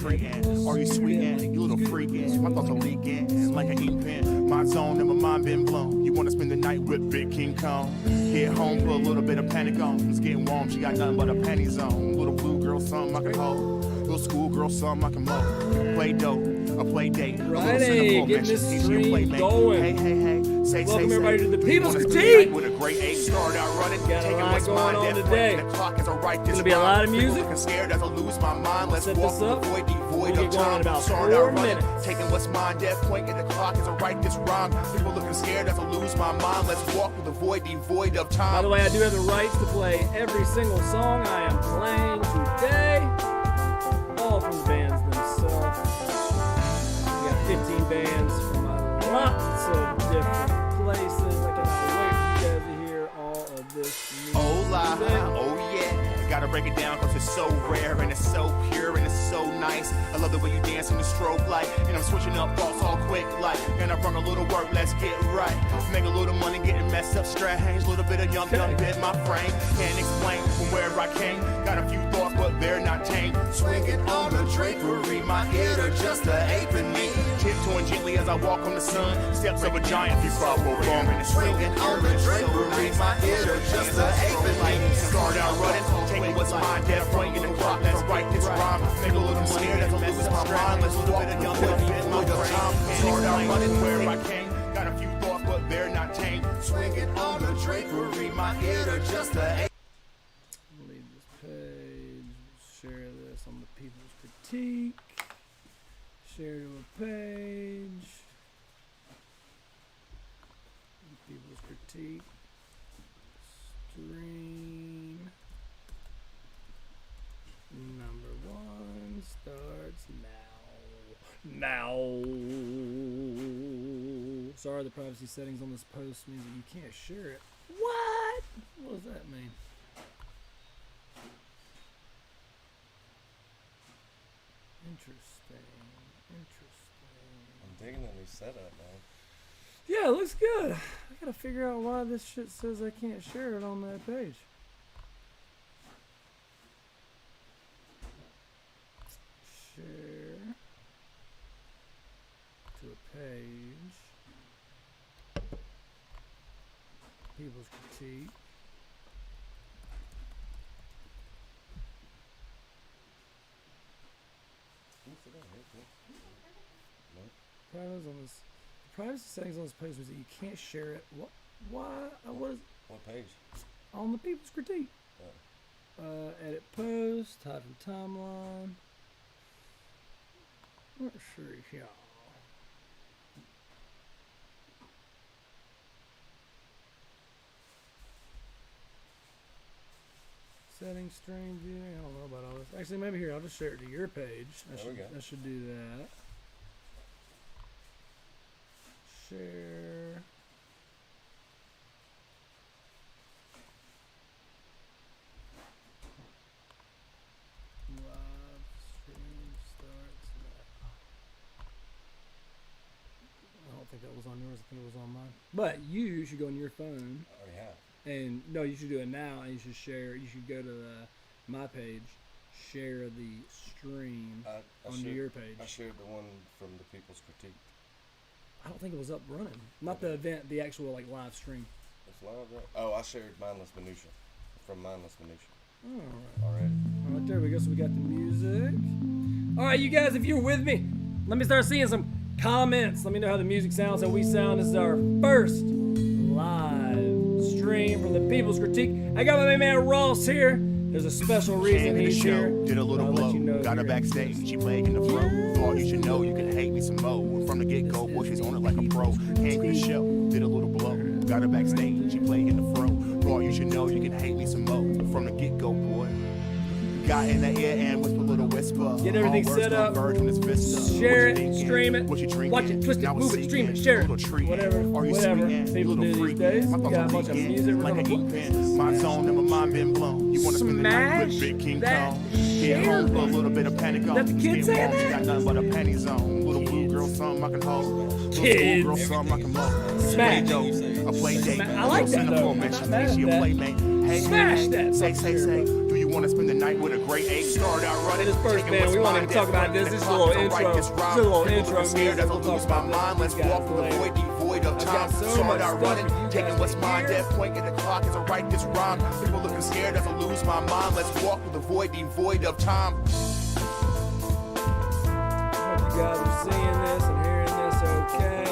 Freaking, are you sweetin'? You little freakin'. My thoughts are leaking like an ink pen. My zone and my mind been blown. You wanna spend the night with Big King Kong? Get home, put a little bit of panic on. It's getting warm, she got nothing but a panties on. Little blue girl, something I can hold. Little school girl, something I can mow. Play dope, a play date. Friday, get this stream going. Hey, hey, hey. Say, Welcome say, everybody say. to the Do you People's wanna spend the Critique. night with a great eight? Start out running, Got a taking lot what's going mine, on then today. breaking the clock as I write this Gonna be a lot of rhyme. music. Looking scared as I lose my mind. Let's Set walk this up. the void, devoid We'll of get going in time. about Start 4 out running, minutes. taking what's mine, dead point in the clock as I write this rhyme. People looking scared as I lose my mind. Let's walk with the void, devoid of time. By the way, I do have the rights to play every single song I am playing today. All from the bands themselves. We got 15 bands from lots of different places. I cannot wait for you guys to hear all of this music Hola, today. oh yeah. Gotta break it down cause it's so rare and it's so pure and it's so nice. I love the way you dance in the strobe light. And I'm switching up thoughts all quick like. And I brought a little work, let's get right. Make a little money, getting messed up, strange. Little bit of young bit my frame. Can't explain from where I came. Got a few thoughts, but they're not tame. Swinging on the drapery, my ear to just a ape in me. Tiptoeing gently as I walk on the sun. Steps of a giant, you follow wrong. And it's swinging on the drapery, my ear to just a ape in me. Start out running, taking what's mine, dead point in the clock. Let's write this rhyme. Make a little scared as I lose my mind. Let's walk the young bit my time. Start out running where I came. Got a few thoughts, but they're not tame. Swinging on the drapery, my ear to just a ape. Leave this page. Share this on the People's Critique. Share to a page. People's Critique. Stream. Number 1 starts now. Sorry, the privacy settings on this post means that you can't share it. What? What does that mean? Interesting. I'm digging the new setup, man. Yeah, it looks good. I gotta figure out why this shit says I can't share it on that page. Share to a page. People's Critique. Privacy on this. Privacy settings on this page was that you can't share it. What? Why? What is What page? on the People's Critique? Edit post. Hide from timeline. Let's see, y'all. Settings, stream view. I don't know about all this. Actually, maybe here I'll just share it to your page. There we go. I should do that. Share. Live stream starts now. I don't think that was on yours. I think it was on mine. But you should go on your phone. I already have. And no, you should do it now, and you should share. You should go to my page, share the stream I onto shared- your page. I shared the one from the People's Critique. I don't think it was up running. Not the event, the actual like live stream. It's live, right? Oh, I shared Mindless Minutia from Mindless Minutia All right. already. All right, there we go. So we got the music. All right, you guys, if you're with me, let me start seeing some comments. Let me know how the music sounds, how we sound. This is our first live stream from the People's Critique. I got my main man Ross here. There's a special reason Came to the he's show, here. did a little I'll let blow, you know got her here. backstage, she played in the flow. Thought you should know, you can hate me some more. From the get-go, boy, she's on it like a pro. Came to the show, did a little blow, got her backstage, she played in the fro. Thought you should know, you can hate me some more. From the get-go, boy. Got in the ear and whisper a little whisper. Get everything All words set up. converge when it's Vista. Share What you it, thinking? stream it, What you drinking? watch it, twist it, Now move it's it, stream it, seeking. share it. Little treat. Whatever Are you people sweetin'? do Little these freakin'. days. My We thoughts got a are bunch of leaking music. We're like gonna an ink pen. My zone and my mind been blown. You wanna spend the night with Big King Smash Kong? that Get home, share put a little bit of panic on. That the kids saying She that? got nothing but a panties on. Little blue girl, something I can hold. Little Kids. school girl, something I can mold. Smash. A play date. I like that, though. I'm not mad at She a that. playmate. Hey, Smash hey, that Say, sucker. say. Do you wanna spend the night with a great ape. Start out running. This first taking band, what's we won't mine, even talk death, about this. and This is the a little clock is intro. right, this This is rhyme. a little People intro looking scared music. as I We'll talk lose my about mind. Let's these guys walk through the later. void, devoid of I've time. got so Start much out stuff running, for you guys taking what's to mine, hear. death, pointing the clock as I write this rhyme. People looking scared as I lose my mind. Let's walk through the void, devoid of time. I hope you guys are seeing this and hearing this okay.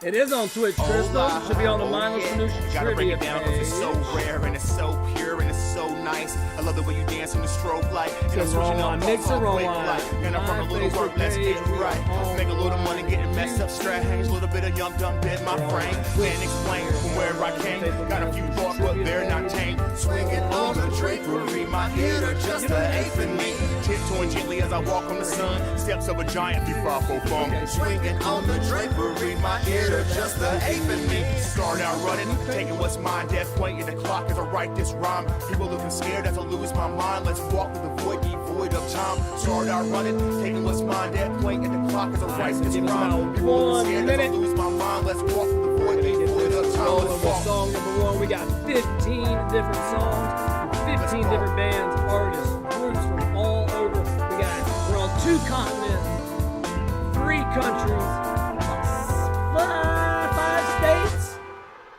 It is on Twitch, Crystal. Should be on the Mindless Minutia Gotta break Trivia it down 'cause it's so page. rare and it's so pure and it's so nice. I love the way you dance in the stroke light. And I'm It's a switching wrong up line. Mix thoughts it all wrong quick line. like. And I run a My little work, Facebook let's page, get we are right. on Make a little money, getting messed up, YouTube. strange. A little bit of young dumb bit my We're on frame. Twitch. Can't explain from where I came. Facebook Got a few Mindless thoughts, but Trivia they're not page. tame. Swinging on the drapery, my ear to just the eighth in me. Tiptoeing gently as I walk on the sun. Steps of a giant, before funk. Swinging on the drapery, my ear to just the eighth in me. Start out running, taking what's mine, death pointing the clock as I write this rhyme. People looking scared as I lose my mind. Let's walk through the void, devoid of time. Start out running, taking what's mine, death pointing the clock as I write so this give us rhyme. about People 1 looking scared as I minute. lose my mind. Let's walk through the void, devoid of time. Rolling Let's with walk. song number 1. We got 15 different songs, from 15 different bands, artists, groups from all over. We're on 2 continents, 3 countries, 5 states,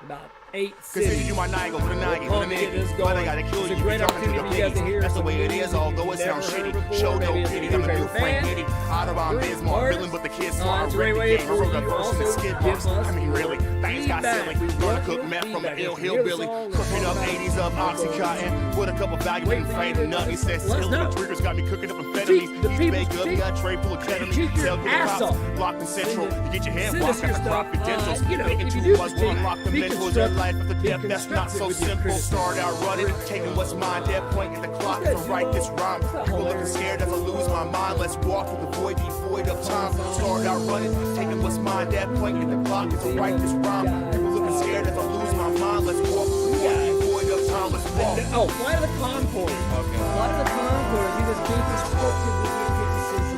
about 8 Consider cities. you my Nigel, the Nigel, We're the pumped to get this nigga. going. But I gotta kill It's you. a great You're talking opportunity to for you guys to the hear That's the some way it music is, although it you've sounds never heard shitty. before. Show Maybe no it's a pity. new I'm a new favorite Frank band. Giddy. Audubon Group, Bismarck, artist. villain, but the kids That's smart. a great Read way the game. I for wrote you a verse in the also skid to marks. give us I mean, really, things got feedback. silly. We Gonna want cook your meth from feedback. the ill If you hear the hillbilly. song, Cooking up let's 80s of Oxycontin. With a couple valuable Wait and for you fade to nuggets. Says let us Hillary know. Triggers got me cooking up Teach amphetamines. the East people, Bay Gov, teach- got a tray full of ketamine. teach your Tell good ass cops, off. Locked in Central. Send it- You get your hand send us washed, your got the stuff. confidentials. You know, Thinking if you two do plus critique, one, lock the be mentals. constructive, Your life after be death, that's not so constructive with your simple. criticism. Start out running, taking what's mine, dead point at the clock What's to that, write this Zero? rhyme. What's that People looking hilarious? scared as I lose my mind. Let's walk through the void, devoid of time. Start out running, taking what's mine, dead point at the clock to write this rhyme. People looking scared as I lose my mind. Let's walk through the void, devoid of time. Let's walk. Oh, fly to the Concord. Okay. Fly to the Concord. You just be constructive with your criticism.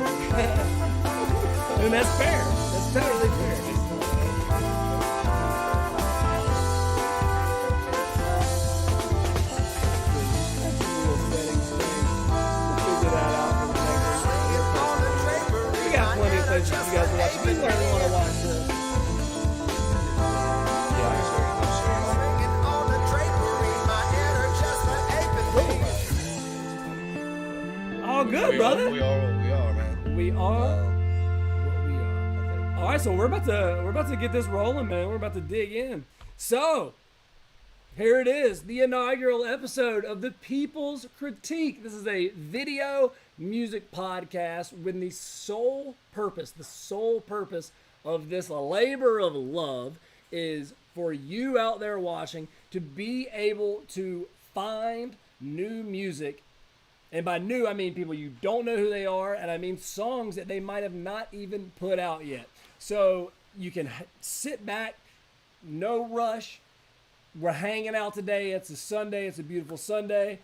And that's fair. That's totally fair. We got plenty of places you guys to watch. If you really want to watch this. All good, brother. We are what we are, man. We are what we are. All right, so we're about to get this rolling, man. We're about to dig in. So here it is, the inaugural episode of the People's Critique. This is a video music podcast with the sole purpose of this labor of love is for you out there watching to be able to find new music. And by new, I mean people you don't know who they are, and I mean songs that they might have not even put out yet. So you can sit back, no rush. We're hanging out today. It's a Sunday. It's a beautiful Sunday.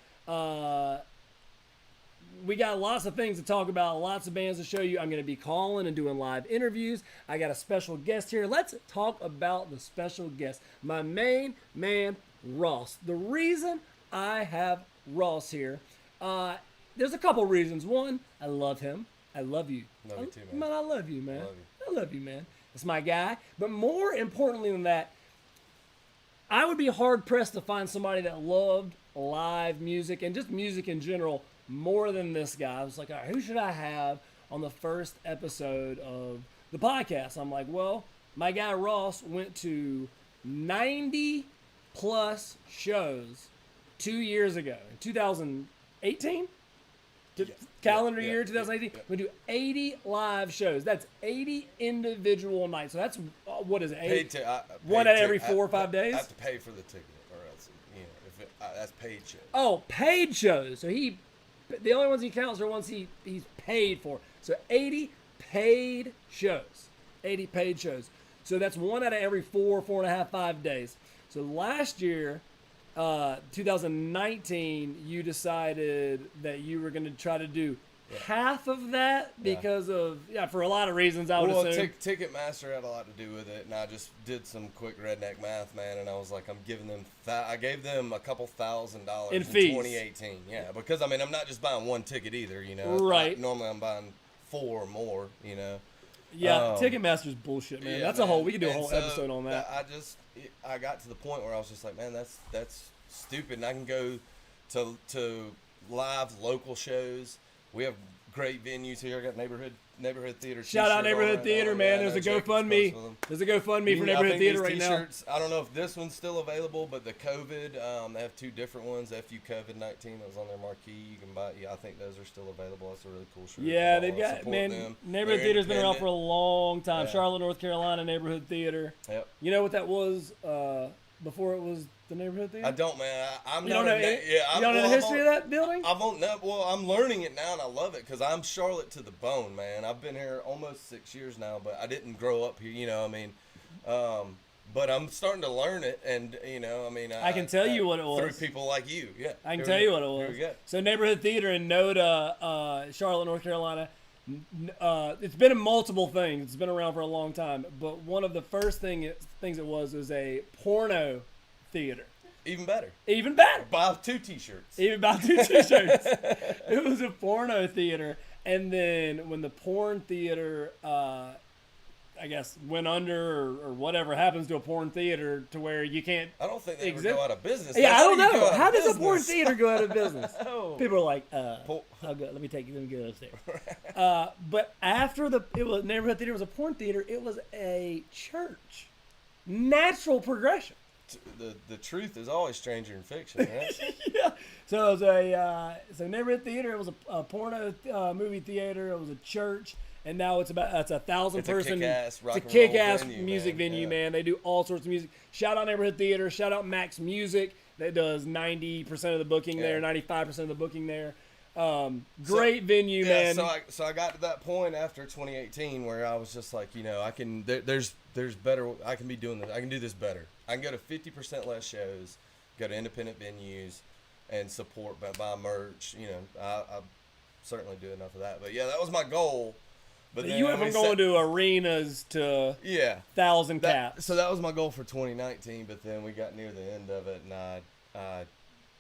We got lots of things to talk about, lots of bands to show you. I'm going to be calling and doing live interviews. I got a special guest here. Let's talk about the special guest, my main man, Ross. The reason I have Ross here, there's a couple reasons. One, I love him. I love you. Love you too, man. Man, I love you, man. Love you. I love you, man. That's my guy. But more importantly than that, I would be hard-pressed to find somebody that loved live music and just music in general more than this guy. I was like, all right, who should I have on the first episode of the podcast? I'm like, well, my guy Ross went to 90-plus shows 2 years ago. In 2018? Calendar year 2018. Yeah. We do 80 live shows. That's 80 individual nights. So that's, what is it? Paid One at every 4 or 5 days? I have to pay for the ticket, or else, if that's paid shit. Oh, paid shows. So the only ones he counts are ones he's paid for. So 80 paid shows. 80 paid shows. So that's 1 out of every 4, 4.5, 5 days. So last year, 2019, you decided that you were going to try to do half of that because of for a lot of reasons. I would assume. Ticketmaster had a lot to do with it, and I just did some quick redneck math, man, and I was like, I'm giving them I gave them a couple $1,000 in fees. 2018. Yeah, because I mean, I'm not just buying one ticket either, you know. Right. Normally, I'm buying 4 or more, you know. Yeah, Ticketmaster's bullshit, man. That's a whole. We could do a whole episode on that. I got to the point where I was just like, man, that's stupid. And I can go to live local shows. We have great venues here. I got neighborhood theater. Shout out neighborhood theater, man. There's a GoFundMe. There's a GoFundMe for neighborhood theater right now. I don't know if this one's still available, but the COVID, they have 2 different ones. FU COVID-19 that was on their marquee. You can buy. Yeah, I think those are still available. That's a really cool shirt. Yeah, they've got neighborhood theater's been around for a long time. Yeah. Charlotte, North Carolina neighborhood theater. Yep. You know what that was before it was the neighborhood theater? I don't, man. You don't know the history of that building? I'm learning it now, and I love it because I'm Charlotte to the bone, man. I've been here almost 6 years now, but I didn't grow up here. You know, I mean, but I'm starting to learn it, and you know, I mean, I can tell you what it was through people like you. Yeah, I can tell you what it was. Here we go. So neighborhood theater in Noda, Charlotte, North Carolina. It's been in multiple things. It's been around for a long time, but one of the first things it was a porno theater. Even better. Buy 2 T-shirts. Even buy 2 T-shirts. It was a porno theater, and then when the porn theater, I guess, went under or whatever happens to a porn theater to where you can't. I don't think they ever go out of business. Yeah, I don't know. How does a porn theater go out of business? People are like, I'll go, let me take you. Let me go upstairs. But after neighborhood theater was a porn theater, it was a church. Natural progression. The truth is always stranger in fiction, right? Yeah. So it was neighborhood theater. It was a porno movie theater. It was a church, and now it's a 1,000 person. It's a kick-ass music venue, man. They do all sorts of music. Shout out neighborhood theater. Shout out Max Music that does 90% of the booking there, 95% of the booking there. Great venue, man. So I got to that point after 2018 where I was just like, you know, there's better. I can be doing this. I can do this better. I can go to 50% less shows, go to independent venues, and support buy merch. You know, I certainly do enough of that. But yeah, that was my goal. But you went from going to arenas to 1,000 caps. So that was my goal for 2019. But then we got near the end of it, and I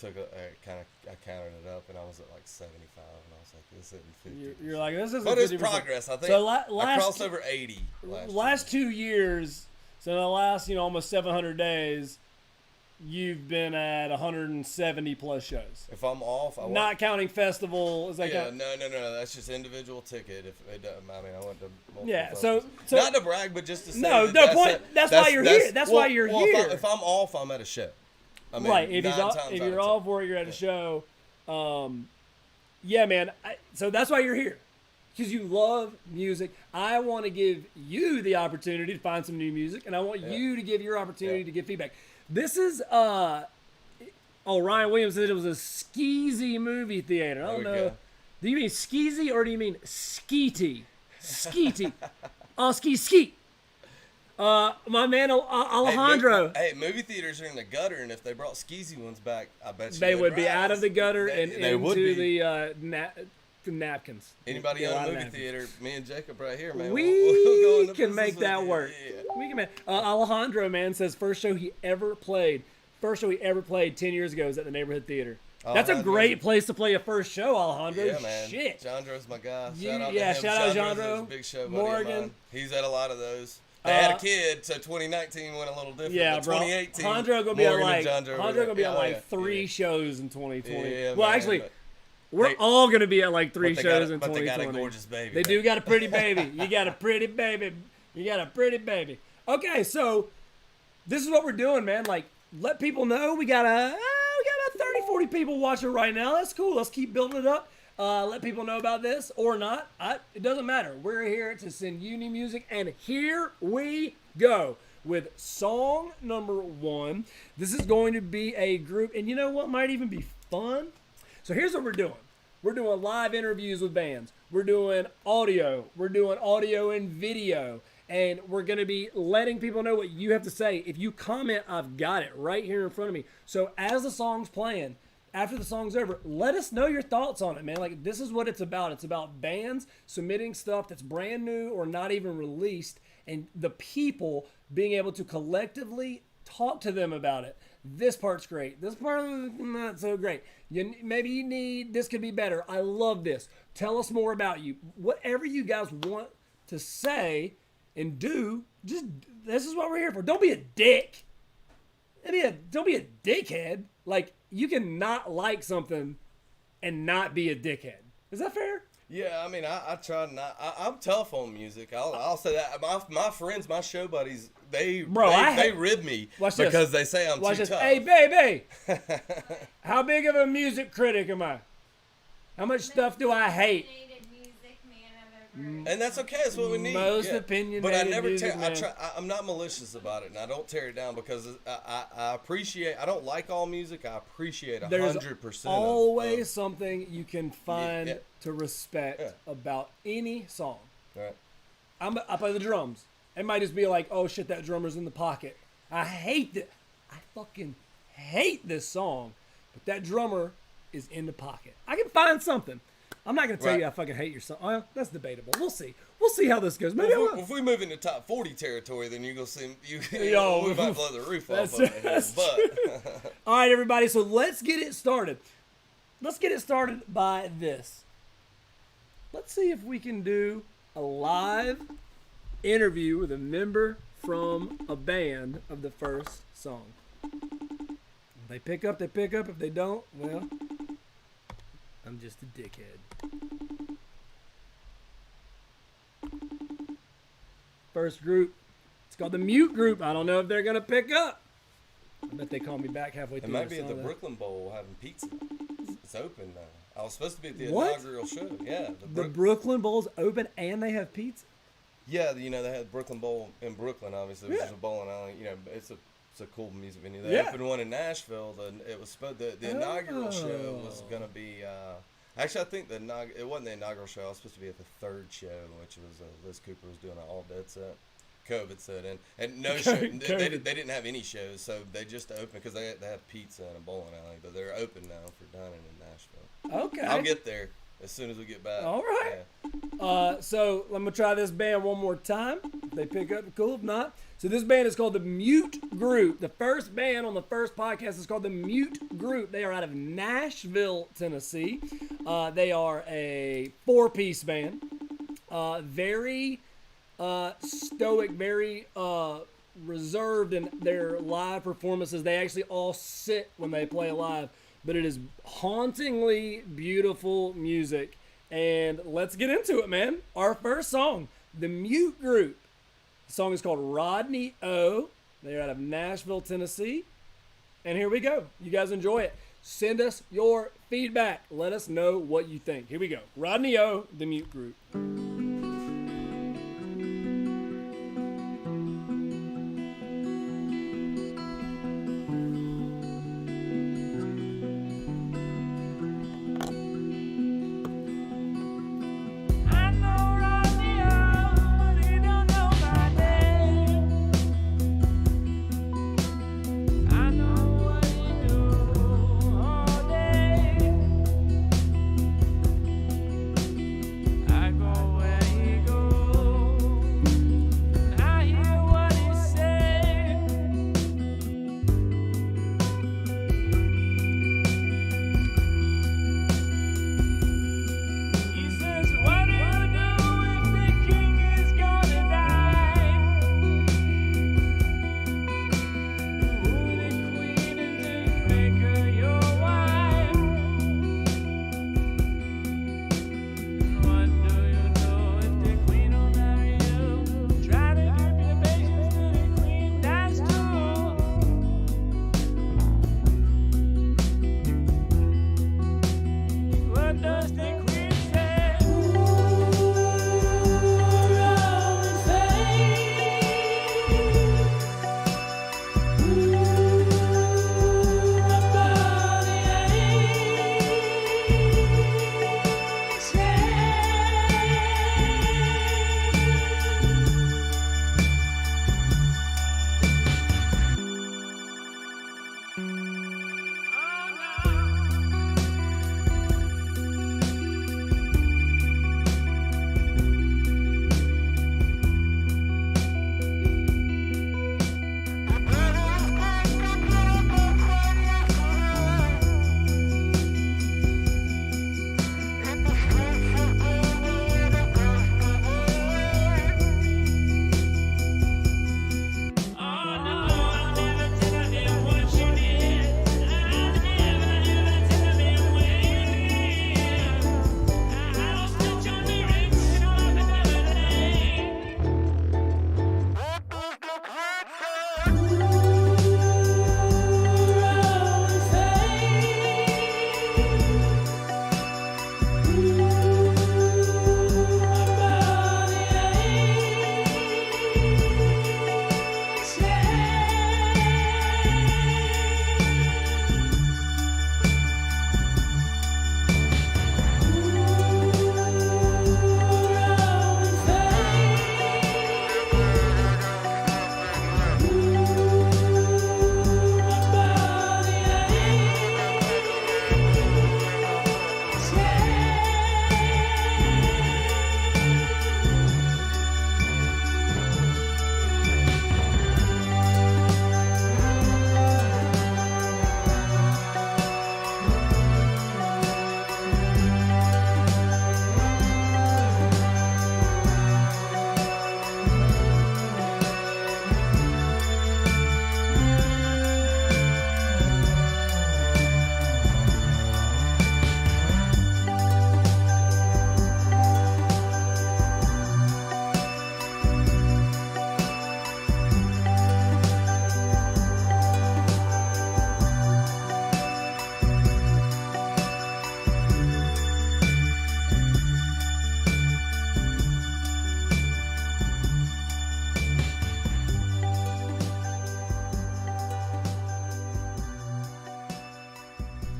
counted it up, and I was at like 75, and I was like, this isn't 50. You're like, this isn't 50%. But it's progress, I think. So I crossed over 80 last 2 years. So in the last, almost 700 days, you've been at 170 plus shows. If I'm off, not counting festival. Is that no. That's just individual ticket. If it doesn't, I mean, I went to multiple festivals. So not to brag, but just to say. No point. That's why you're here. That's why you're here. If I'm off, I'm at a show. I mean, right. If you're off work, you're at a show. Yeah, man. So that's why you're here. Because you love music. I want to give you the opportunity to find some new music, and I want you to give your opportunity to give feedback. This is, Ryan Williams said it was a skeezy movie theater. I don't know. Go. Do you mean skeezy or do you mean skeety? Skeety. Ski. My man Alejandro. Hey, movie theaters are in the gutter, and if they brought skeezy ones back, I bet you they would be out of the gutter and into the napkins. Anybody on a movie theater, me and Jacob right here, man. We can make that work. Yeah. We can make. Alejandro, man, says first show he ever played 10 years ago was at the neighborhood theater. That's a great place to play a first show, Alejandro. Yeah, man. Shit. Jandro's my guy. Shout out Jandro. Big show buddy Morgan. He's at a lot of those. They had a kid, so 2019 went a little different. Yeah, bro. 2018. Alejandro gonna be at like 3 shows in 2020. Yeah, well, actually. We're all going to be at like 3 shows in 2020. But they got a gorgeous baby. They do got a pretty baby. You got a pretty baby. Okay, so this is what we're doing, man. Like, let people know. We got about 30, 40 people watching right now. That's cool. Let's keep building it up. Let people know about this or not. It doesn't matter. We're here to send you new music, and here we go with song number 1. This is going to be a group, and you know what might even be fun? So here's what we're doing. We're doing live interviews with bands. We're doing audio. We're doing audio and video. And we're going to be letting people know what you have to say. If you comment, I've got it right here in front of me. So as the song's playing, after the song's over, let us know your thoughts on it, man. Like, this is what it's about. It's about bands submitting stuff that's brand new or not even released, and the people being able to collectively talk to them about it. This part's great. This part not so great. Maybe you need, this could be better. I love this. Tell us more about you. Whatever you guys want to say and do, just, this is what we're here for. Don't be a dick. Don't be a dickhead. Like, you can not like something and not be a dickhead. Is that fair? Yeah, I mean, I try not. I'm tough on music. I'll say that. My friends, my show buddies, they rib me because they say I'm too tough. Hey, baby, how big of a music critic am I? How much stuff do I hate? And that's okay. That's what we need. Most opinionated But I never music, tear. I'm not malicious about it, and I don't tear it down because I appreciate. I don't like all music. I appreciate 100%. There's always something you can find to respect Yeah. about any song. Right. I play the drums. It might just be like, oh shit, that drummer's in the pocket. I hate that. I fucking hate this song, but that drummer is in the pocket. I can find something. I'm not gonna tell you I fucking hate your song. Well, that's debatable. We'll see. We'll see how this goes. Maybe if we move into top 40 territory, then you're gonna see we might blow the roof off of it here. But all right, everybody. So let's get it started. Let's get it started by this. Let's see if we can do a live interview with a member from a band of the first song. If they pick up, they pick up. If they don't, well, I'm just a dickhead. First group. It's called the Mute Group. I don't know if they're going to pick up. I bet they call me back halfway through. it might be at the Brooklyn Bowl having pizza. It's open now. I was supposed to be at the inaugural show. Yeah. The Brooklyn Bowl's open and they have pizza? Yeah, they had the Brooklyn Bowl in Brooklyn, obviously. Which is a bowling alley. It's a cool music venue. They opened one in Nashville. It was the inaugural show was going to be... Actually, I think it wasn't the inaugural show. I was supposed to be at the third show, which was Liz Cooper was doing an all-dead set. COVID set in. And no show. They didn't have any shows, so they just opened because they have pizza and a bowling alley. But they're open now for dining in Nashville. Okay. I'll get there as soon as we get back. All right. Yeah. So I'm going to try this band one more time. If they pick up, cool. If not. So this band is called the Mute Group. The first band on the first podcast is called the Mute Group. They are out of Nashville, Tennessee. They are a 4-piece band. Very stoic, very reserved in their live performances. They actually all sit when they play live. But it is hauntingly beautiful music. And let's get into it, man. Our first song, the Mute Group. The song is called Rodney O. They're out of Nashville, Tennessee. And here we go. You guys enjoy it. Send us your feedback. Let us know what you think. Here we go. Rodney O, the Mute Group. I go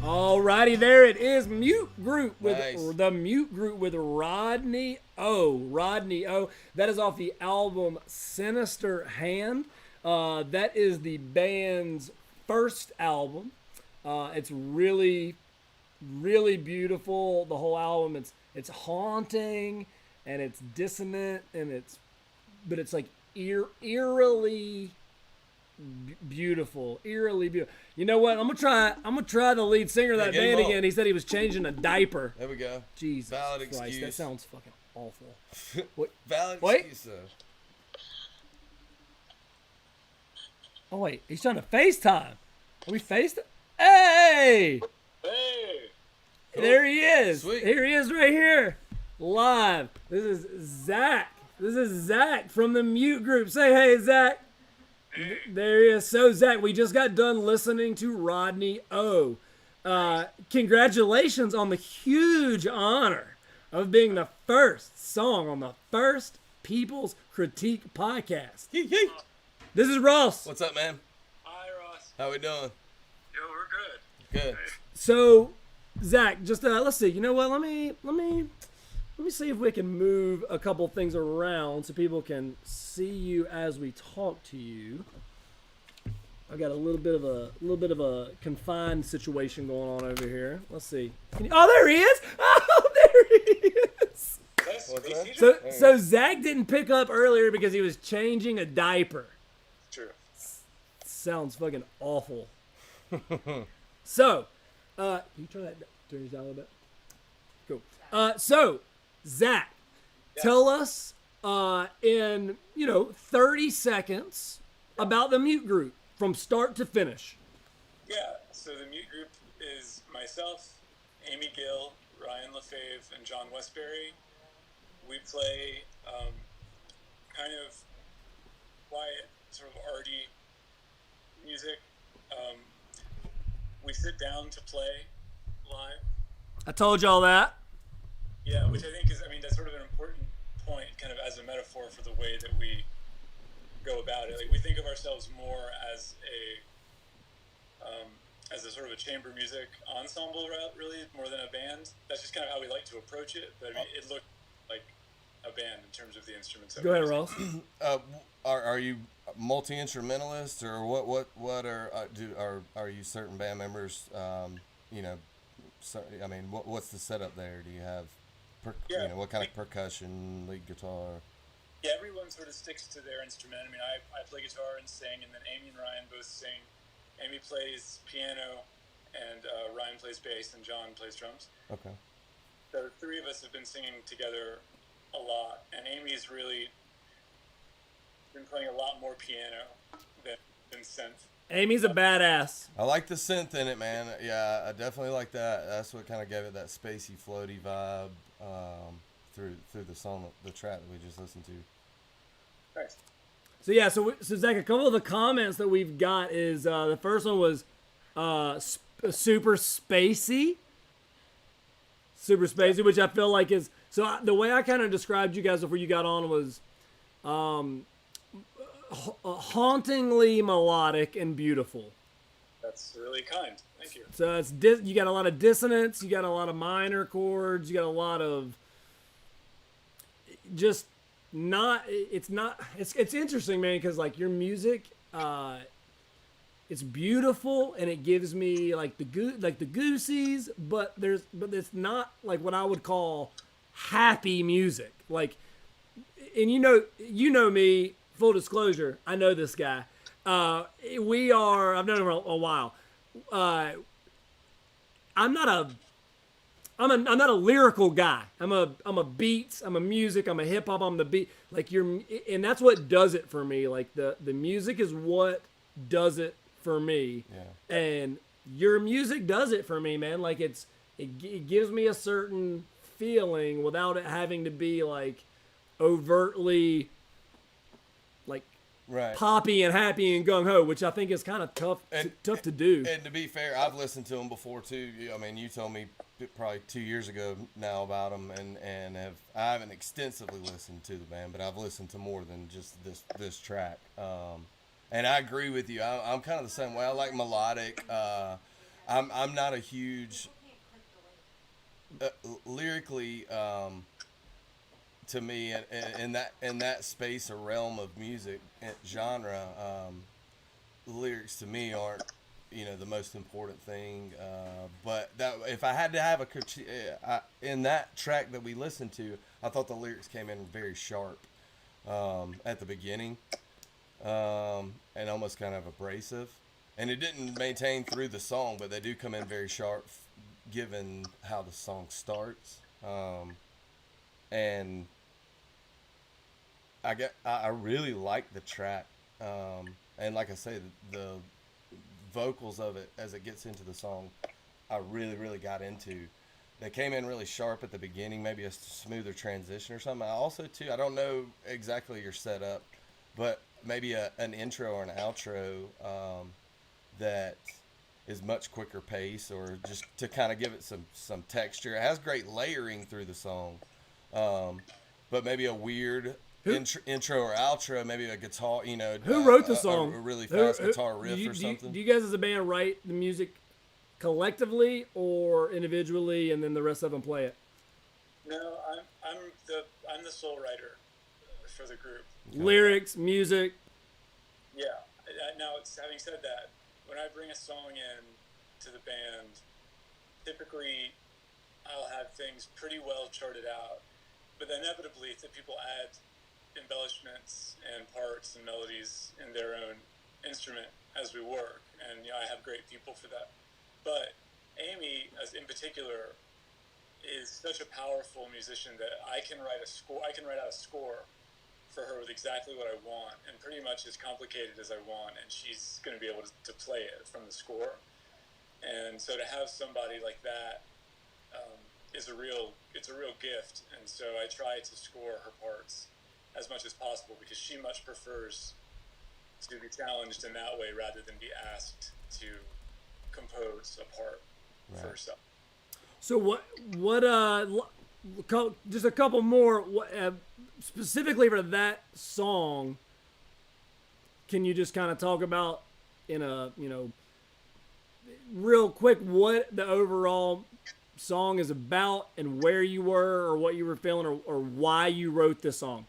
Alrighty, there it is. Mute Group with Nice. the Mute Group with Rodney O. Rodney O. That is off the album Sinister Hand. That is the band's first album. It's really, really beautiful. The whole album. It's haunting and it's dissonant and but it's like eerily beautiful, eerily beautiful. You know what? I'm gonna try the lead singer of that get him band up. again. He said he was changing a diaper. There we go. Jesus Valid Christ, excuse. that sounds fucking awful. What? Valid Wait. excuse, though. Oh wait, he's trying to FaceTime. Are we FaceTime? Hey! Hey! There he is. Sweet. Here he is right here. Live. This is Zach. This is Zach from the Mute Group. Say hey, Zach. There he is. So, Zach, we just got done listening to Rodney O. Congratulations on the huge honor of being the first song on the first People's Critique podcast. Yee, yee. This is Ross. What's up, man? Hi, Ross. How we doing? Yo, we're good. Good. So, Zach, just let's see. You know what? Let me see if we can move a couple things around so people can see you as we talk to you. I got a little bit of a confined situation going on over here. Let's see. Oh, there he is! Oh, there he is! That's What's Space that? Heater? So Zach didn't pick up earlier because he was changing a diaper. True. Sounds fucking awful. So, can you turn yours down a little bit? Cool. So, Zach, tell us in 30 seconds about the Mute Group from start to finish. Yeah, so the Mute Group is myself, Amy Gill, Ryan LaFave, and John Westbury. We play kind of quiet, sort of arty music. We sit down to play live. I told y'all that. Yeah, which I think is, that's sort of an important point, kind of as a metaphor for the way that we go about it. Like, we think of ourselves more as a sort of a chamber music ensemble, really, more than a band. That's just kind of how we like to approach it. But it looked like a band in terms of the instruments. That Go we're ahead, using. Ross. Are you multi-instrumentalist, or what are you certain band members? What's the setup there? Do you have what kind of percussion, lead guitar? Yeah, everyone sort of sticks to their instrument. I play guitar and sing, and then Amy and Ryan both sing. Amy plays piano, and Ryan plays bass, and John plays drums. Okay. So the three of us have been singing together a lot, and Amy's really been playing a lot more piano than synth. Amy's a badass. I like the synth in it, man. Yeah, I definitely like that. That's what kind of gave it that spacey, floaty vibe through the song, the track that we just listened to. Thanks. So yeah, so Zach, a couple of the comments that we've got is the first one was super spacey, which I feel like is the way I kind of described you guys before you got on was hauntingly melodic and beautiful. That's really kind. Thank you. So you got a lot of dissonance, you got a lot of minor chords, you got a lot of just it's interesting, man, because like your music it's beautiful and it gives me like the Goosies, but it's not like what I would call happy music. Like, and you know me, full disclosure, I know this guy. I've known him a while. I'm not a lyrical guy. I'm a beats, I'm a music, I'm a hip hop, I'm the beat. Like and that's what does it for me. Like the music is what does it for me. Yeah. And your music does it for me, man. Like it gives me a certain feeling without it having to be like overtly like Right. poppy and happy and gung ho, which I think is kind of tough to do. And to be fair, I've listened to them before too. You told me probably 2 years ago now about them, and I haven't extensively listened to the band, but I've listened to more than just this track. And I agree with you. I'm kind of the same way. I like melodic. I'm not a huge lyrically. To me, in that space or realm of music genre, lyrics to me aren't, the most important thing. But that if I had to have a critique in that track that we listened to, I thought the lyrics came in very sharp at the beginning, and almost kind of abrasive. And it didn't maintain through the song, but they do come in very sharp, given how the song starts. And I really like the track, and like I say, the vocals of it as it gets into the song, I really got into. They came in really sharp at the beginning, maybe a smoother transition or something. I also too, I don't know exactly your setup, but maybe an intro or an outro that is much quicker pace, or just to kind of give it some texture. It has great layering through the song, but maybe a weird intro or outro, maybe a guitar, Who wrote the song? A really fast guitar riff or something. Do you guys as a band write the music collectively or individually, and then the rest of them play it? No, I'm the sole writer for the group. Okay. Lyrics, music. Yeah. Now, having said that, when I bring a song in to the band, typically I'll have things pretty well charted out, but inevitably the people add embellishments and parts and melodies in their own instrument as we work, and I have great people for that. But Amy, as in particular, is such a powerful musician that I can write out a score for her with exactly what I want, and pretty much as complicated as I want, and she's going to be able to play it from the score. And so to have somebody like that it's a real gift. And so I try to score her parts as much as possible, because she much prefers to be challenged in that way rather than be asked to compose a part for herself. So just a couple more, specifically for that song, can you just kind of talk about in a, real quick what the overall song is about and where you were or what you were feeling or why you wrote this song?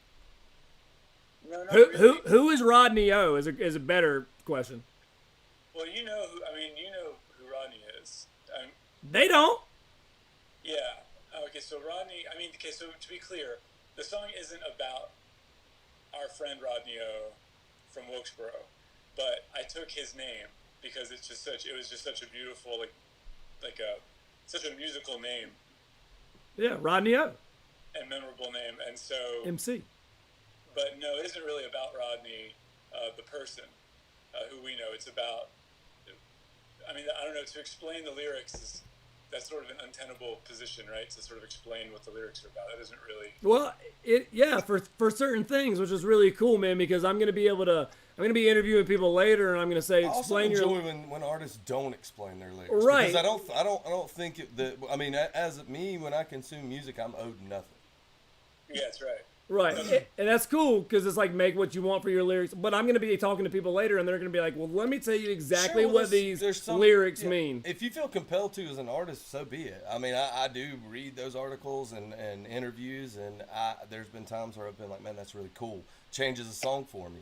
No, really. Who is Rodney O is a better question. Well, you know who Rodney is. They don't. Yeah. Okay, so Rodney, so to be clear, the song isn't about our friend Rodney O from Wilkesboro, but I took his name because it was just such a beautiful, such a musical name. Yeah, Rodney O. And memorable name, and so MC. But no, it isn't really about Rodney, the person, who we know. It's about, I don't know, to explain the lyrics that's sort of an untenable position, right? To sort of explain what the lyrics are about. That isn't really. Well, for certain things, which is really cool, man, because I'm going to be interviewing people later, and I'm going to say, explain your. I also enjoy when artists don't explain their lyrics, right? Because I don't think that. As me, when I consume music, I'm owed nothing. Yeah, that's right. Right, and that's cool because it's like make what you want for your lyrics. But I'm going to be talking to people later, and they're going to be like, "Well, let me tell you exactly what these lyrics mean." If you feel compelled to as an artist, so be it. I do read those articles and interviews, and there's been times where I've been like, "Man, that's really cool." Changes a song for me.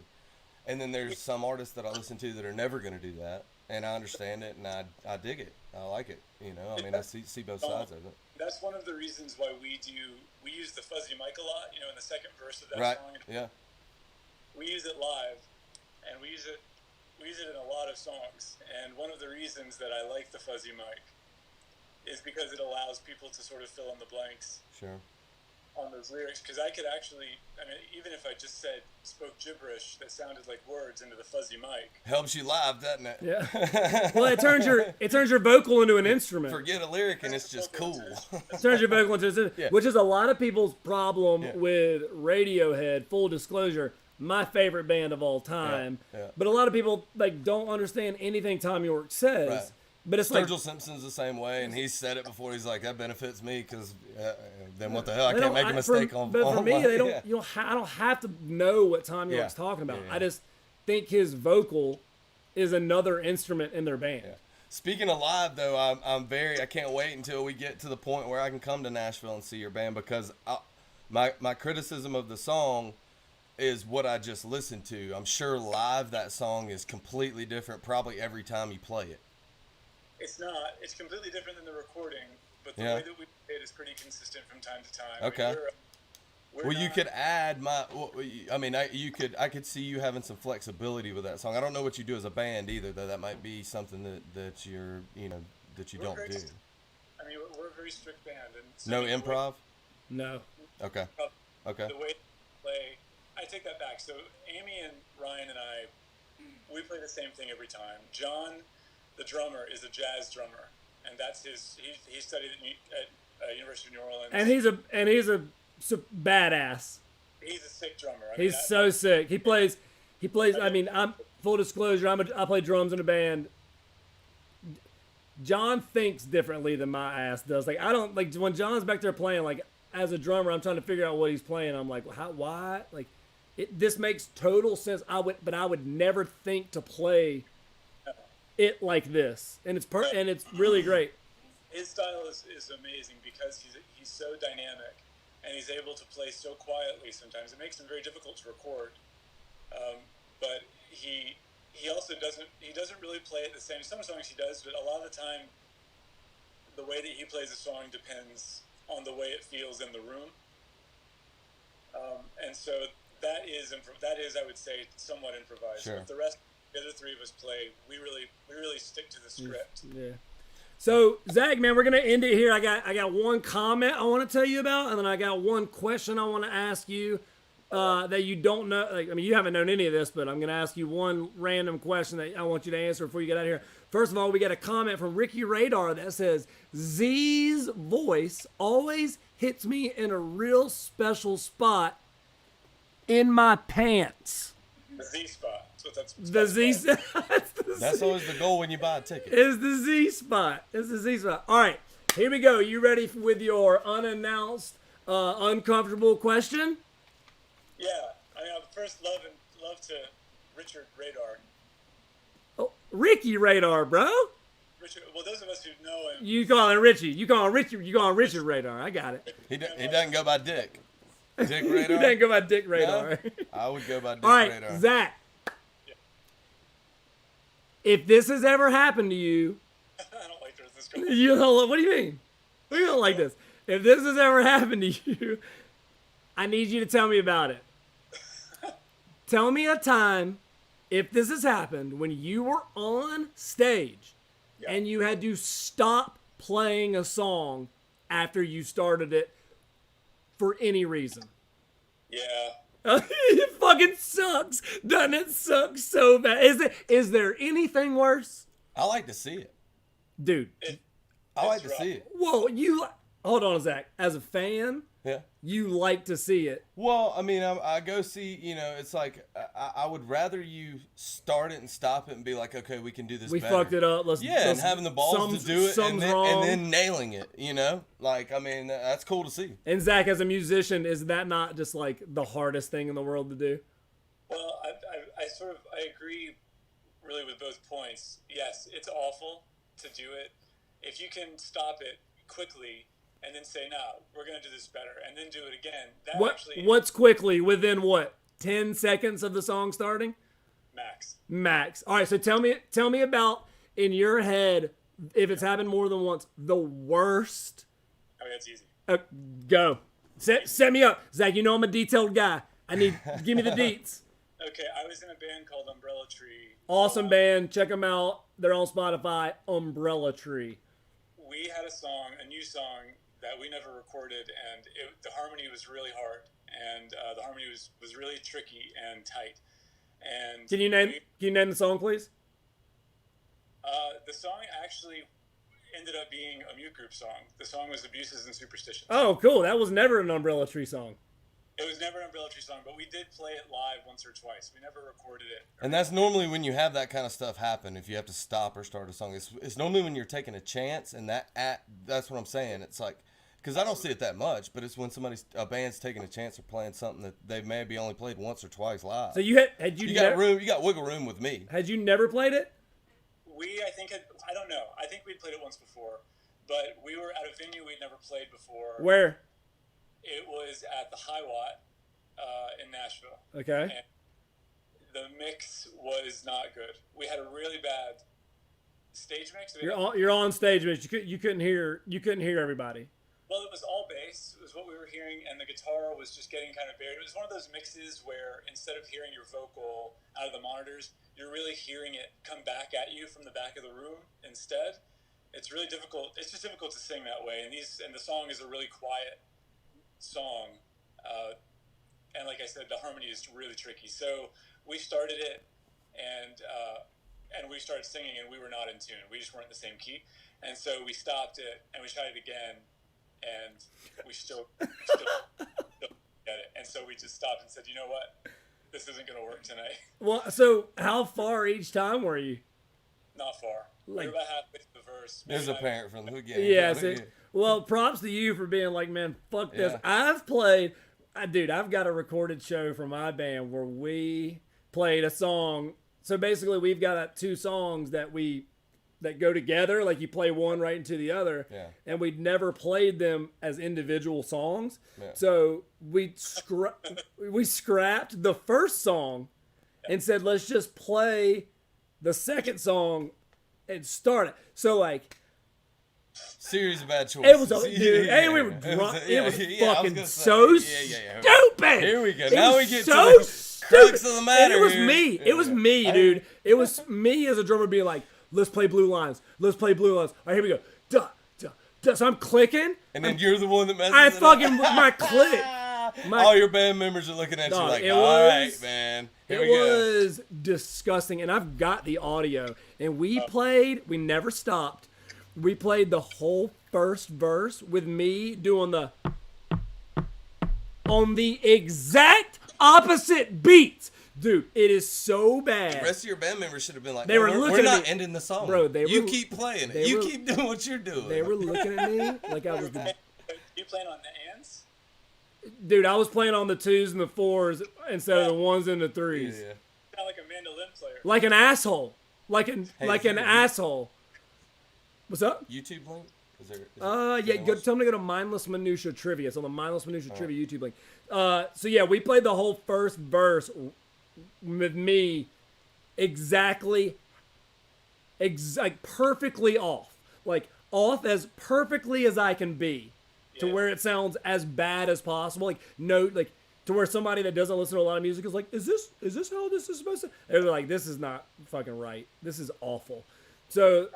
And then there's some artists that I listen to that are never going to do that, and I understand it, and I dig it. I like it. I see both sides of it. That's one of the reasons why we use the fuzzy mic a lot, in the second verse of that song. Yeah. We use it live, and we use it in a lot of songs. And one of the reasons that I like the fuzzy mic is because it allows people to sort of fill in the blanks. Sure. On those lyrics, because I could actually, even if I just spoke gibberish that sounded like words into the fuzzy mic. Helps you live, doesn't it? Yeah. Well, it turns your vocal into an instrument. Forget a lyric and it's just cool. It turns your vocal into an instrument, which is a lot of people's problem with Radiohead. Full disclosure, my favorite band of all time. Yeah. But a lot of people don't understand anything Tom York says. Right. But it's Sturgill Simpson's the same way, and he said it before. He's like, that benefits me because then what the hell? I can't make a mistake on. But for me, they don't. Yeah. I don't have to know what Tom York's talking about. Yeah. I just think his vocal is another instrument in their band. Yeah. Speaking of live, though, I can't wait until we get to the point where I can come to Nashville and see your band, because my criticism of the song is what I just listened to. I'm sure live that song is completely different probably every time you play it. It's not. It's completely different than the recording, but the Yeah. way that we play it is pretty consistent from time to time. Okay. We're Well, you not- could add I could see you having some flexibility with that song. I don't know what you do as a band either, though. That might be something that you're, that you We're don't very do. st- I mean, we're a very strict band. And so No the way- improv? No. Okay. Okay. The way we play, I take that back. So Amy and Ryan and I, we play the same thing every time. John, the drummer, is a jazz drummer, and that's his. He studied at University of New Orleans. And he's a badass. He's a sick drummer. I mean, He's so sick. He plays. I mean, I'm full disclosure. I play drums in a band. John thinks differently than my ass does. Like, I don't like when John's back there playing. Like, as a drummer, I'm trying to figure out what he's playing. I'm like, how? Why? Like, this makes total sense. But I would never think to play it like this, and it's really great. his style is amazing because he's so dynamic and he's able to play so quietly sometimes. It makes him very difficult to record. But he also doesn't really play it the same. Some songs he does, but a lot of the time the way that he plays a song depends on the way it feels in the room. And so that is I would say somewhat improvised. Sure. But the other three of us play. We really stick to the script. Yeah. So Zach, man, we're gonna end it here. I got one comment I want to tell you about, and then I got one question I want to ask you that you don't know. Like, I mean, you haven't known any of this, but I'm gonna ask you one random question that I want you to answer before you get out of here. First of all, we got a comment from Ricky Radar that says Z's voice always hits me in a real special spot in my pants. The Z spot. That's what that's. The Z. That's always the goal when you buy a ticket. Is the Z spot. It's the Z spot. All right, here we go. You ready with your unannounced, uncomfortable question? Yeah. I mean, first love to Richard Radar. Oh, Ricky Radar, bro. Richard. Well, those of us who know him. You calling Richie? You calling Richard Radar? I got it. He doesn't go by Dick. Dick You Radar? didn't go by Dick Radar. No? I would go by Dick All right, Radar. Zach. If this has ever happened to you, I don't like this going. you don't. What do you mean? We don't like this. If this has ever happened to you, I need you to tell me about it. Tell me a time, if this has happened, when you were on stage and you had to stop playing a song after you started it for any reason. Yeah. It fucking sucks. Doesn't it suck so bad? Is there anything worse? I like to see it. Dude. I like to rough. see it. Whoa, hold on, Zach. As a fan, Yeah. you like to see it. Well, I mean, I go see, it's like, I would rather you start it and stop it and be like, okay, we can do this We better. fucked it up. Let's And having the balls to do it and something's then, wrong. and then nailing it, Like, I mean, that's cool to see. And Zach, as a musician, is that not just like the hardest thing in the world to do? Well, I agree really with both points. Yes, it's awful to do it. If you can stop it quickly and then say, no, we're going to do this better, and then do it again, that actually What's quickly within what? 10 seconds of the song starting? max. All right, so tell me about in your head, if it's happened more than once, the worst. I mean, that's easy. Go. Set me up. Zach, you know I'm a detailed guy. Give me the deets. Okay, I was in a band called Umbrella Tree. Awesome band. Check them out. They're on Spotify. Umbrella Tree. We had a new song that we never recorded, and the harmony was really hard, and the harmony was really tricky and tight. And Can you name the song, please? the song actually ended up being a Mute Group song. The song was Abuses and Superstitions. Oh, cool. That was never an Umbrella Tree song. It was never an Umbrella Tree song, but we did play it live once or twice. We never recorded it. And that's normally when you have that kind of stuff happen, if you have to stop or start a song. It's normally when you're taking a chance, and that's what I'm saying. It's like, because I don't see it that much, but it's when a band's taking a chance or playing something that they maybe only played once or twice live. So you got wiggle room with me. Had you never played it? I don't know. I think we'd played it once before, but we were at a venue we'd never played before. Where? It was at the High Watt in Nashville. Okay. And the mix was not good. We had a really bad stage mix. You're on stage, but you couldn't hear everybody. Well, it was all bass. It was what we were hearing, and the guitar was just getting kind of buried. It was one of those mixes where instead of hearing your vocal out of the monitors, you're really hearing it come back at you from the back of the room instead. It's really difficult. It's just difficult to sing that way. And the song is a really quiet song, and like I said, the harmony is really tricky. So we started it, and we started singing, and we were not in tune. We just weren't in the same key, and so we stopped it and we tried it again, and we still get it. And so we just stopped and said, you know what, this isn't going to work tonight. Well, so how far each time were you? Not far. We Like- were about halfway through the verse. There's Maybe a not- parent from the beginning. Yeah. Well, props to you for being like, man, fuck this. Yeah. I've played, dude. I've got a recorded show for my band where we played a song. So basically, we've got two songs that go together. Like you play one right into the other. Yeah. And we'd never played them as individual songs. Yeah. So we scrapped the first song and said, let's just play the second song and start it. So like. Series of bad choices. It was, dude. Hey, we were drunk. It was fucking so stupid. Here we go. It Now was we get so to the stupid. crux of the matter. And it was here. me. It was me, dude. It was me as a drummer being like, "Let's play Blue Lines. Let's play Blue Lines. All right, here we go." Duh, duh, duh. So I'm clicking. And then you're the one that messes I it fucking up. my click. All your band members are looking at you Dog, like, it all right, was- man. Here It we go. was disgusting, and I've got the audio. And we never stopped. We played the whole first verse with me doing on the exact opposite beats. Dude, it is so bad. The rest of your band members should have been like, They were we're looking at not me- ending the song. Bro, you were- keep playing it. they You were- keep doing what you're doing. They were looking at me like I was the... You playing on the ands? Dude, I was playing on the 2s and the 4s instead of the 1s and the 3s. Yeah. Sound like a mandolin player. Like an asshole. Like an is asshole. What's up? YouTube link? Is there, Yeah, tell them to go to Mindless Minutia Trivia. It's on the Mindless Minutia Trivia YouTube link. So yeah, we played the whole first verse with me exactly, like perfectly off. Like off as perfectly as I can be to where it sounds as bad as possible. Like to where somebody that doesn't listen to a lot of music is like, is this how this is supposed to? They're like, this is not fucking right. This is awful. So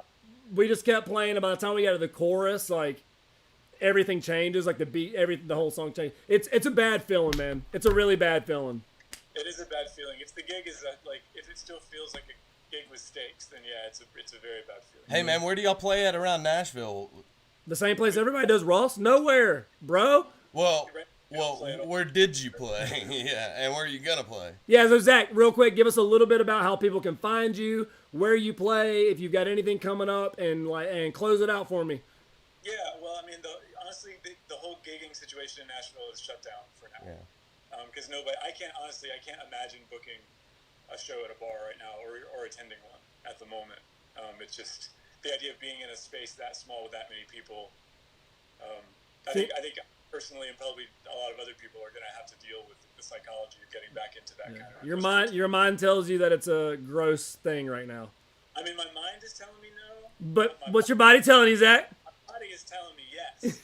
we just kept playing, and by the time we got to the chorus, like everything changes, like the beat, the whole song changed. It's a bad feeling, man. It's a really bad feeling. It is a bad feeling. If the gig is like, if it still feels like a gig with stakes, then yeah, it's a very bad feeling. Hey, man, where do y'all play at around Nashville? The same place everybody does, Ross. Nowhere, bro. Well, play it all. where did you play? Yeah, and where are you gonna play? Yeah, so Zach, real quick, give us a little bit about how people can find you, where you play, if you've got anything coming up, and close it out for me. Yeah, well, I mean, honestly, the whole gigging situation in Nashville is shut down for now. Yeah. Because I can't imagine booking a show at a bar right now or attending one at the moment. It's just the idea of being in a space that small with that many people. I think personally, and probably a lot of other people are going to have to deal with the psychology of getting back into that kind of. Your mind tells you that it's a gross thing right now. I mean, my mind is telling me no. But what's your body telling you, Zach? My body is telling me yes.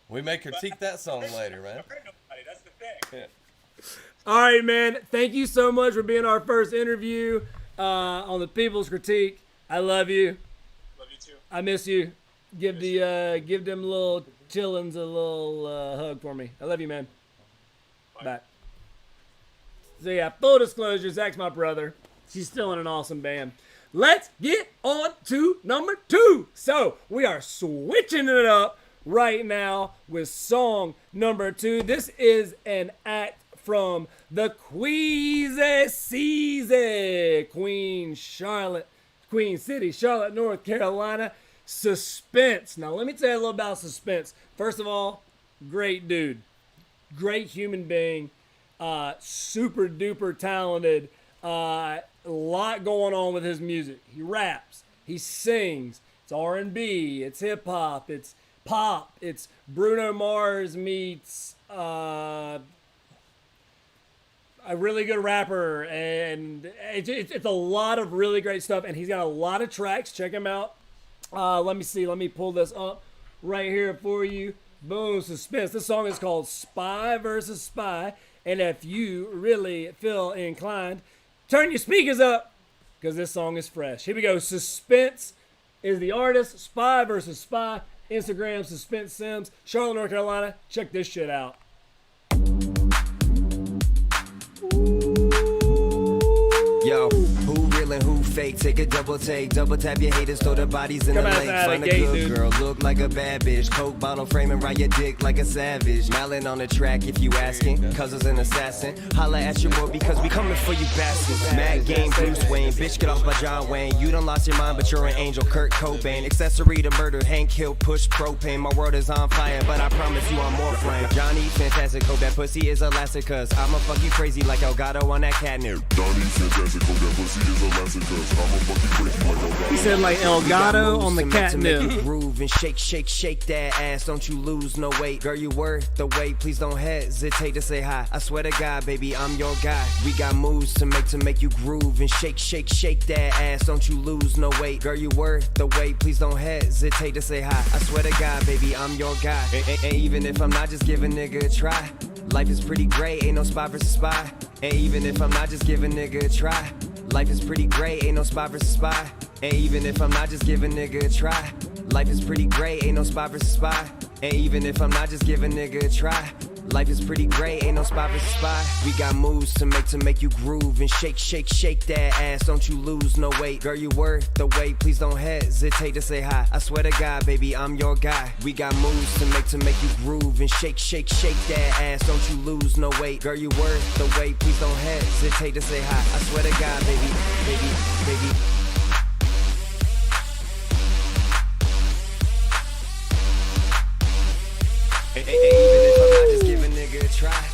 We may critique that song later, man. I've heard nobody. That's the thing. Yeah. All right, man. Thank you so much for being our first interview on the People's Critique. I love you. Love you too. I miss you. Give them little chillins a little hug for me. I love you, man. Bye. So yeah, full disclosure, Zach's my brother. She's still in an awesome band. Let's get on to number 2. So we are switching it up right now with song number 2. This is an act from the Queasy Season, Queen City, Charlotte, North Carolina. Suspense. Now let me tell you a little about Suspense. First of all, great dude, great human being, super duper talented. A lot going on with his music. He raps, He sings. It's R&B. It's hip hop. It's pop. It's Bruno Mars meets a really good rapper, and it's a lot of really great stuff. And he's got a lot of tracks. Check him out. Let me see. Let me pull this up right here for you. Boom, suspense. This song is called Spy versus Spy. And if you really feel inclined, turn your speakers up because this song is fresh. Here we go. Suspense is the artist. Spy versus Spy. Instagram, Suspense Sims. Charlotte, North Carolina. Check this shit out. Yo, who real and who fake? Take a double take, double tap your haters, throw the bodies in Come the out lake. the Find a gate, good dude. girl, look like a bad bitch. Coke bottle framing right your dick like a savage. Malin on the track if you asking, cause it's an assassin. Holla at your boy because we coming for you bastards. Mad game, Bruce Wayne, bitch get off by John Wayne. You done lost your mind, but you're an angel, Kurt Cobain. Accessory to murder, Hank Hill, push propane. My world is on fire, but I promise you I'm more flame. Johnny, fantastic, hope that pussy is elastic, cause I'ma fuck you crazy like Elgato on that catnip. Donnie fantastic, hope that pussy is elastic, cause I'm a fucking crazy like Elgato. He said like Elgato on the To make catnip. you groove and shake, shake, shake that ass. Don't you lose no weight, girl. You worth the wait. Please don't hesitate to say hi. I swear to God, baby, I'm your guy. We got moves to make you groove and shake, shake, shake that ass. Don't you lose no weight, girl. You worth the wait. Please don't hesitate to say hi. I swear to God, baby, I'm your guy. And even if I'm not, just give a nigga a try. Life is pretty great, ain't no spy versus spy. And even if I'm not, just give a nigga a try. Life is pretty great, ain't no spy versus spy. And even if I'm not, just give a nigga a try. Life is pretty great, ain't no spy versus spy. And even if I'm not, just give a nigga a try. Life is pretty great, ain't no spy versus spy. We got moves to make you groove and shake, shake, shake that ass. Don't you lose no weight, girl. You worth the wait. Please don't hesitate to say hi. I swear to God, baby, I'm your guy. We got moves to make you groove and shake, shake, shake that ass. Don't you lose no weight, girl. You worth the wait. Please don't hesitate to say hi. I swear to God, baby, baby, baby. Even if I'm not, just give a nigga a try.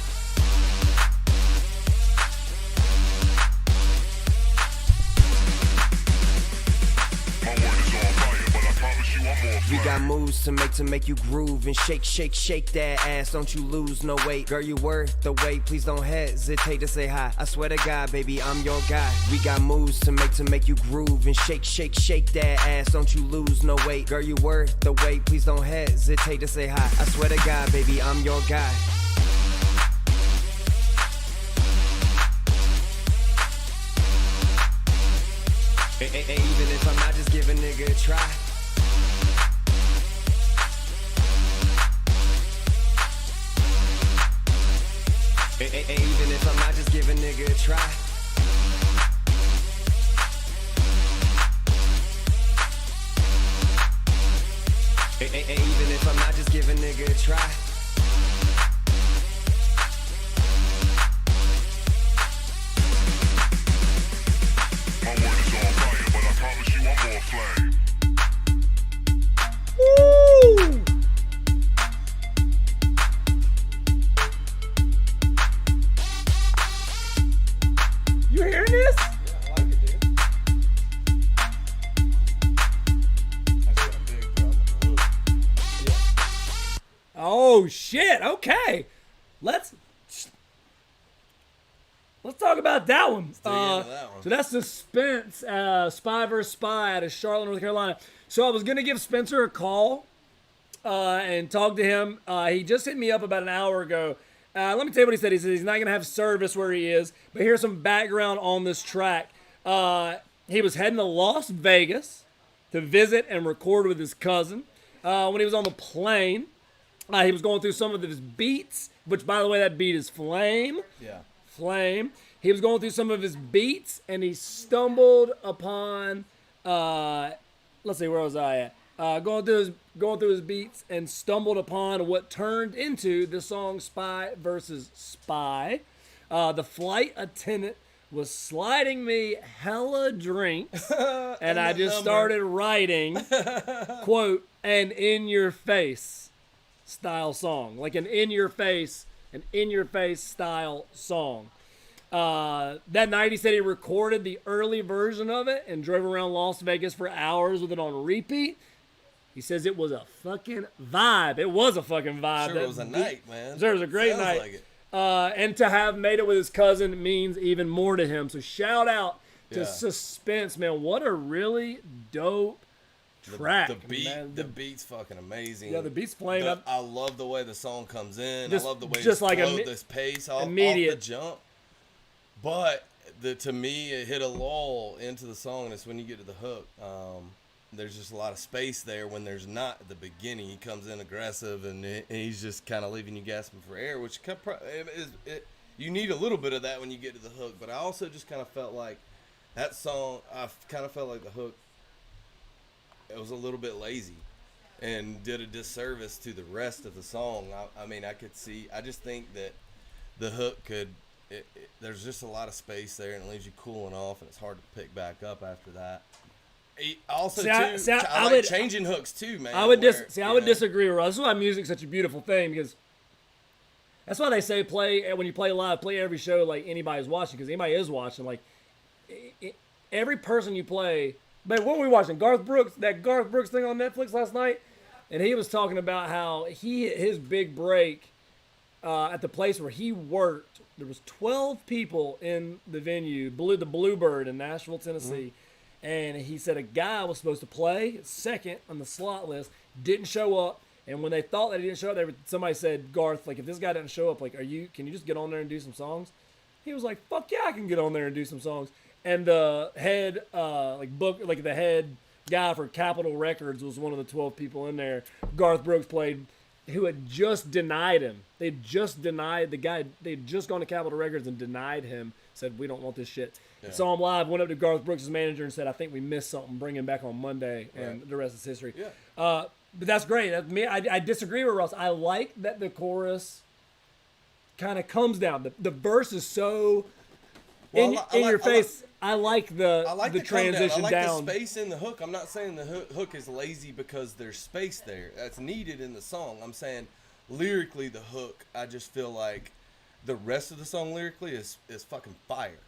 My word is on fire, but I promise you I'm more We fly. got moves to make you groove and shake, shake, shake that ass. Don't you lose no weight, girl. You worth the wait. Please don't hesitate to say hi. I swear to God, baby, I'm your guy. We got moves to make you groove and shake, shake, shake that ass. Don't you lose no weight, girl. You worth the wait. Please don't hesitate to say hi. I swear to God, baby, I'm your guy. Even if I'm not, just give a nigga a try. Even if I'm not, just give a nigga a try. Even if I'm not, just give a nigga a try. My word is on fire, but I promise you I'm more flame. Woo! You hearing this? I like it, dude. I just got a big problem with the hook. Oh shit! Okay, let's talk about that one. dig into that one. So that's Suspense, Spy vs. Spy out of Charlotte, North Carolina. So I was gonna give Spencer a call and talk to him. He just hit me up about an hour ago. Let me tell you what he said. He said he's not gonna have service where he is, but here's some background on this track. He was heading to Las Vegas to visit and record with his cousin. When he was on the plane, he was going through some of his beats, which, by the way, that beat is Flame. Yeah. Flame. He was going through some of his beats, and he stumbled upon, let's see, where was I at? Going through his beats and stumbled upon what turned into the song Spy versus Spy. The flight attendant was sliding me hella drinks, and I just started writing, quote, an in-your-face style song. Like an in-your-face style song. That night he said he recorded the early version of it and drove around Las Vegas for hours with it on repeat. He says it was a fucking vibe. It was a fucking vibe. Sure, it was a night, man. Sure, it was a great Sounds night. like it. And to have made it with his cousin means even more to him. So shout out to Yeah. Suspense, man. What a really dope track. The beat, man. the beat's fucking amazing. Yeah, the beat's playing up. I love the way the song comes in. Just- I love the way just it like flowed this pace off immediate. the jump. But to me, it hit a lull into the song. And it's when you get to the hook. There's just a lot of space there when there's not at the beginning. He comes in aggressive and he's just kind of leaving you gasping for air, which you need a little bit of that when you get to the hook. But I also just kind of felt like that song, I kind of felt like the hook, it was a little bit lazy and did a disservice to the rest of the song. I mean, I just think that the hook there's just a lot of space there and it leaves you cooling off and it's hard to pick back up after that. Also, I like changing hooks too, man. I would disagree with Russ. That's why music's such a beautiful thing, because that's why they say when you play live, play every show like anybody's watching, because anybody is watching. Like every person you play. But what were we watching? That Garth Brooks thing on Netflix last night, and he was talking about how his big break at the place where he worked. There was 12 people in the venue, the Bluebird in Nashville, Tennessee. And he said a guy was supposed to play second on the slot list, didn't show up. And when they thought that he didn't show up, somebody said, Garth, like, if this guy doesn't show up, like, can you just get on there and do some songs? He was like, fuck yeah, I can get on there and do some songs. And the head, the head guy for Capitol Records was one of the 12 people in there. Garth Brooks played, who had just denied him. They'd just denied the guy. They'd just gone to Capitol Records and denied him. Said, we don't want this shit. Yeah. Saw him live, went up to Garth Brooks' manager and said, I think we missed something. Bring him back on Monday. And the rest is history. Yeah. But that's great. I disagree with Russ. I like that the chorus kind of comes down. The verse is so in your face. I like the transition down. I like down. the space in the hook. I'm not saying the hook is lazy because there's space there. That's needed in the song. I'm saying lyrically the hook, I just feel like the rest of the song lyrically is fucking fire.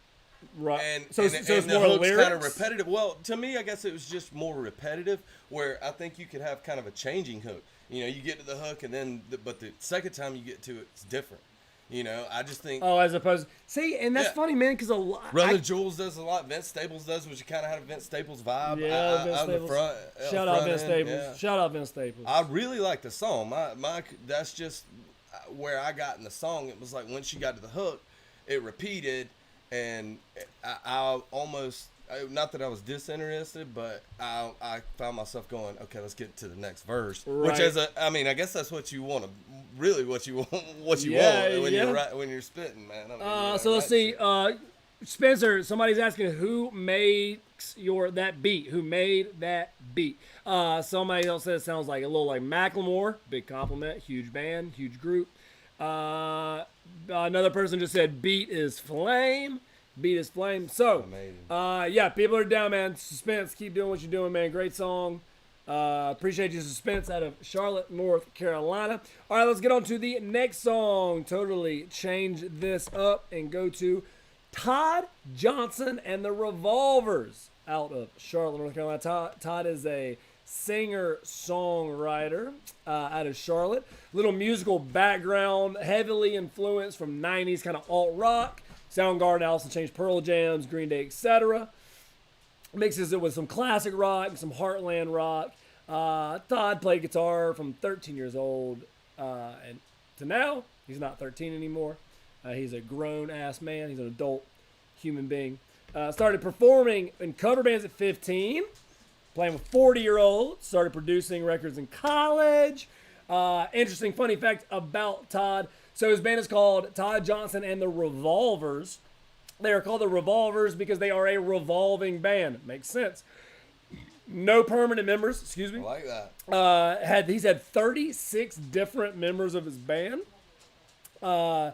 Right. And so and it's the more hook's lyrics? kind of repetitive. Well, to me, I guess it was just more repetitive. Where I think you could have kind of a changing hook. You know, you get to the hook and then, but the second time you get to it, it's different. You know, I just think. Oh, as opposed. See, and that's funny, man, because a lot. Brother Jules does a lot. Vince Staples does, which you kind of had a Vince Staples vibe. Yeah, Vince out Staples. The front, Shout out Vince end, Staples. yeah. Shout out Vince Staples. I really like the song. That's just where I got in the song. It was like once you got to the hook, it repeated, and I almost. Not that I was disinterested, but I found myself going, okay, let's get to the next verse. Right. Which I mean, I guess that's what you want to, really what you want when you're spitting, man. I mean, so let's see. Spencer, somebody's asking who makes that beat? Who made that beat? Somebody else said it sounds like a little like Macklemore. Big compliment. Huge band, huge group. Another person just said beat is flame. Beat is flame. So, yeah, people are down, man. Suspense, keep doing what you're doing, man. Great song. Appreciate you, Suspense, out of Charlotte, North Carolina. All right, let's get on to the next song. Totally change this up and go to Todd Johnson and the Revolvers out of Charlotte, North Carolina. Todd is a singer-songwriter out of Charlotte. Little musical background, heavily influenced from 90s kind of alt-rock. Soundgarden, Alice in Chains, Pearl Jams, Green Day, etc. Mixes it with some classic rock, some heartland rock. Todd played guitar from 13 years old and to now. He's not 13 anymore. He's a grown-ass man. He's an adult human being. Started performing in cover bands at 15. Playing with 40-year-olds. Started producing records in college. Interesting, funny fact about Todd. So his band is called Todd Johnson and the Revolvers. They are called the Revolvers because they are a revolving band. Makes sense. No permanent members. Excuse me. I like that. He's had 36 different members of his band. It's hard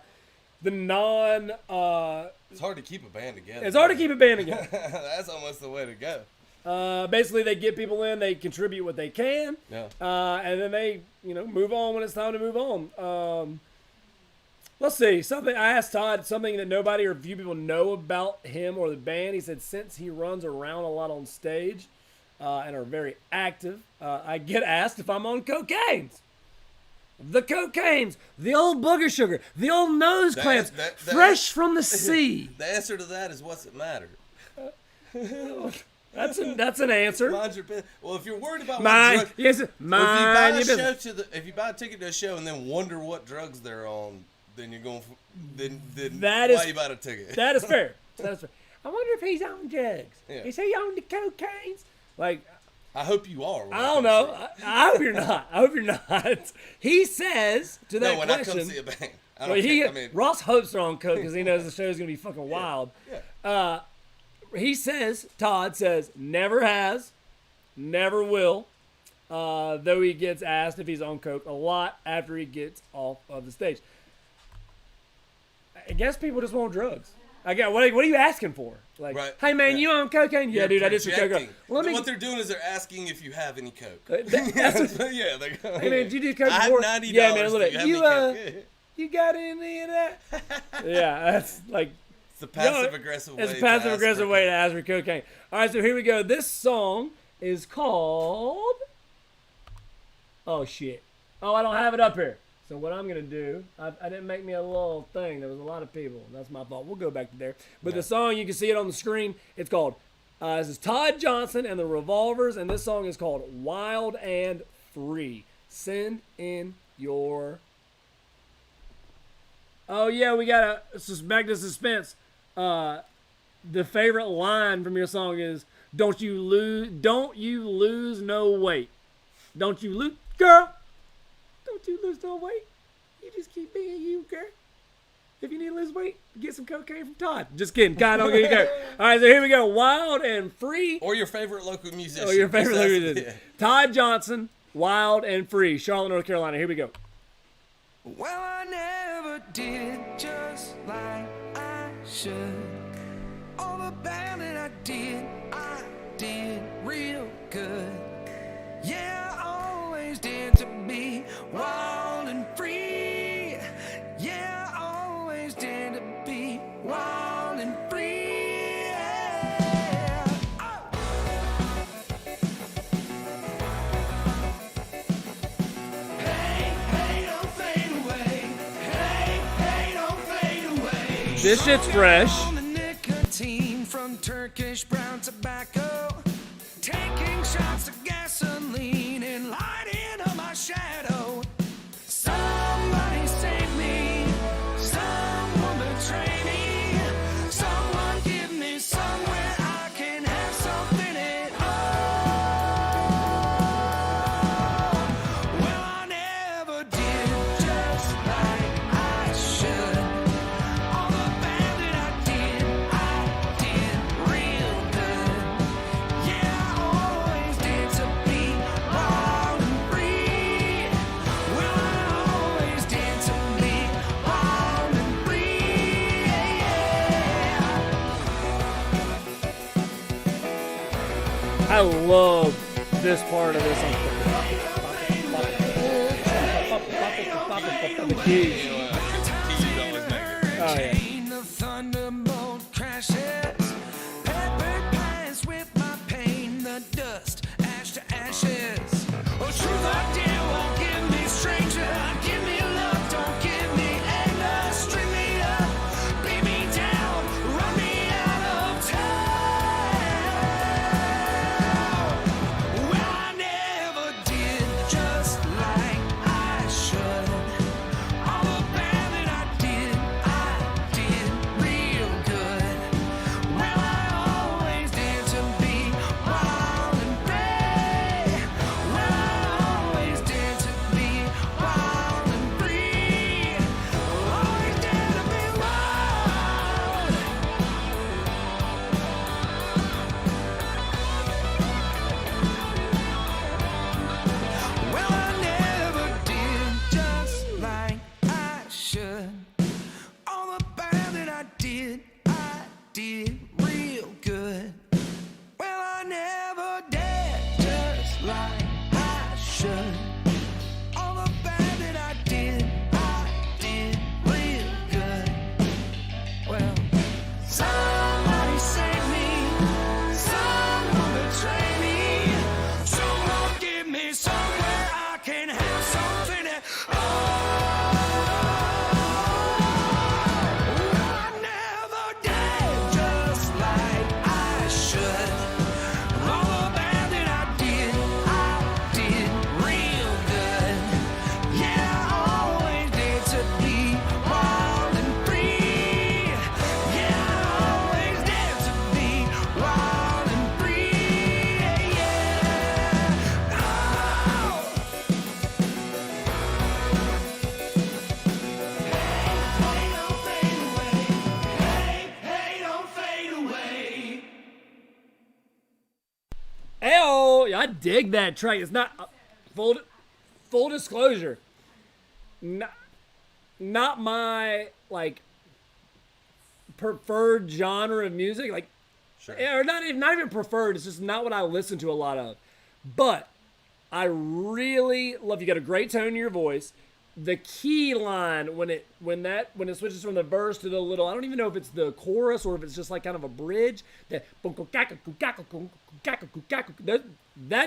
to keep a band together. It's hard to keep a band together. That's almost the way to go. Basically, they get people in, they contribute what they can, and then they, move on when it's time to move on. Let's see. Something I asked Todd, something that nobody or few people know about him or the band. He said since he runs around a lot on stage and are very active, I get asked if I'm on cocaine. The cocaines, the old booger sugar, the old nose clamps, fresh from the sea. The answer to that is what's it matter? That's an answer. Mind your business. Well, if you're worried about Mine, what drugs, yes, mine. if you buy a ticket to a show and then wonder what drugs they're on, then you're going. Then That why is- you buy a ticket? That is fair. That is fair. I wonder if he's on drugs. Yeah. Is he on the cocaine? Like, I hope you are. I don't know. I hope you're not. I hope you're not. He says to that No, when question. I come see a band, I Well, don't care. I mean, Ross hopes they're on coke because he knows the show's gonna be fucking wild. yeah. He says, Todd says, never has, never will. Though he gets asked if he's on coke a lot after he gets off of the stage. I guess people just want drugs. What are you asking for? Like, Right. hey man, Yeah. you on cocaine? Yeah, You're dude, I did some coke. projecting. Let me. What they're doing is they're asking if you have any coke. That's Yeah, they go. Hey man, did you do coke I have before? $90. Yeah, man, look Do at you have you. any coke? You got any of that? Yeah, that's like. It's the passive aggressive way. It's a to passive ask aggressive for way to coke. ask for cocaine. All right, so here we go. This song is called. Oh shit! Oh, I don't have it up here. So what I'm gonna do? I didn't make me a little thing. There was a lot of people. That's my fault. We'll go back to there. But the song, you can see it on the screen. It's called. This is Todd Johnson and the Revolvers, and this song is called "Wild and Free." Send in your. Oh yeah, we gotta back to suspense. The favorite line from your song is don't you lose no weight. Don't you lose, girl. Don't you lose no weight. You just keep being you, girl. If you need to lose weight, get some cocaine from Todd. Just kidding. God, don't get you go. All right, so here we go. Wild and Free. Or your favorite local musician. Oh, your favorite That's- local musician. Todd Johnson, Wild and Free, Charlotte, North Carolina. Here we go. Well, I never did just like I should. All the bad that I did real good. Yeah, I always did to be wild and free. Yeah, I always did to be wild and free. Yeah. Oh. Hey, don't fade away. Hey, don't fade away. This shit's fresh. On the nicotine from Turkish brown tobacco, taking shots of gasoline and lighting up my shadow. Somebody save me, someone betray me, someone give me somewhere I can have something at all. Well, I never did just like I should. All the bad that I did real good. Yeah, I always did to be wild and free. Well, I always did to be wild and free. Yeah. I love this part of this song. The keys. Oh, yeah. The thunderbolt crashes, peppered pines with my pain, the dust, ash to ashes. Oh, truth or dare won't give me stranger, give me love, don't give me anger, string me up, beat me down, run me out of town. Well, I never did just like I should. All the bad that I did dig that track. It's not full disclosure. Not my like preferred genre of music. Like, or not even preferred. It's just not what I listen to a lot of. But I really love. You got a great tone in your voice. The key line when it switches from the verse to the little, I don't even know if it's the chorus or if it's just like kind of a bridge. That's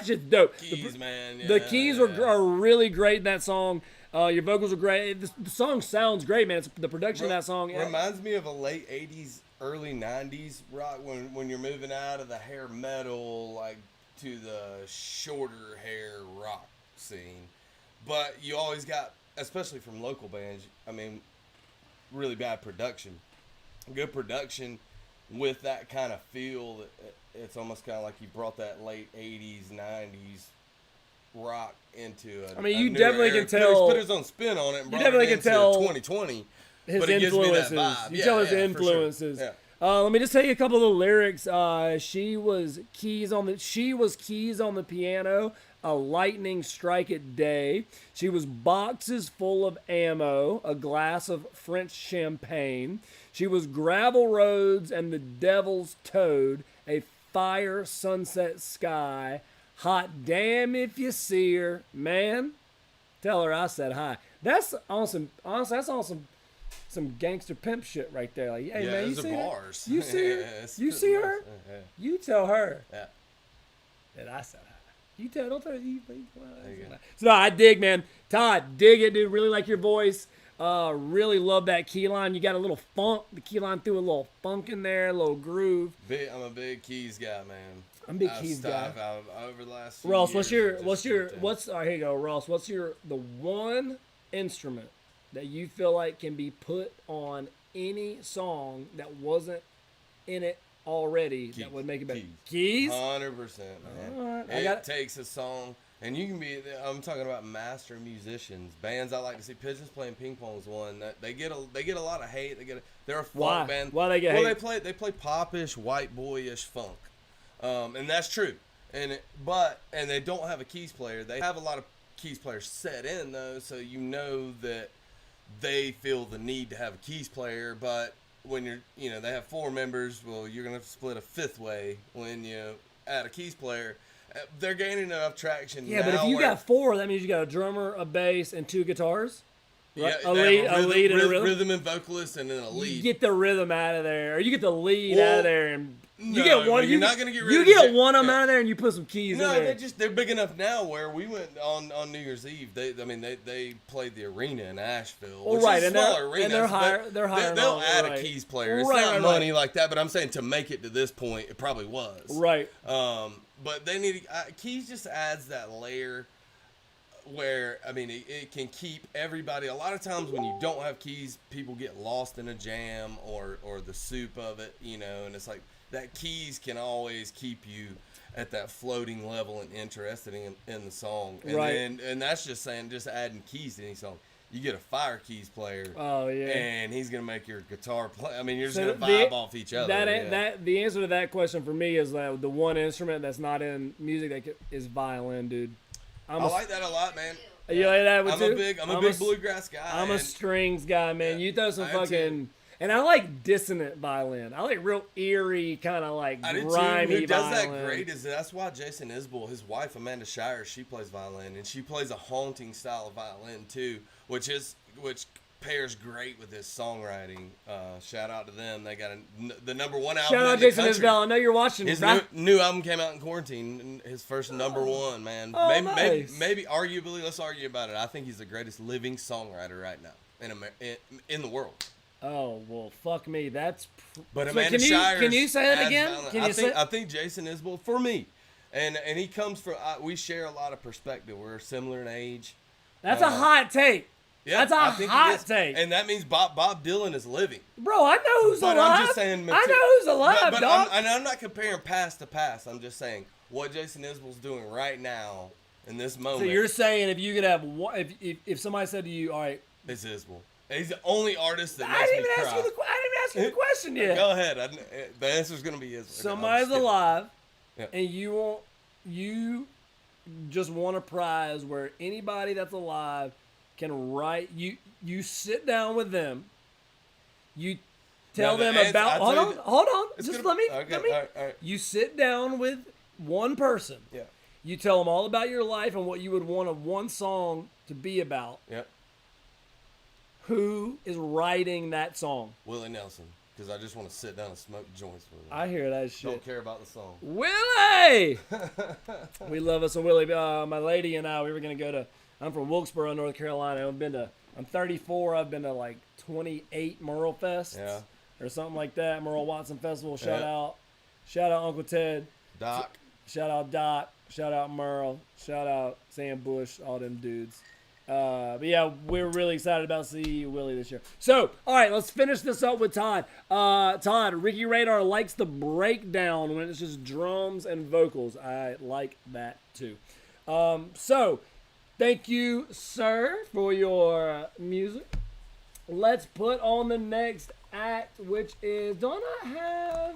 just dope. Keys, man. The keys are really great in that song. Your vocals are great. The song sounds great, man. The production of that song reminds me of a late 80s, early 90s rock when you're moving out of the hair metal like to the shorter hair rock scene. But you always got, especially from local bands, I mean, really bad production. Good production with that kind of feel. It's almost kind of like you brought that late 80s, 90s rock into it. I mean, you definitely can tell. He's put his own spin on it and brought it into 2020. His but it gives me that influences. vibe. You tell his influences. Sure. Yeah. Let me just tell you a couple of the lyrics. She was keys on the piano. A lightning strike at day. She was boxes full of ammo, a glass of French champagne. She was gravel roads and the devil's toad, a fire sunset sky. Hot damn if you see her, man. Tell her I said hi. That's awesome. Honestly, that's awesome. Some gangster pimp shit right there. Like, hey man, you see bars. her? You see her? You see her? Yeah. You tell her Yeah. that I said hi. You tell, don't tell her. So no, I dig, man. Todd, dig it, dude. Really like your voice. Really love that key line. You got a little funk. The key line threw a little funk in there, a little groove. I'm a big keys guy, man. I'm a big keys guy. Over the last few Ross, years, what's all right, here you go, Ross. What's the one instrument that you feel like can be put on any song that wasn't in it already that would make it better? Keys? 100%, man. Right, It takes a song, and you can be. I'm talking about master musicians, bands I like to see. Pigeons Playing Ping Pong is one that they get a lot of hate. They're a funk band. Why they get hate? They play popish, white boyish funk, and that's true. And they don't have a keys player. They have a lot of keys players set in though, so you know that they feel the need to have a keys player, but when they have 4 members, well, you're going to split a 5th way when you add a keys player. They're gaining enough traction. Yeah, but if you got 4, that means you got a drummer, a bass, and 2 guitars. Right? Yeah, a lead and a rhythm. Rhythm and vocalist, and then a lead. You get the rhythm out of there, or you get the lead out of there, and you No, get one. you're not gonna get rid You of get J- one of them yeah. out of there, and you put some keys in No, there. they're big enough now where we went on New Year's Eve. They played the arena in Asheville. Well, which right, is and smaller they're higher. but They're higher. They'll add right. a keys player. It's Right, not right, money like that, but I'm saying to make it to this point, it probably was. Right. But they need keys. Just adds that layer where it can keep everybody. A lot of times when you don't have keys, people get lost in a jam or the soup of it, and it's like that keys can always keep you at that floating level and interested in the song. And right. And that's just adding keys to any song. You get a fire keys player. Oh yeah. And he's gonna make your guitar play. You're just gonna vibe off each other. The answer to that question for me is that the one instrument that's not in music is violin, dude. I like that a lot, man. You like that one I'm too? a big bluegrass guy. I'm a strings guy, man. Yeah, You throw some I am fucking. And I like dissonant violin. I like real eerie, kind of like I do too. grimy Who does violin. that great is that's why Jason Isbell, his wife Amanda Shire, she plays violin, and she plays a haunting style of violin too, which pairs great with his songwriting. Shout out to them. They got the number 1 album. Shout out in the Jason country. Isbell. I know you're watching. His bro. new album came out in quarantine. His first number 1, man. Oh, maybe arguably, let's argue about it. I think he's the greatest living songwriter right now in the world. Oh well, fuck me. That's. But So Amanda Shire. Can you Shire's say that adds again? violence. Can you I think Jason Isbell for me, and he comes from. We share a lot of perspective. We're similar in age. That's a hot take. Yeah, That's a I think hot it is. take. And that means Bob Dylan is living. Bro, I know who's But alive. I'm just saying. I know who's alive, but dog. I'm not comparing past to past. I'm just saying what Jason Isbell's doing right now in this moment. So you're saying if you could have one, if somebody said to you, all right, It's Isbell. He's the only artist that I makes didn't me even cry. ask you the question yet. Go ahead. The answer's gonna be Isbell. Somebody's alive, Yeah. and you just won a prize where anybody that's alive can write. You sit down with them. You tell them about. Hold on. Just let me. Okay, Let me. all right. You sit down with one person. Yeah. You tell them all about your life and what you would want one song to be about. Yep. Who is writing that song? Willie Nelson, because I just want to sit down and smoke joints with him. I hear that shit. Don't care about the song. Willie! We love us some Willie. My lady and I, we were going to go to, I'm from Wilkesboro, North Carolina. I'm 34. I've been to like 28 Merle Fests. Yeah. Or something like that. Merle Watson Festival. Shout Yeah. out. Shout out Uncle Ted. Doc. Shout out Doc. Shout out Merle. Shout out Sam Bush. All them dudes. But yeah, we're really excited about seeing Willie this year. So, all right, let's finish this up with Todd. Todd, Ricky Radar likes the breakdown when it's just drums and vocals. I like that too. So, thank you, sir, for your music. Let's put on the next act, which is, don't I have,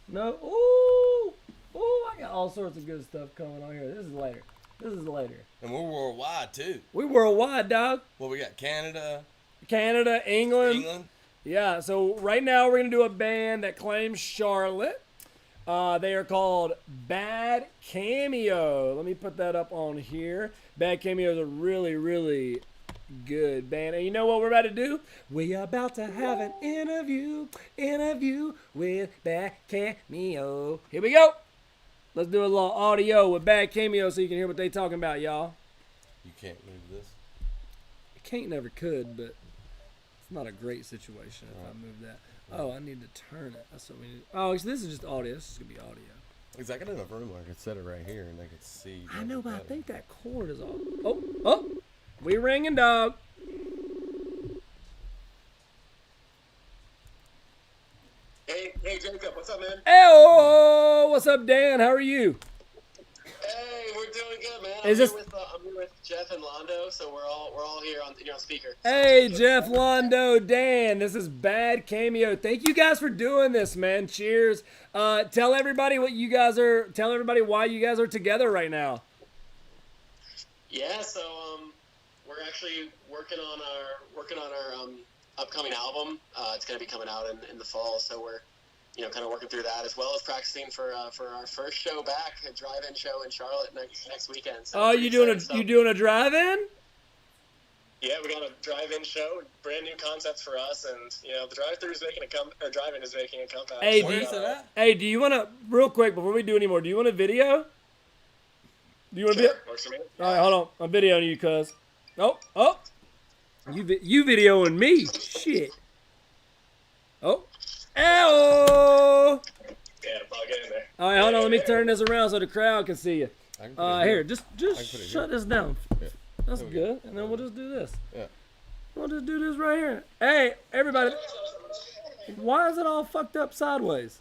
no, ooh, I got all sorts of good stuff coming on here. This is later. And we're worldwide, too. We worldwide, dog. Well, we got Canada, England. Yeah, so right now we're going to do a band that claims Charlotte. They are called Bad Cameo. Let me put that up on here. Bad Cameo is a really, really good band. And you know what we're about to do? We are about to have an interview with Bad Cameo. Here we go. Let's do a little audio with Bad Cameo so you can hear what they talking about, y'all. You can't move this. Can't never could, but it's not a great situation if I move that. Oh, I need to turn it. That's what we need. Oh, so this is just audio. This is going to be audio. Because I got enough room where I could set it right here and they could see. I know, but I better. think that cord is all. Oh, we ringing, dog. Hey, Jacob, what's up, man? Hey, what's up, Dan? How are you? Hey, we're doing good, man. Is this- I'm here with Jeff and Londo, so we're all here on speaker. Hey, Jeff, Londo, Dan. This is Bad Cameo. Thank you guys for doing this, man. Cheers. Tell everybody what you guys are. Tell everybody why you guys are together right now. Yeah, so we're actually working on our upcoming album. It's gonna be coming out in the fall, so we're kind of working through that as well as practicing for our first show back, a drive-in show in Charlotte next weekend. So Oh, pretty you doing excited. you doing a drive-in? Yeah, we got a drive-in show, brand new concept for us, and the drive-thru is drive-in is making a comeback. Hey, Where is it at? Hey, do you want to real quick before we do any more? Do you want a video? Do you want a Sure, video? works for me. All right, hold on. I'm videoing you, cuz. Oh. You videoing me? Shit. Oh. Ew. Yeah, I'll get in there. All right, hold on. Let me turn this around so the crowd can see you. I can put it Here, just put it shut here. this down. Yeah. That's There we go. good. And then we'll just do this. Yeah. We'll just do this right here. Hey, everybody. Why is it all fucked up sideways?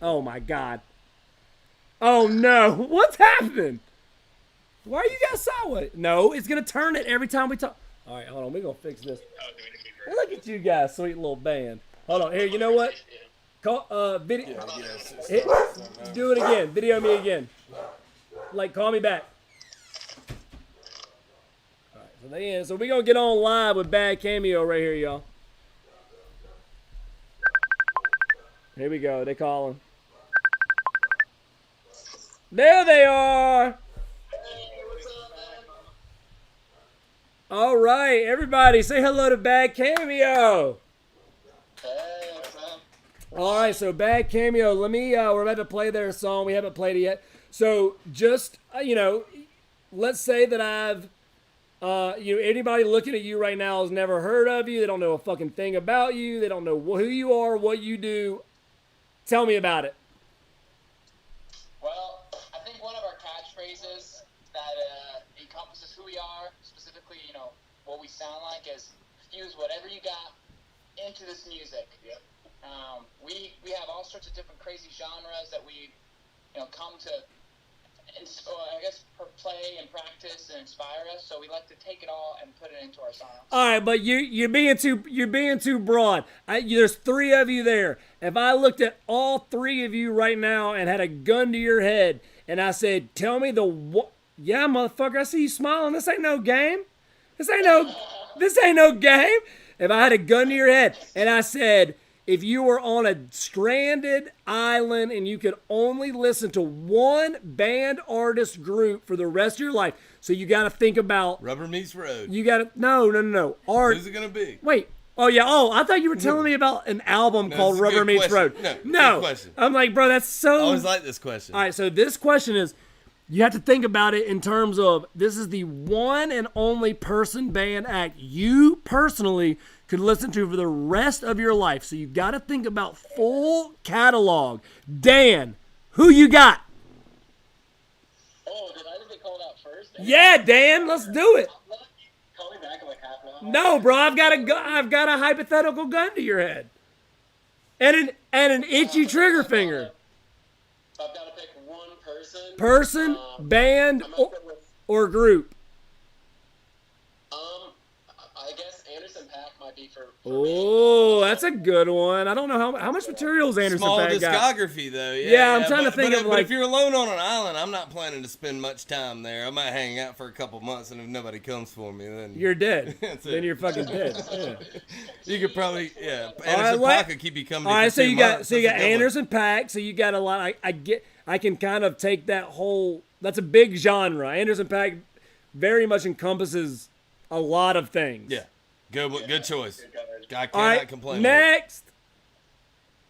Oh my God. Oh no. What's happening? Why are you guys sideways? No, it's going to turn it every time we talk. All right, hold on. We're going to fix this. Look at you guys, sweet little band. Hold on. Here, you know what? Call, video. Do it again. Video me again. Like, call me back. All right, so we're going to get on live with Bad Cameo right here, y'all. Here we go. They calling. There they are. All right, everybody, say hello to Bad Cameo. Hey, what's up? All right, so Bad Cameo. Let me. We're about to play their song. We haven't played it yet. So just let's say that I've, anybody looking at you right now has never heard of you. They don't know a fucking thing about you. They don't know who you are, what you do. Tell me about it. Well, I think one of our catchphrases that encompasses who we are, specifically, what we sound like, is fuse whatever you got into this music. Yep. We have all sorts of different crazy genres that we, come to, play and practice and inspire us. So we like to take it all and put it into our songs. All right, but you're being too broad. There's three of you there. If I looked at all three of you right now and had a gun to your head and I said, tell me the what? Yeah, motherfucker, I see you smiling. This ain't no game. This ain't no game. If I had a gun to your head and I said, if you were on a stranded island and you could only listen to one band artist group for the rest of your life, so you got to think about Rubber Meets Road. you got to no art. Who's it gonna be? Wait. Oh yeah. Oh, I thought you were telling me about an album No, called it's a good Rubber Meets question. Road. No, good question. I'm like, bro, that's so. I always like this question. All right, so this question is, you have to think about it in terms of this is the one and only person, band, act you personally could listen to for the rest of your life. So you got to think about full catalog. Dan, who you got? Oh, did I get called out first? Yeah, Dan, let's do it. Call me back in like half an hour. No, bro, I've got a hypothetical gun to your head, and an itchy trigger finger. I've got to pick one person. Person, band, I'm gonna go with, or group. I guess Anderson .Paak might be for Oh, that's a good one. I don't know how much material is Anderson Small .Paak got. discography though. Yeah, I'm trying to think but, of, but like- if you're alone on an island, I'm not planning to spend much time there. I might hang out for a couple months, and if nobody comes for me, then You're dead. That's Then it. you're fucking dead. Yeah. you could probably Anderson right, .Paak could keep you coming. All right, for so 2 you got months. so you That's got a good one. Anderson .Paak. So you got a lot. I can kind of take that whole. That's a big genre. Anderson .Paak very much encompasses a lot of things. Yeah, good choice. I All cannot right. complain. Next.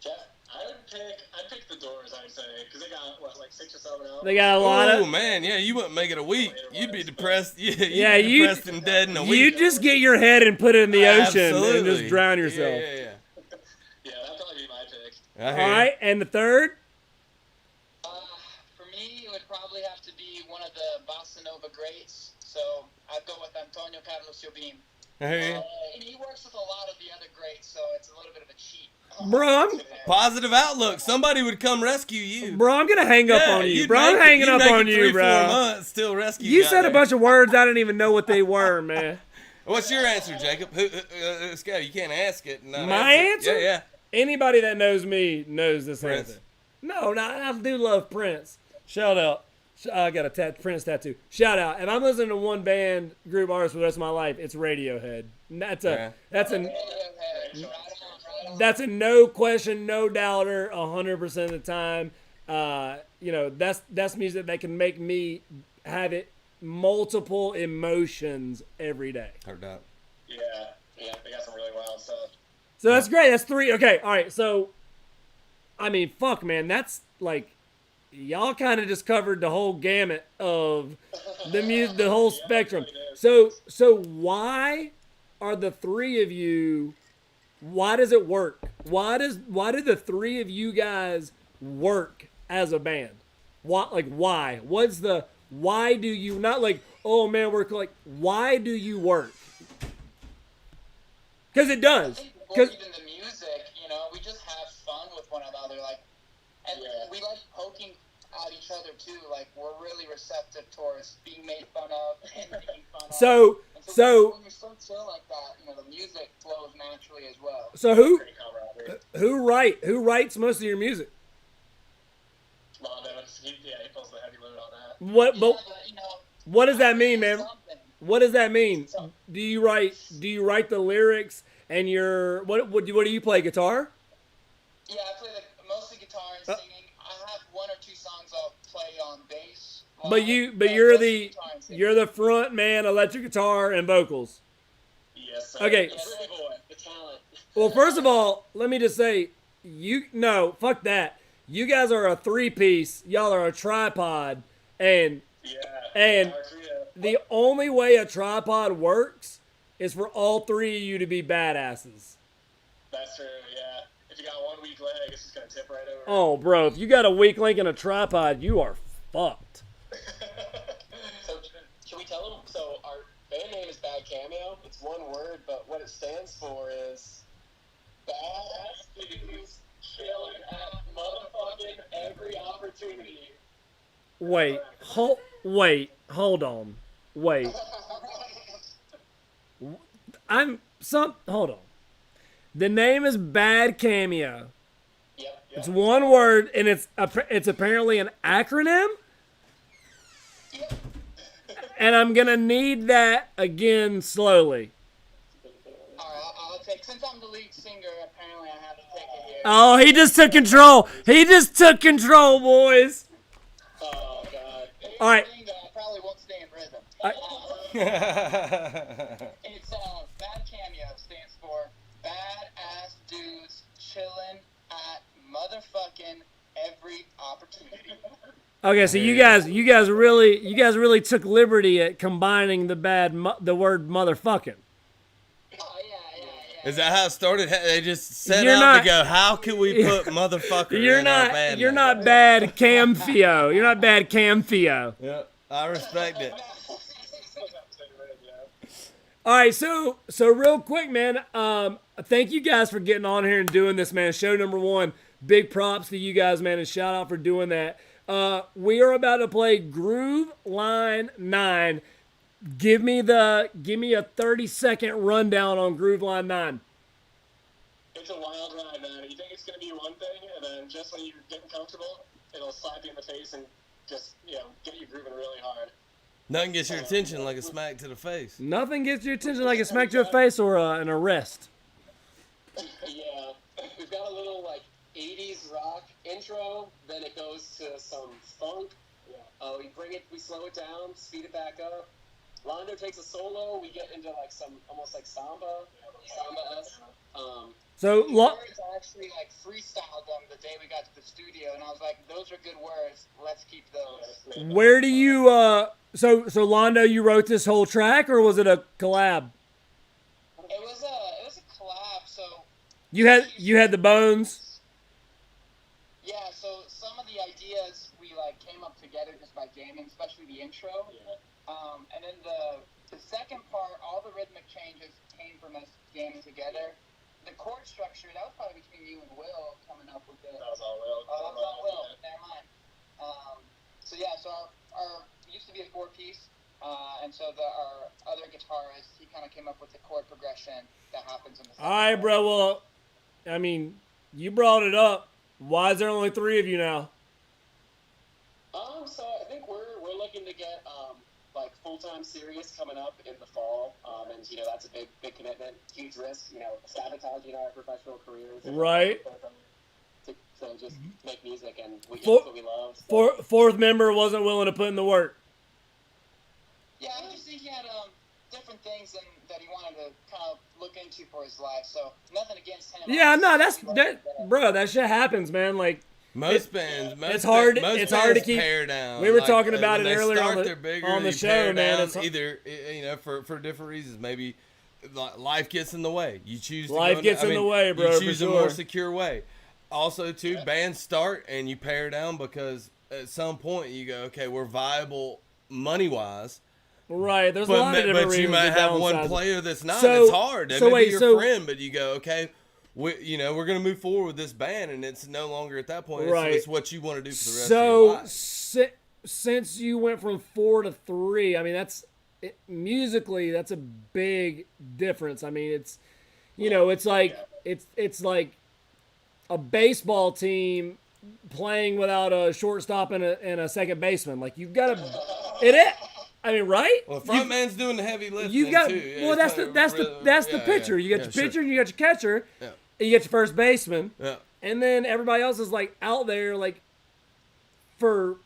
Jeff. I'd pick the Doors. I'd say because they got what like 6 or 7 albums. They got a lot Oh of. man, yeah, you wouldn't make it a week. You'd be depressed. Yeah, you'd be you- depressed and dead in a You week. just get your head and put it in the ocean and Absolutely. just drown yourself. Yeah. Yeah, that'd probably be my pick. I hear All you. right, and the third. For me, it would probably have to be one of the bossa nova greats. So I'd go with Antonio Carlos Jobim. I hear you. And he works with a lot of the other greats, so it's a little bit of a cheat. Bro, Positive outlook. Somebody would come rescue you. I'm gonna hang up on you. you'd Bro, I'm make it. hanging You'd up make on it you, 3-4 bro. months, still rescue. You said a bunch of words I didn't even know what they were, man. What's your answer, Jacob? Let's go. You can't ask it. and not My answer. answer? Yeah. Anybody that knows me knows this Prince. answer. No, I do love Prince. Shout out. I got a Prince tattoo. Shout out. If I'm listening to one band, group, artist for the rest of my life, it's Radiohead. And that's a no question, no doubter, 100% of the time. That's music that can make me have it multiple emotions every day. Heard that. Yeah, they got some really wild stuff. So that's great. That's 3. Okay, all right. So, I mean, fuck, man. That's like, y'all kind of just covered the whole gamut of the music, the whole spectrum. So why are the 3 of you? Why does it work? Why do the 3 of you guys work as a band? Why? Why do you not like? Oh man, we're like. Why do you work? Because it does. Even the music, we just have fun with one another. And we like poking at each other too. Like, we're really receptive towards being made fun of and making fun of. So when you're so chill like that, the music flows naturally as well. So who writes most of your music? Lon Evans, he pulls the heavy load on that. What does that mean, man? Something. What does that mean? Do you write the lyrics and what do you play, guitar? Yeah, I play mostly guitar and singing. I have 1 or 2 songs I'll play on bass. But you're the front man, electric guitar and vocals. Yes, sir. Okay. Yes, boy, the talent. Well, first of all, let me just say, fuck that. You guys are a 3-piece. Y'all are a tripod, and Yeah. the only way a tripod works is for all 3 of you to be badasses. That's true. Yeah. If you got one weak leg, it's just gonna tip right over. Oh, bro, if you got a weak link in a tripod, you are fucked. So can we tell them? So our band name is Bad Cameo. It's one word, but what it stands for is Badass Dudes Chilling at Motherfucking Every Opportunity. Hold on. Hold on. The name is Bad Cameo. Yep. It's one word, and it's apparently an acronym. And I'm gonna need that again slowly. Alright, I'll take, since I'm the lead singer, apparently I have to take it here. Oh, he just took control. He just took control, boys. Oh God. All right. I probably won't stay in rhythm. It's Bad Cameo stands for Badass Dudes Chillin' at Motherfucking Every Opportunity. Okay, so you guys really took liberty at combining the word motherfucking. Oh yeah. Is that how it started? They just set You're out not- to go, how can we put motherfucker You're in our band you're name? not bad Camfio. You're not bad Camfio. Yeah, I respect it. All right, so real quick, man. Thank you guys for getting on here and doing this, man. Show number 1. Big props to you guys, man, and shout out for doing that. We are about to play Groove Line 9. Give me a 30-second rundown on Groove Line 9. It's a wild ride, man. You think it's gonna be one thing, and then just when you're getting comfortable, it'll slap you in the face and just get you grooving really hard. Nothing gets your attention like a smack to the face. Nothing gets your attention like a smack to the face or an arrest. Yeah, we've got a little like 80s rock intro, then it goes to some funk. We slow it down, speed it back up. Londo takes a solo, we get into like some almost like samba-esque. So, The words I actually like freestyled them the day we got to the studio, and I was like, those are good words. Let's keep those. where do you so Londo, you wrote this whole track, or was it a collab? It was a collab, so You had the bones. yeah. So some of the ideas we like came up together just by jamming, especially the intro. And then the second part, all the rhythmic changes came from us jamming together. The chord structure, that was probably between you and Will coming up with it. That was all Will. Oh, that was all Will. Never mind. So our used to be a 4-piece, and so our other guitarist, he kind of came up with the chord progression that happens in the. All right, bro. Well, I mean, you brought it up. Why is there only 3 of you now? So I think we're looking to get like full-time serious coming up in the fall, and that's a big commitment, huge risk, sabotaging our professional careers. Right. So just make music, and that's For- what we love. Fourth member wasn't willing to put in the work. Yeah, I just think he had different things that he wanted to kind of look into for his life. So nothing against him. Yeah, no, bro. That shit happens, man. Like Most bands, it's hard most to bands keep- pare down. we were talking about when it they earlier start, on the- they're bigger, on the you show, pare man. down, It's- either for different reasons. Maybe life gets in the way. You choose. Life gets in the way, bro, You for choose a sure. more secure way. Also, too, bands start and you pare down because at some point you go, okay, we're viable money wise. Right. There's a lot of different But you reasons might to have one downsize. player that's not. So- It's hard. They so may wait, be your so- friend, but you go, okay, we're gonna move forward with this band, and it's no longer at that point. Right. It's what you want to do for the rest of your life. Since you went from 4 to 3, I mean musically that's a big difference. I mean it's it's like it's like a baseball team playing without a shortstop and a second baseman. Like you've got to I mean, right? Well, the front man's doing the heavy lifting You got too. Yeah, well. it's That's the yeah, pitcher. yeah, You got yeah, your sure. pitcher, and you got your catcher, Yeah. and you got your first baseman, Yeah. and then everybody else is like out there like for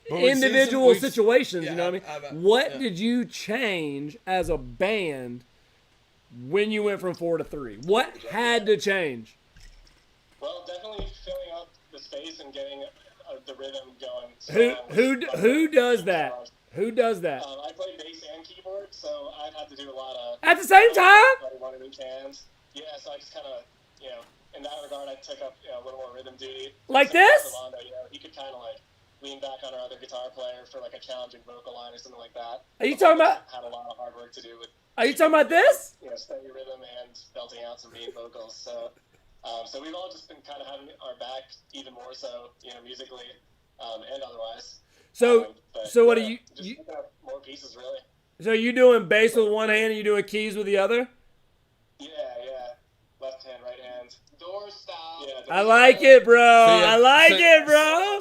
But we've seen individual we've- situations. yeah, you know what I mean? I've- What yeah. did you change as a band when you went from 4 to 3? What had to change? Well, definitely filling up the space and getting the rhythm going. Who does that? Who does that? I play bass and keyboard, so I've had to do a lot of. At the same time? One of each hands. Yeah, so I just kind of, in that regard, I took up a little more rhythm duty. Like So this? Rolando, he could kind of like lean back on our other guitar player for like a challenging vocal line or something like that. Are you talking about? Had a lot of hard work to do with. Are you talking about this? Steady rhythm and belting out some main vocals. So, so we've all just been kind of having our back even more so, musically and otherwise. So But, so what are you? Just picking up more pieces, really. So you doing bass with one hand and you doing keys with the other? Yeah. Left hand, right hand. Door style. Yeah. I like it, bro. So, yeah, I like so- it, bro.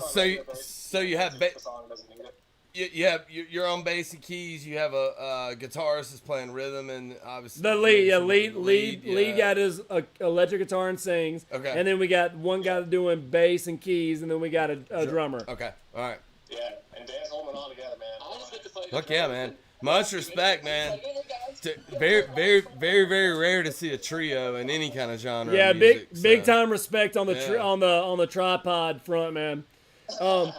So you have The song doesn't need it. you have you're on bass and keys. You have a guitarist that's playing rhythm, and obviously The lead guy does electric guitar and sings. Okay. And then we got one guy doing bass and keys, and then we got a drummer. Okay, all right. Yeah, and Dan's holding it all together, man. I just get to play. Fuck yeah, man. Much respect, man. Very, very, very, very rare to see a trio in any kind of genre. Yeah, of music, big so. time respect on the Yeah. on the tripod front, man. All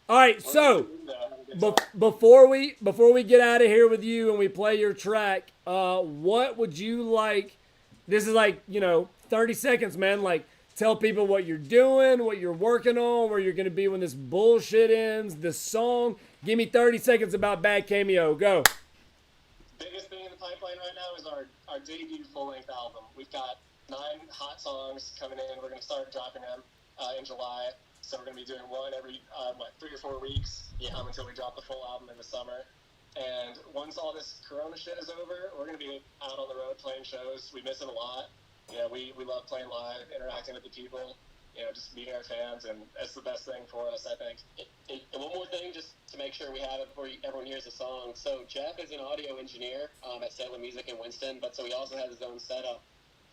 right, so before we get out of here with you and we play your track, what would you like? This is like 30 seconds, man. Like, tell people what you're doing, what you're working on, where you're gonna be when this bullshit ends. This song. Give me 30 seconds about Bad Cameo. Go. Biggest thing in the pipeline right now is our debut full-length album. We've got 9 hot songs coming in. We're going to start dropping them in July. So we're going to be doing one every 3 or 4 weeks until we drop the full album in the summer. And once all this Corona shit is over, we're going to be out on the road playing shows. We miss it a lot. We love playing live, interacting with the people. Just meeting our fans, and that's the best thing for us, I think. And one more thing, just to make sure we have it before everyone hears the song. So Jeff is an audio engineer at Salem Music in Winston, but so he also has his own setup.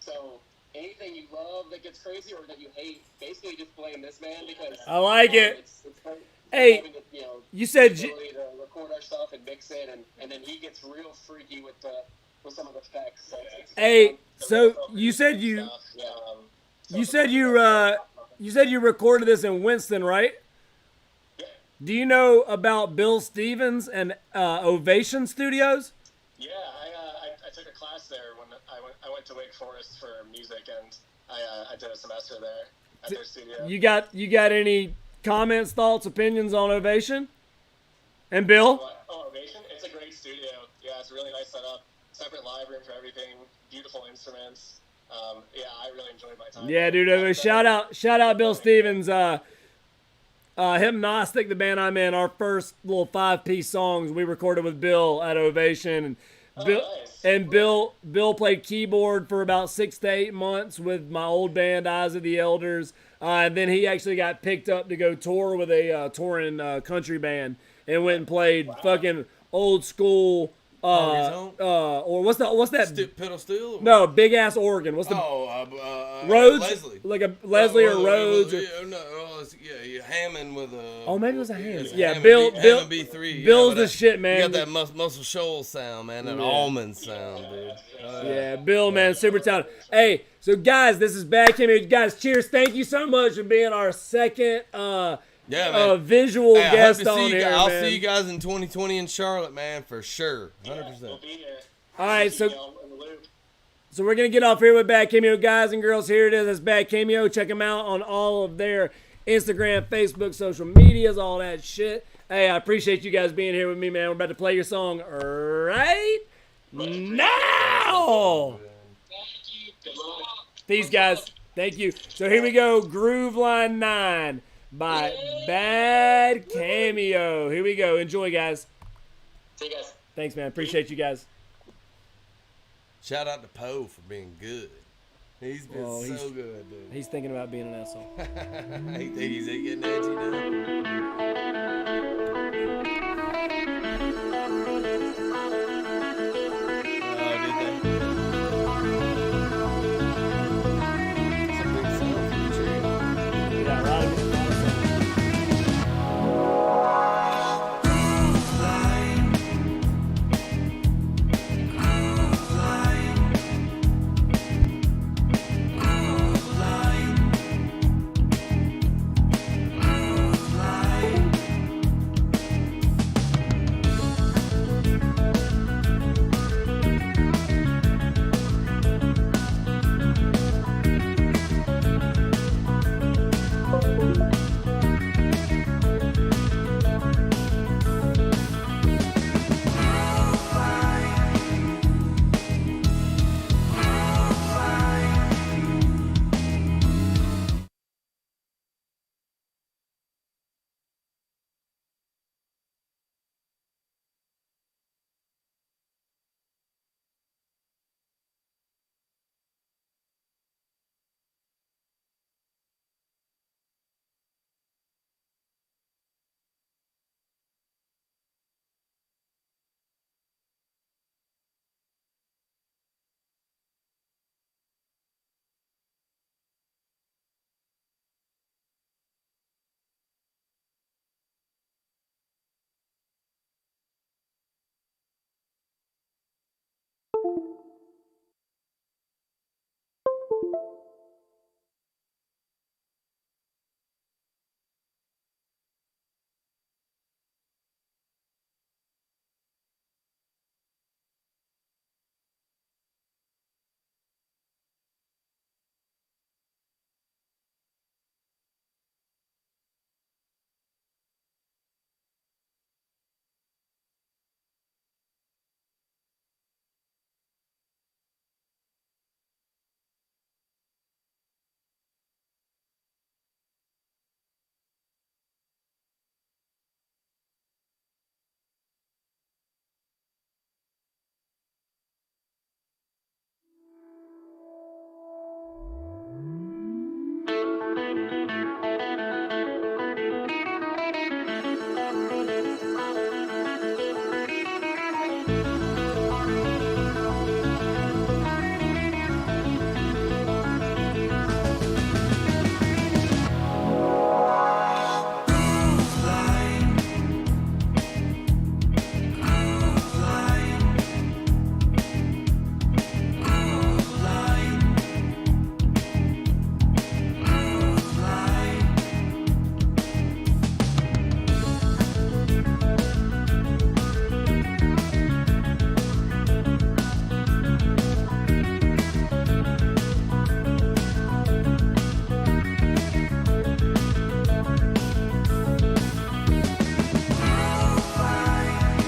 So anything you love that gets crazy or that you hate, basically just blame this man because I like it. It's fun Hey, having the, you said the ability to record our stuff and mix it, and then he gets real freaky with some of the effects. So it's Hey, fun. so real you said you stuff. Yeah, you said you recorded this in Winston, right? Yeah. Do you know about Bill Stevens and Ovation Studios? Yeah, I took a class there when I went to Wake Forest for music, and I did a semester there at their studio. You got any comments, thoughts, opinions on Ovation? And Bill? Oh, Ovation? It's a great studio. Yeah, it's a really nice setup. Separate live room for everything. Beautiful instruments. I really enjoyed my time. Yeah, dude. Shout out Bill Stevens. Hypnostic, the band I'm in, our first little 5-piece songs we recorded with Bill at Ovation, and Bill played keyboard for about 6 to 8 months with my old band Eyes of the Elders, and then he actually got picked up to go tour with a touring country band and went and played fucking old school. Or what's that? Pedal steel? No, big ass organ. What's the Rhodes? Leslie. Like a Leslie or Rhodes? Hammond with a. Oh, maybe it was a Hammond. It's Yeah, Hammond Bill. Hammond B3. Bill's Yeah, the shit, man. You got that Muscle Shoals sound, man. That almond sound, dude. Yeah, Bill, man, super talented. Hey, so guys, this is Bad Cameo. Guys, cheers! Thank you so much for being our second visual Hey, guest I hope to on see you here, guys. I'll man. see you guys in 2020 in Charlotte, man, for sure, 100%. We'll be here. All right, so In the loop. we're gonna get off here with Bad Cameo, guys and girls. Here it is. It's Bad Cameo. Check them out on all of their Instagram, Facebook, social medias, all that shit. Hey, I appreciate you guys being here with me, man. We're about to play your song right now. Thank you. Good luck. Peace, guys. Thank you. So here we go. Groove Line 9 by Bad Cameo. Here we go. Enjoy, guys. See you guys. Thanks, man. Appreciate you guys. Shout out to Poe for being good. He's been Well, so good, dude. He's thinking about being an asshole. He think he's getting edgy now. Oh, did they? It's a big sound for the tree. Yeah, right. Groove line,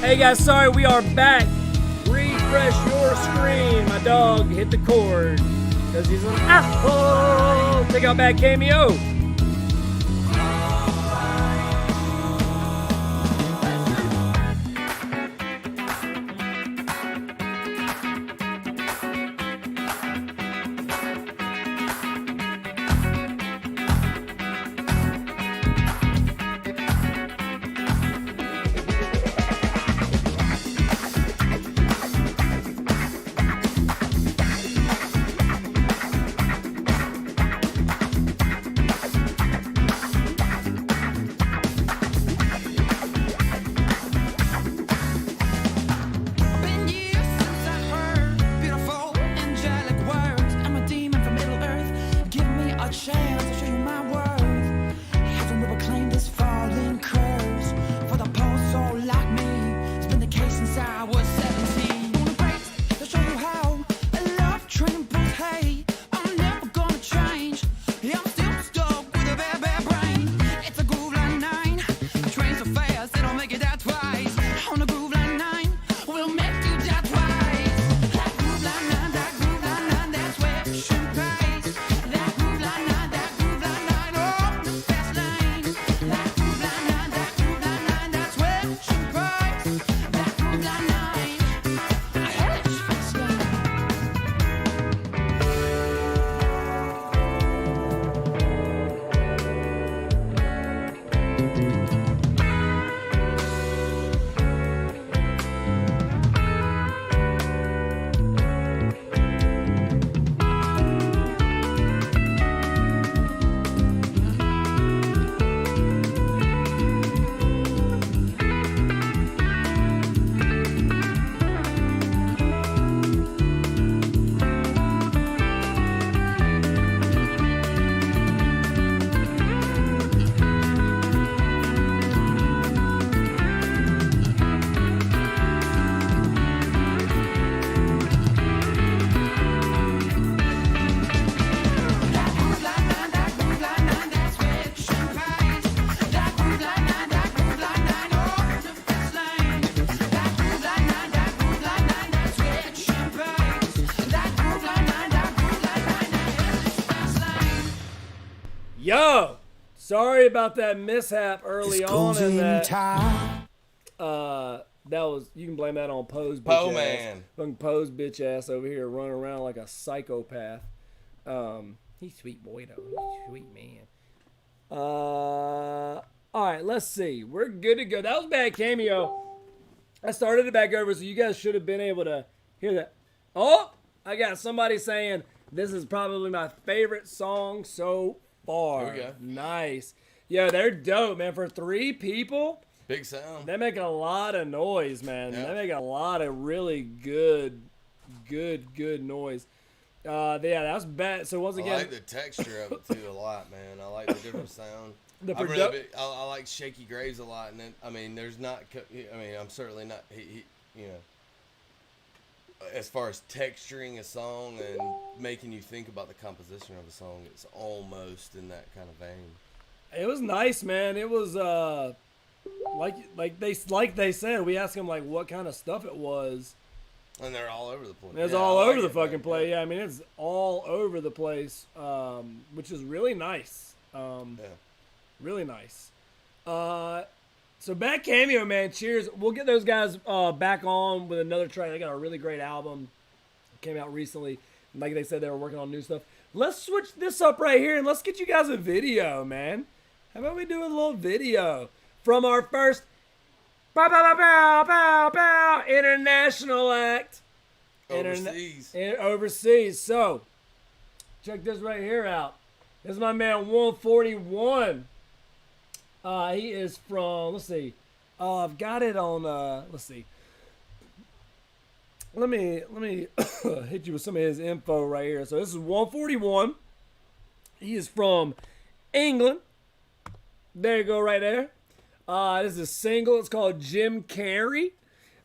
Hey guys, sorry, we are back. Refresh your screen. My dog hit the cord because he's an asshole. Check out Bad Cameo. Yo, sorry about that mishap early on in that. That was, you can blame that on Poe's bitch ass. Man. Fucking Poe's bitch ass over here running around like a psychopath. He's sweet boy though. He's a sweet man. All right, let's see. We're good to go. That was Bad Cameo. I started it back over, so you guys should have been able to hear that. Oh, I got somebody saying this is probably my favorite song so far. There we go. Nice. Yeah, they're dope, man. For 3 people, Big sound. they make a lot of noise, man. Yeah. They make a lot of really good noise. Yeah, that's bad. So once I again, like the texture of it too a lot, man. I like the different sound. I like Shaky Graves a lot, and then, I mean, there's not. I mean, I'm certainly not. He you know, as far as texturing a song and making you think about the composition of a song, it's almost in that kind of vein. it was nice, man. It was like they said. We asked him like what kind of stuff it was. And they're all over the place. It's all over the fucking place. Yeah, I mean, it's all over the place, which is really nice. Really nice. So Bad Cameo, man, cheers. We'll get those guys back on with another track. They got a really great album. Came out recently. Like they said, they were working on new stuff. Let's switch this up right here, and let's get you guys a video, man. How about we do a little video from our first bow, bow, bow, bow, bow, international act. Overseas. Overseas. So, check this right here out. This is my man 141. He is from, let's see. I've got it on, let's see. Let me hit you with some of his info right here. So this is 141. He is from England. There you go right there. This is a single. It's called Jim Carrey.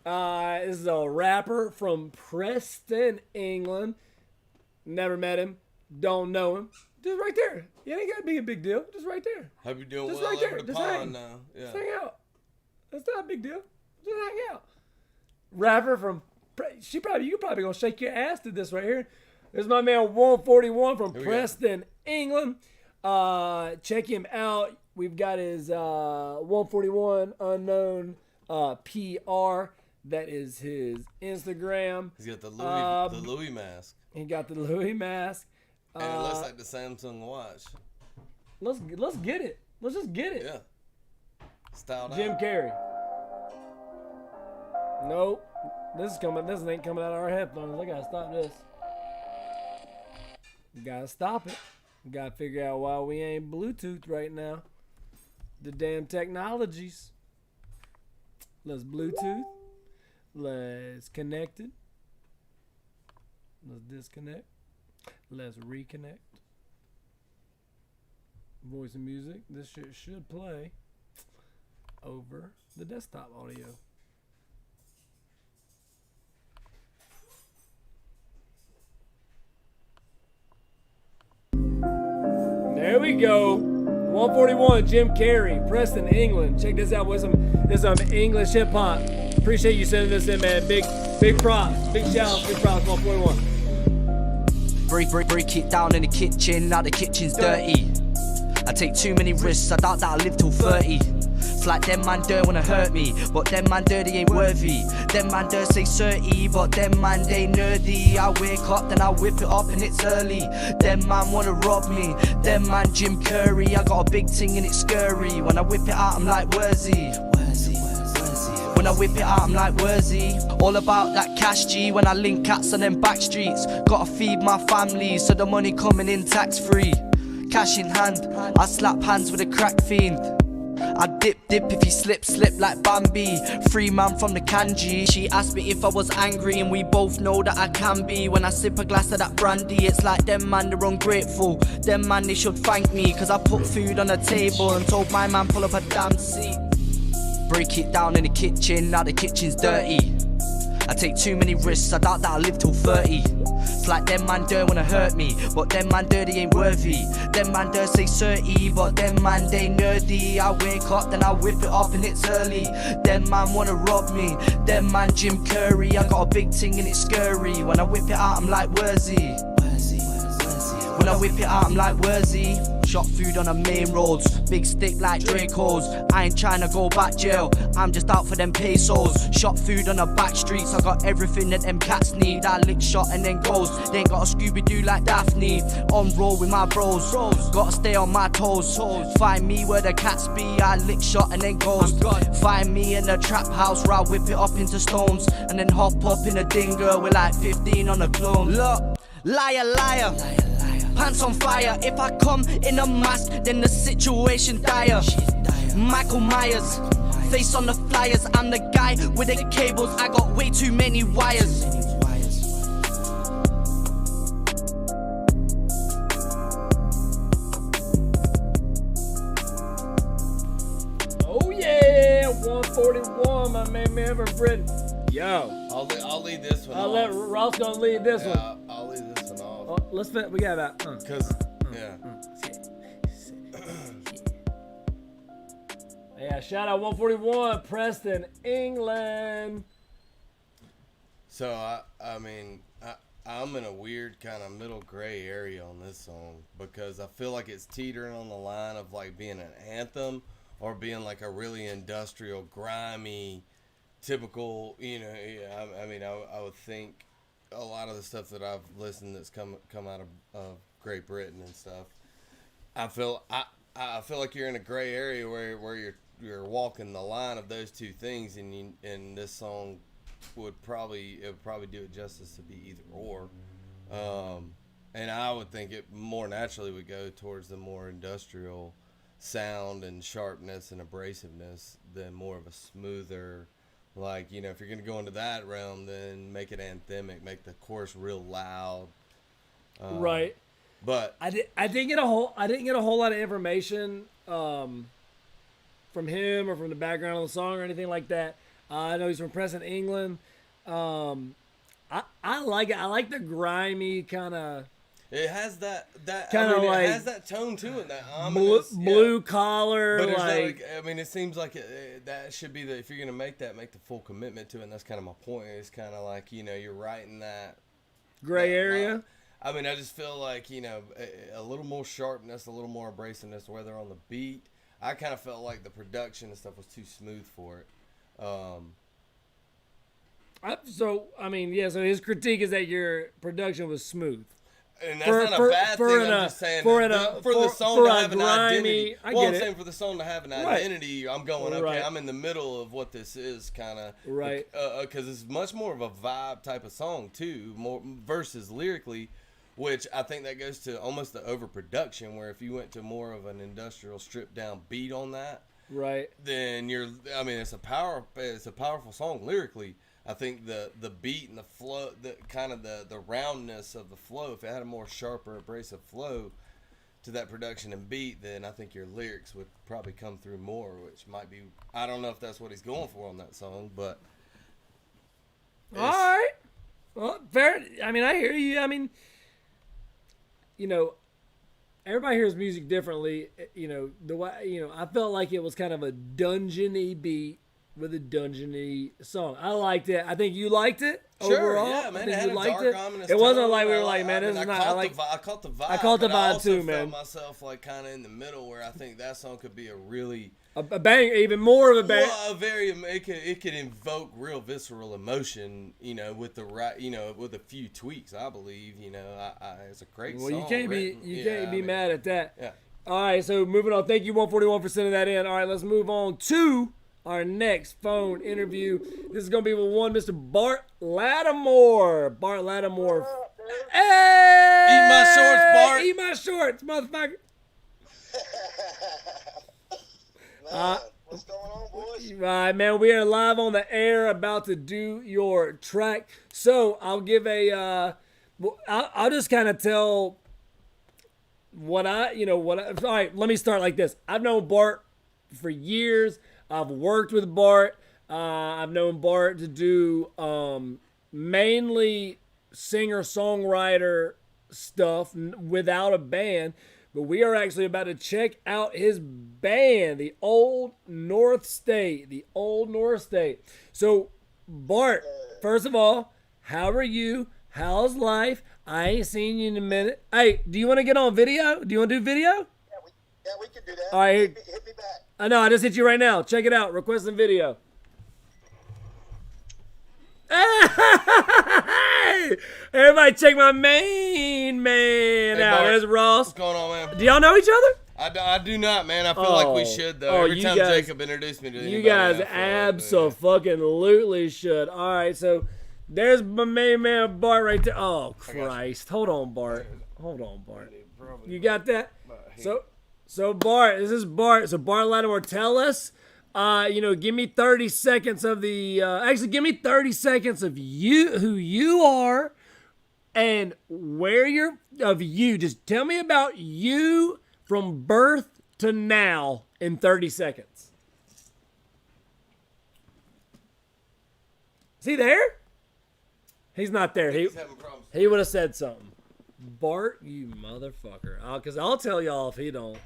This is a rapper from Preston, England. Never met him. Don't know him. Just right there. It ain't got to be a big deal. Just right there. Hope you're doing Just well right there. over the Just pond hang. now. Yeah. Just hang out. That's not a big deal. Just hang out. Rapper from... You probably gonna shake your ass to this right here. This is my man 141 from Preston, England. Check him out. We've got his 141 unknown PR. That is his Instagram. He's got the Louis mask. He got the Louis mask. And it looks like the Samsung watch. Let's get it. Let's just get it. Yeah. Styled Jim out. Carrey. Nope. This ain't coming out of our headphones. I gotta stop this. Gotta stop it. Gotta figure out why we ain't Bluetooth right now. The damn technologies. Let's Bluetooth. Let's connect it. Let's disconnect. Let's reconnect. Voice and music. This shit should play over the desktop audio. There we go. 141, Jim Carrey, Preston, England. Check this out with some English hip hop. Appreciate you sending this in, man. Big props. Big shout out. Big props, 141. Break it down in the kitchen, now the kitchen's dirty. I take too many risks, I doubt that I'll live till 30. It's like them man don't wanna hurt me, but them man dirty ain't worthy. Them man don't say 30, but them man they nerdy. I wake up, then I whip it up and it's early. Them man wanna rob me, them man Jim Carrey. I got a big ting and it's scary. When I whip it out, I'm like Worzy. When I whip it out, I'm like Worzy. All about that cash G when I link cats on them back streets. Gotta feed my family, so the money coming in tax free. Cash in hand, I slap hands with a crack fiend. I dip if he slip like Bambi. Free man from the kanji. She asked me if I was angry, and we both know that I can be. When I sip a glass of that brandy, it's like them man they're ungrateful. Them man they should thank me, cause I put food on the table and told my man pull up a damn seat. Break it down in the kitchen, now the kitchen's dirty. I take too many risks, I doubt that I'll live till 30. It's like them man don't wanna hurt me, but them man dirty ain't worthy. Them man don't say 30, but them man they nerdy. I wake up, then I whip it up and it's early. Them man wanna rob me, them man Jim Carrey. I got a big ting and it's scary. When I whip it out, I'm like Worzy. When I whip it out, I'm like Worzy. Shop food on the main roads, big stick like Draco's. I ain't tryna go back jail, I'm just out for them pesos. Shop food on the back streets, I got everything that them cats need. I lick shot and then goes, they ain't got a Scooby-Doo like Daphne. On roll with my bros, gotta stay on my toes. Find me where the cats be, I lick shot and then goes. Find me in the trap house where I whip it up into stones. And then hop up in a dinger with like 15 on a clone. Look, liar. Pants on fire, if I come in a mask, then the situation dire. Michael Myers, face on the flyers, I'm the guy with the cables, I got way too many wires. in from Britain. Yo. I'll lead this one. I'll off. let Ross gonna lead this one. I'll lead this one off. Oh, let's fit. We got about. Cause yeah. Yeah, shout out 141, Preston, England. So I'm in a weird kind of middle gray area on this song because I feel like it's teetering on the line of like being an anthem or being like a really industrial, grimy, typical. I would think a lot of the stuff that I've listened that's come out of Great Britain and stuff. I feel like you're in a gray area where you're walking the line of those two things, and this song would probably do it justice to be either or. And I would think it more naturally would go towards the more industrial sound and sharpness and abrasiveness than more of a smoother, like, if you're going to go into that realm, then make it anthemic, make the chorus real loud. Right. But I didn't get a whole lot of information from him or from the background of the song or anything like that. I know he's from Preston, England. I like it. I like the grimy kind of. It has that kind of like it has that tone to it, that ominous, blue collar. But like, it seems like that should be if you're gonna make the full commitment to it. And that's kind of my point. It's kind of like you're right in that gray area. I just feel like a little more sharpness, a little more abrasiveness, whether on the beat. I kind of felt like the production and stuff was too smooth for it. So his critique is that your production was smooth. And that's not a bad thing. I'm just saying for the song to have an identity. I'm saying for the song to have an identity, I'm going, okay, I'm in the middle of what this is, kind of. Right. Because it's much more of a vibe type of song, too, more versus lyrically, which I think that goes to almost the overproduction, where if you went to more of an industrial stripped down beat on that, right, then it's a powerful song lyrically. I think the beat and the flow, the kind of the roundness of the flow, if it had a more sharper, abrasive flow to that production and beat, then I think your lyrics would probably come through more, which might be, I don't know if that's what he's going for on that song, but. All right. Well, fair. I hear you. Everybody hears music differently. The way, I felt like it was kind of a dungeony beat with a dungeony song. I liked it. I think you liked it overall. Yeah, man. It had a dark, ominous It wasn't tone. like we were like, man, this is not. I caught the vibe. I caught the vibe too, felt man. myself like kind of in the middle, where I think that song could be a really a bang, even more of a bang. Well, it could invoke real visceral emotion, with the right, with a few tweaks. I believe, it's a great song. Well, you can't be mad at that. Yeah. All right, so moving on. Thank you, 141, for sending that in. All right, let's move on to our next phone interview. This is going to be with one Mr. Bart Lattimore. Bart Lattimore. Hey! Eat my shorts, Bart. Eat my shorts, motherfucker. What's going on, boys? All right, man. We are live on the air, about to do your track. So I'll give I'll just kind of tell all right, let me start like this. I've known Bart for years. I've worked with Bart. I've known Bart to do mainly singer-songwriter stuff without a band. But we are actually about to check out his band, the Old North State. The Old North State. So, Bart, first of all, how are you? How's life? I ain't seen you in a minute. Hey, do you want to get on video? Do you want to do video? Yeah, we can do that. All right. Hit me back. I know, I just hit you right now. Check it out. Requesting video. Hey! Everybody check my main man out. Bart, There's Ross. What's going on, man? Do y'all know each other? I do not, man. I feel like we should, though. Every time Jacob introduced me to anybody, you guys abso-fucking-lutely should. All right, so there's my main man, Bart, right there. Oh, Christ. Hold on, Bart. You got that? So Bart, this is Bart. So Bart Lattimore, tell us, give me 30 seconds of give me 30 seconds of you, who you are, and where you're, just tell me about you from birth to now in 30 seconds. Is he there? He's not there. He's having problems. He would have said something. Bart, you motherfucker. Because I'll tell y'all if he don't.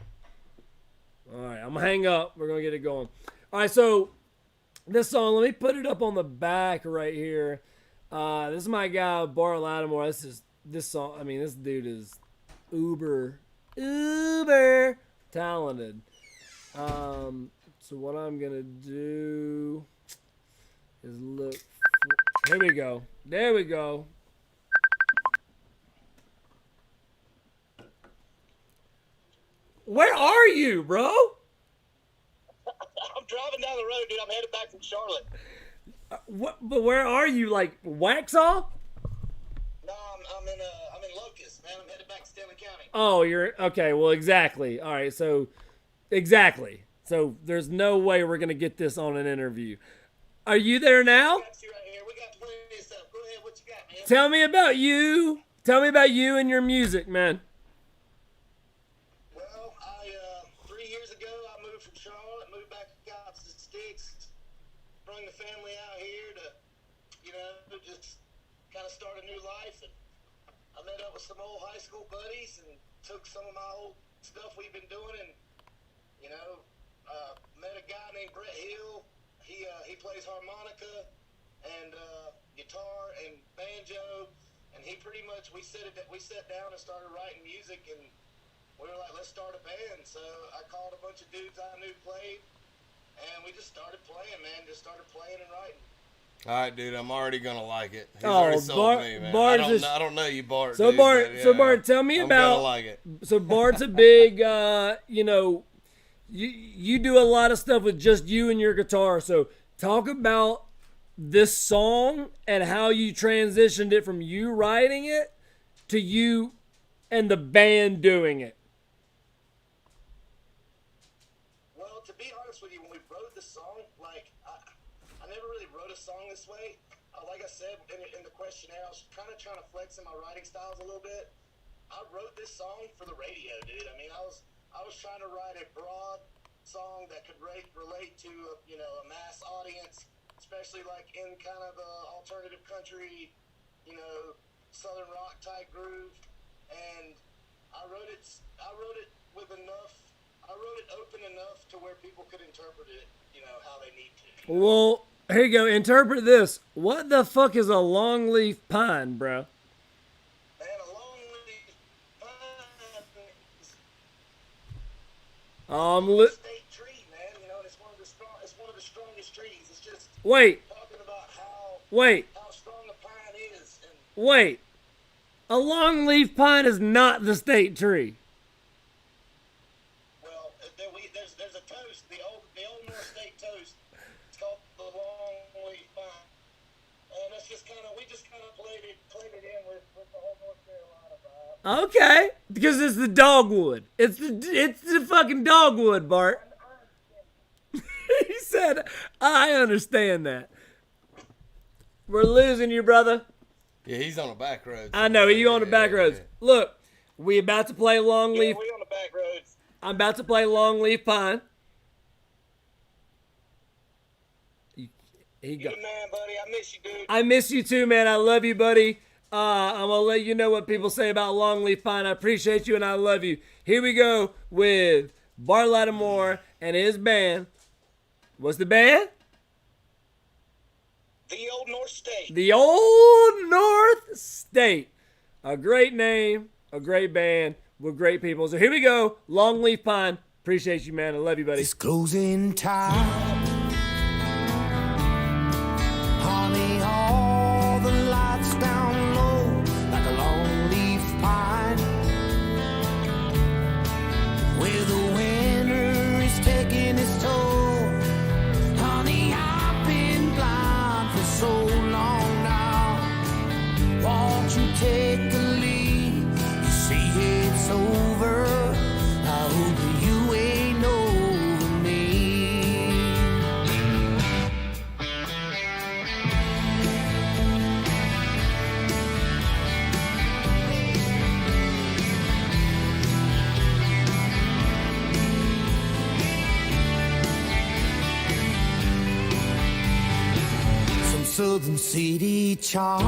All right, I'm going to hang up. We're going to get it going. All right, so this song, let me put it up on the back right here. This is my guy, Bart Lattimore. This song, I mean, this dude is uber talented. So what I'm going to do is look. Here we go. There we go. Where are you, bro? I'm driving down the road, dude. I'm headed back from Charlotte. But where are you? Like Waxhaw? No, I'm in Locust, man. I'm headed back to Stanley County. Oh, you're okay. Well, exactly. All right. So, exactly. So there's no way we're gonna get this on an interview. Are you there now? We got you right here. We got plenty of stuff. Go ahead. What you got, man? Tell me about you. Tell me about you and your music, man. Well, 3 years ago, I moved from Charlotte, moved back out to the sticks, bring the family out here to, just kind of start a new life. And I met up with some old high school buddies and took some of my old stuff we've been doing and, met a guy named Brett Hill. He plays harmonica and guitar and banjo, and he pretty much we sat down and started writing music, and we were like, let's start a band. So I called a bunch of dudes I knew played, and we just started playing, man. Just started playing and writing. All right, dude, I'm already gonna like it. He's Oh, already sold Bart- me, man. Bart I is- don't know you, Bart. So dude, Bart, but, so yeah, Bart, tell me I'm about. gonna like it. So Bart's a big, you do a lot of stuff with just you and your guitar. So talk about this song and how you transitioned it from you writing it to you and the band doing it. Well, to be honest with you, when we wrote the song, like, I never really wrote a song this way. Like I said in the questionnaire, I was kind of trying to flex in my writing styles a little bit. I wrote this song for the radio, dude. I mean, I was trying to write a broad song that could relate to, a mass audience, especially like in kind of the alternative country, southern rock type groove. And I wrote it with enough. I wrote it open enough to where people could interpret it, how they need to. Well, here you go. Interpret this. What the fuck is a longleaf pine, bro? Man, a longleaf pine is state tree, man. It's one of the strongest trees. It's just Wait. talking about how strong a pine is. And Wait. A longleaf pine is not the state tree. well, there's a toast, the old North State toast. It's called the longleaf pine, and it's just we just kind of played it in with the whole North Carolina vibe. Okay, because it's the dogwood. It's the fucking dogwood, Bart. He said, "I understand that." We're losing you, brother. Yeah, he's on the back road. I know you on the back roads. Yeah. Look, we about to play Yeah, longleaf. we on the back roads. I'm about to play longleaf pine. He got. Good man, buddy. I miss you, dude. I miss you too, man. I love you, buddy. I'm gonna let you know what people say about longleaf pine. I appreciate you and I love you. Here we go with Bart Lattimore and his band. What's the band? The Old North State. The Old North State. A great name, a great band with great people. So here we go. Longleaf pine. Appreciate you, man. I love you, buddy. It's closing time. Honey, all the lights down low like a long leaf pine. Where the winter is taking its toll. Honey, I've been blind for so long now. Won't you take a lead? You see it's over. I hope you ain't over me. Southern city charm.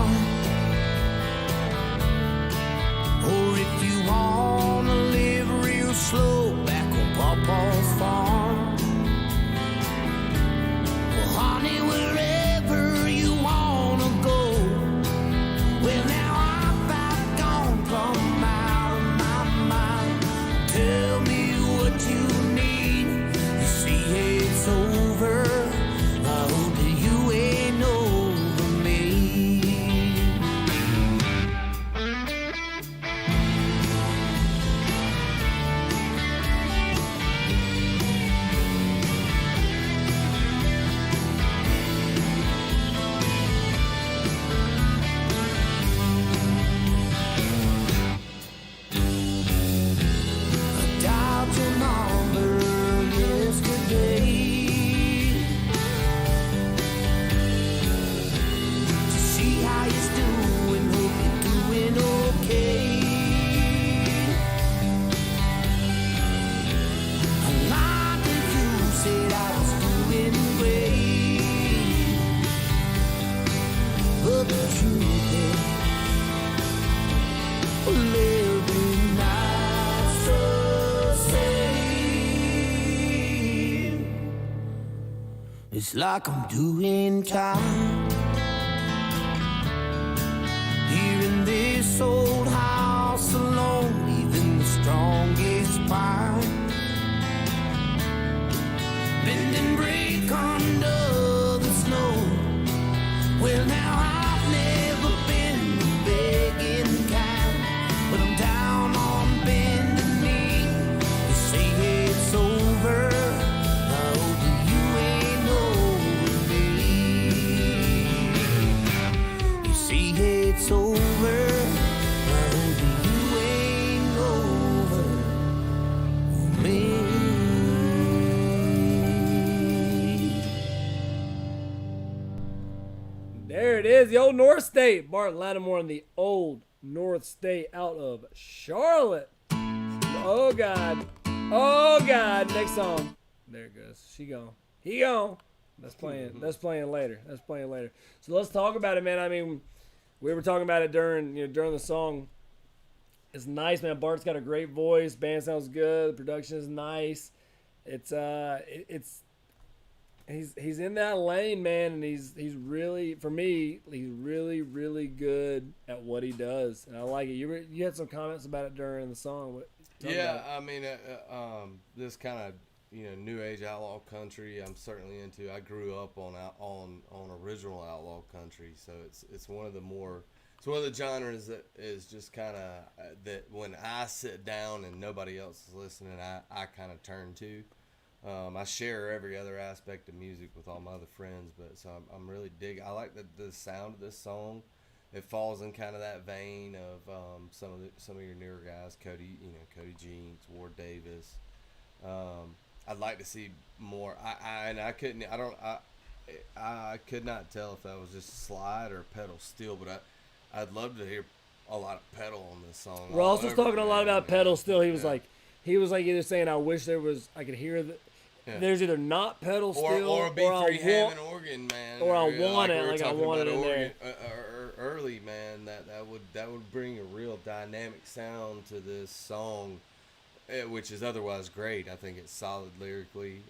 Or if you wanna live real slow back on Pawpaw's farm. Well, honey, wherever you wanna go. Well, now I'm back gone from out of my mind. Tell me what you need. You see it's over. I hope that you ain't over me. Dialed your number yesterday to see how you're doing. Hope you're doing okay. I lied to you, said I was doing great, but the truth is, well, every night's the same. It's like I'm doing time here in this old house alone, leaving the strongest pine. Bend and break under the snow. Well, now I've never been the begging kind, but I'm down on bending knee. You say it's over. I hope that you ain't over me. You see it's over. I hope that you ain't over me. There it is, the Old North State. Bart Lattimore and the Old North State out of Charlotte. Oh, God. Oh, God. Next song. There it goes. She gone. He gone. That's playing later. That's playing later. So let's talk about it, man. I mean, we were talking about it during the song. It's nice, man. Bart's got a great voice. Band sounds good. The production is nice. He's in that lane, man, and he's really, for me, he's really, really good at what he does, and I like it. You had some comments about it during the song. Yeah, I mean, this kind of new age outlaw country I'm certainly into. I grew up on original outlaw country, so it's one of the genres that is just kind of that when I sit down and nobody else is listening, I kind of turn to. I share every other aspect of music with all my other friends, but so I'm really I like the sound of this song. It falls in kind of that vein of some of your newer guys, Cody Jinks, Ward Davis. I'd like to see more. I could not tell if that was just slide or pedal steel, but I'd love to hear a lot of pedal on this song. Ross was talking a lot about pedal steel. He was like either saying, I wish I could hear the. Yeah. There's either not pedal steel or a B3 Hammond organ, man. Or I want it, I want it in there. Early, man, that would bring a real dynamic sound to this song, which is otherwise great. I think it's solid lyrically,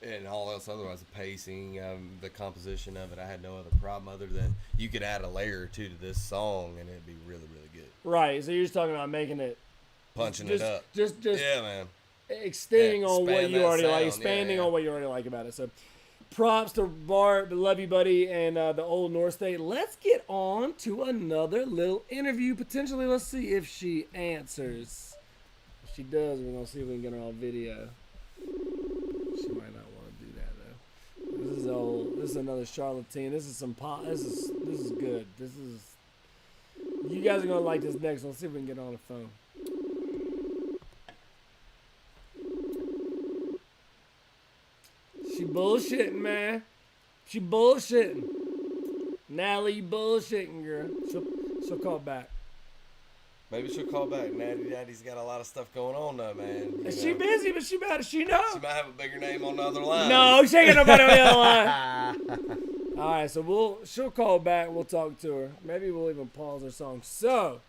and all else otherwise. The pacing, the composition of it, I had no other problem other than you could add a layer or two to this song, and it'd be really, really good. Right. So you're just talking about making it, it up. Just yeah, man. Extending on what you already like, expanding on what you already like about it. So, props to Bart, the Love You Buddy, and the Old North State. Let's get on to another little interview. Potentially, let's see if she answers. If she does, we're gonna see if we can get her on video. She might not want to do that though. This is old. This is another charlatan. This is some pop. This is good. This is. You guys are gonna like this next one. Let's see if we can get her on the phone. She bullshitting, man. She bullshitting. Natalie, you bullshitting, girl. She'll call back. Maybe she'll call back. Natty Daddy's got a lot of stuff going on though, man. She busy, but she knows. She might have a bigger name on the other line. No, she ain't got nobody on the other line. All right, so she'll call back. We'll talk to her. Maybe we'll even pause her song. So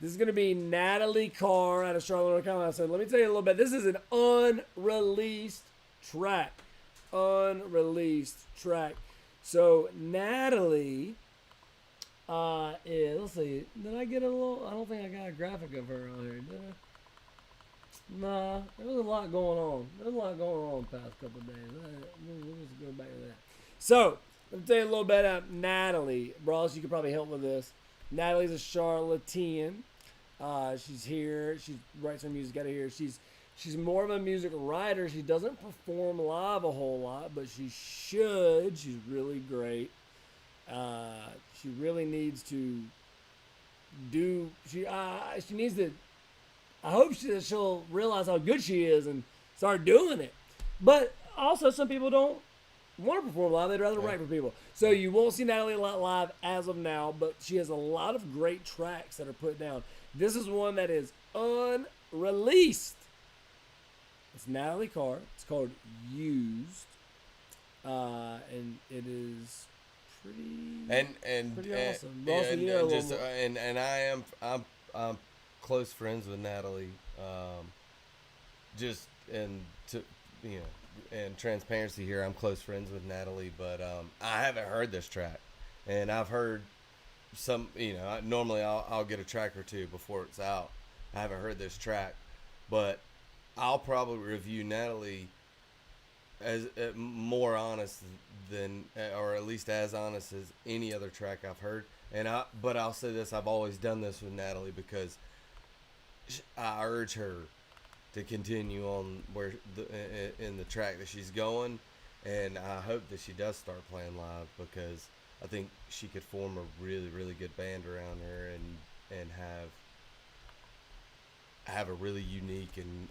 this is gonna be Natalie Carr out of Charlotte, North Carolina. So let me tell you a little bit. This is an unreleased track. So Natalie let's see. Did I get a little? I don't think I got a graphic of her on here. Did I? Nah, there was a lot going on. There's a lot going on the past couple of days. We'll just go back to that. So, let me tell you a little bit about Natalie. Bros, you could probably help with this. Natalie's a Charlottean. She's here. She writes her music out of here. She's more of a music writer. She doesn't perform live a whole lot, but she should. She's really great. She really needs to do. She needs to. I hope she'll realize how good she is and start doing it. But also, some people don't want to perform live. They'd rather write for people. So you won't see Natalie a lot live as of now, but she has a lot of great tracks that are put down. This is one that is unreleased. It's Natalie Carr. It's called Used. And it is pretty awesome. I'm close friends with Natalie. And transparency here, I'm close friends with Natalie, but I haven't heard this track, and I've heard some. Normally I'll get a track or two before it's out. I haven't heard this track, but I'll probably review Natalie as more honest than, or at least as honest as any other track I've heard. But I'll say this: I've always done this with Natalie because I urge her to continue on in the track that she's going, and I hope that she does start playing live, because I think she could form a really, really good band around her and have a really unique and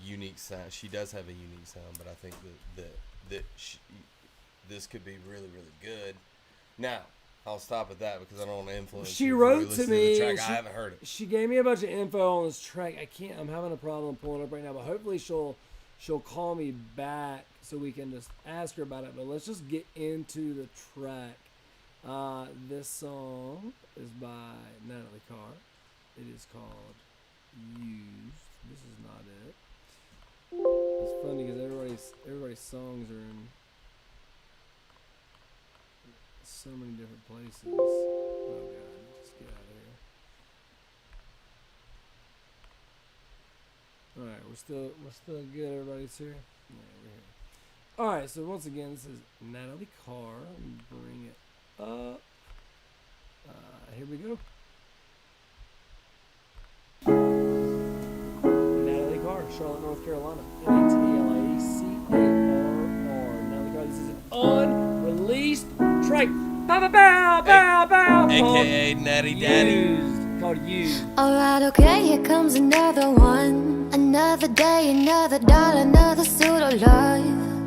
unique sound. She does have a unique sound, but I think that this could be really, really good. Now, I'll stop at that because I don't want to influence. She wrote to me. I haven't heard it. She gave me a bunch of info on this track. I'm having a problem pulling it up right now, but hopefully she'll call me back so we can just ask her about it. But let's just get into the track. This song is by Natalie Carr. It is called Used. This is not it. It's funny because everybody's songs are in so many different places. Oh god, just get out of here. Alright, we're still good, everybody's here? Yeah, we're here. Alright, so once again, this is Natalie Carr. Let me bring it up. Here we go. Natalie Carr, Charlotte, North Carolina. NATLIECARR. Natalie Carr, this is an unreleased track. Bow, bow, bow, bow, bow. AKA Natty Daddy. Called Used. Alright, okay, here comes another one. Another day, another dollar, another suit of love.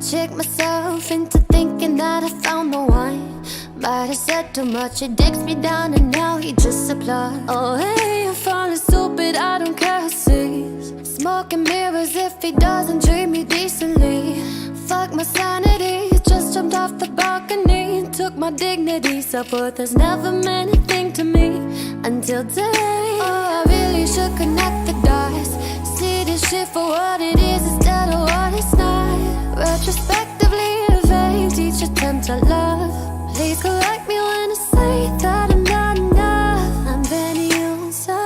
Trick myself into thinking that I found the one. Might have said too much, it digs me down and now he just applaud. Oh hey, I'm falling stupid, I don't care who sees. Smoking mirrors if he doesn't treat me decently. Fuck my sanity, just jumped off the balcony. Took my dignity, self-worth has never meant a thing to me until today. Oh, I really should connect the dots. See this shit for what it is instead of what it's not. Retrospectively evade each attempt at love. Please correct me when I say that I'm not enough. I'm very used to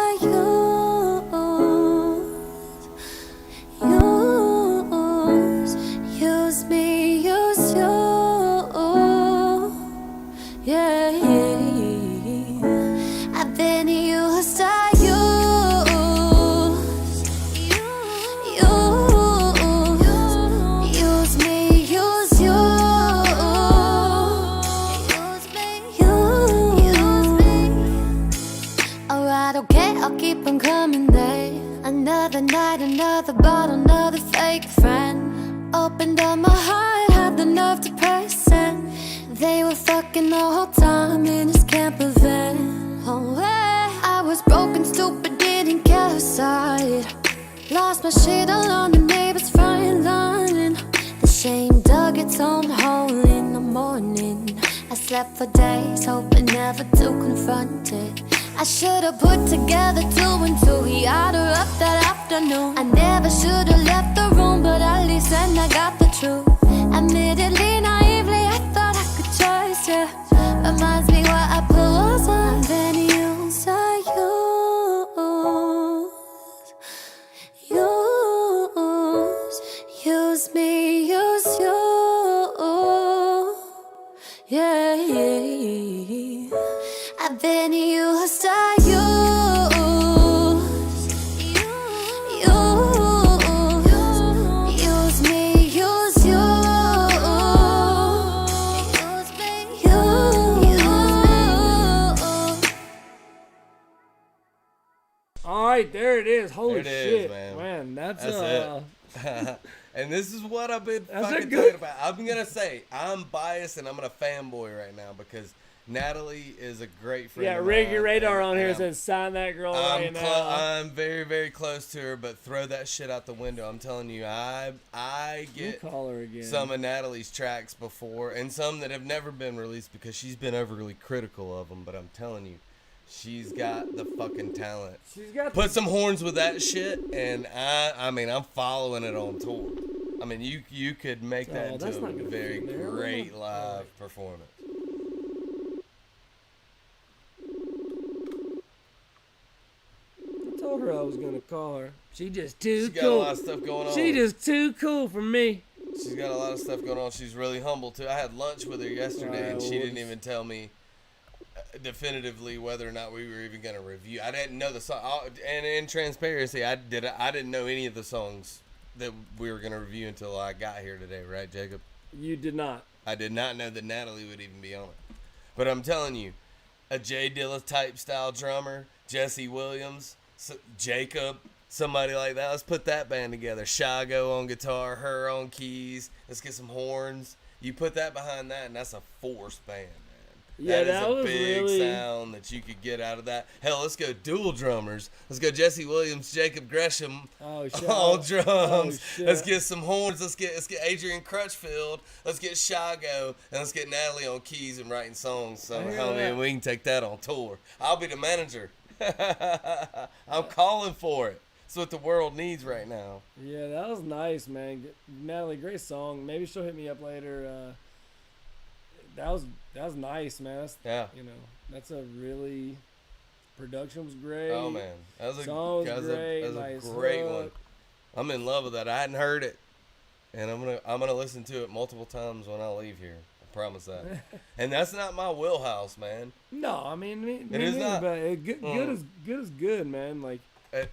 use me, use you. Yeah, I've been used to use me, use you. Alright, okay, I'll keep on coming there. Another night, another bottle, another fake friend. Opened up my heart, had the nerve to press send. They were fucking the whole time in his camper van. Oh, I was broken, stupid, didn't care who saw it. Lost my shit along the neighbor's front lawn. The shame dug its own hole in the morning. slept for days, hoping never to confront it. I should've put together 2 and 2. He oughta up that afternoon. I never should've left the room, but at least then I got the truth. Admittedly, naively, I thought I could trust you. Reminds me what I put was on. Then you say use me, use you. Yeah, yeah. I've been used to use me, use you. All right, there it is. Holy There it is, shit, man. That's it. And this is what I've been That's fucking a good- talking about. I'm gonna say I'm biased and I'm gonna fanboy right now because Natalie is a great friend. yeah. of Rig mine, your radar and- on here and says sign that girl right now. I'm very, very close to her, but throw that shit out the window. I'm telling you, I get We'll call her again. some of Natalie's tracks before, and some that have never been released because she's been overly critical of them. But I'm telling you, she's got the fucking talent. She's got Put some horns with that shit, and I mean, I'm following it on tour. I mean, you could make that Oh, that's into not a gonna very fit there. great live performance. I told her I was gonna call her. She just too She's got cool. a lot of stuff going on. She just too cool for me. She's got a lot of stuff going on. She's really humble too. I had lunch with her yesterday, and she didn't even tell me definitively whether or not we were even going to review. I didn't know the song. And in transparency, I didn't know any of the songs that we were going to review until I got here today, right, Jacob? You did not. I did not know that Natalie would even be on it. But I'm telling you, a Jay Dilla type style drummer, Jesse Williams, Jacob, somebody like that. Let's put that band together. Shago on guitar, her on keys. Let's get some horns. You put that behind that, and that's a force band, man. Yeah, that is a was big really sound that you could get out of that. Hell, let's go dual drummers. Let's go Jesse Williams, Jacob Gresham Oh, shit. on drums. Oh, shit. Let's get some horns. Let's get Adrian Crutchfield. Let's get Shago, and let's get Natalie on keys and writing songs. So I hear I mean, that. we can take that on tour. I'll be the manager. I'm calling for it. That's what the world needs right now. Yeah, that was nice, man. Natalie, great song. Maybe she'll hit me up later. That was nice, man. That's, Yeah. You know, that's a really production was great. Oh man, that was a Song was that was great, a nice great hook. one. I'm in love with that. I hadn't heard it, and I'm gonna listen to it multiple times when I leave here. I promise that. And that's not my wheelhouse, man. No, I mean, me It is neither, not. but good is good, man. Like,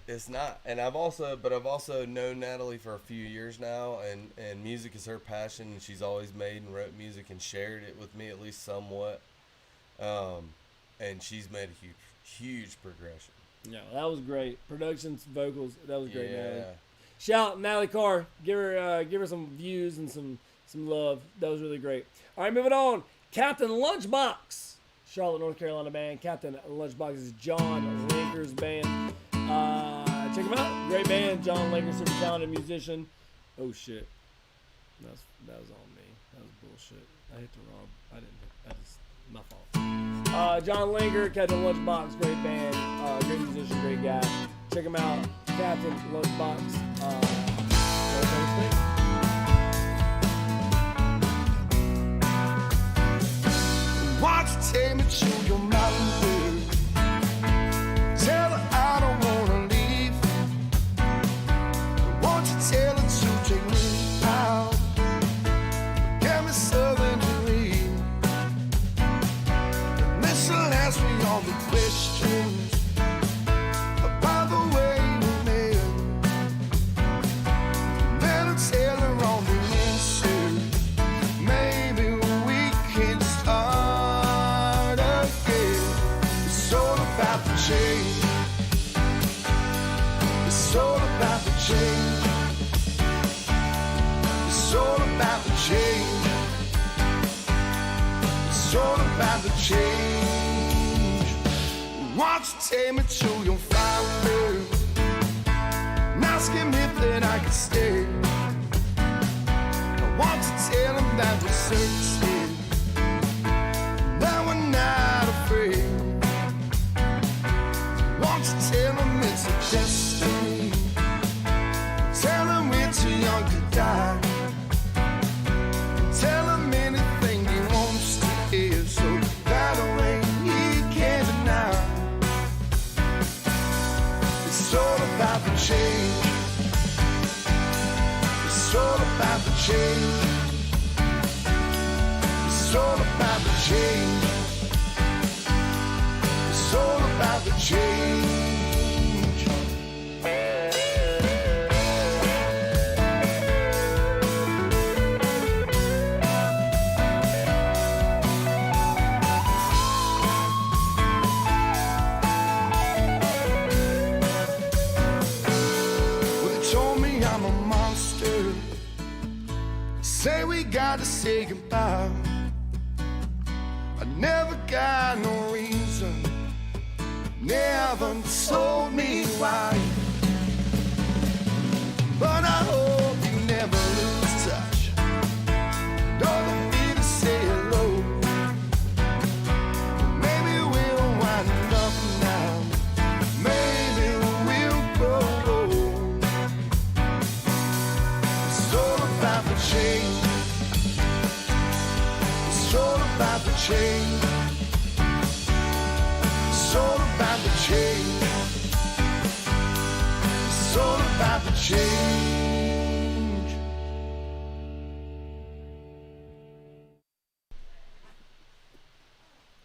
It's not. And I've also known Natalie for a few years now, and music is her passion, and she's always made and wrote music and shared it with me at least somewhat. And she's made a huge progression. no, that was great. Productions, vocals, that was great, Yeah. Natalie. Shout out Natalie Carr. Give her some views and some love. That was really great. All right, moving on. Captain Lunchbox, Charlotte, North Carolina band. Captain Lunchbox is John Linker's band. Check him out. Great band. John Linker, super talented musician. Oh shit, that was on me. That was bullshit. I hit the wrong. I didn't. That was my fault. John Linker, Captain Lunchbox, great band. Great musician, great guy. Check him out. Captain Lunchbox. Why don't you take me to your mountain? Tell her I don't wanna leave. Won't you tell her to take me out? Get me something to read. And this will ask me all the questions about the way we live. Then I'll tell her all the answers. Maybe we can start again. It's all about the change. It's all about the change. It's all about the change. It's all about the change. Why don't you take me to your father and ask him if that I can stay? I want to tell him that we're searching. change. It's all about the change. It's all about the change. It's all about the change. Say we gotta say goodbye. I never got no reason, never told me why. But I hope you never lose touch. Don't be to say hello. Maybe we'll wind up now. Maybe we'll grow old. It's all about the change. It's all about the change. It's all about the change. It's all about the change.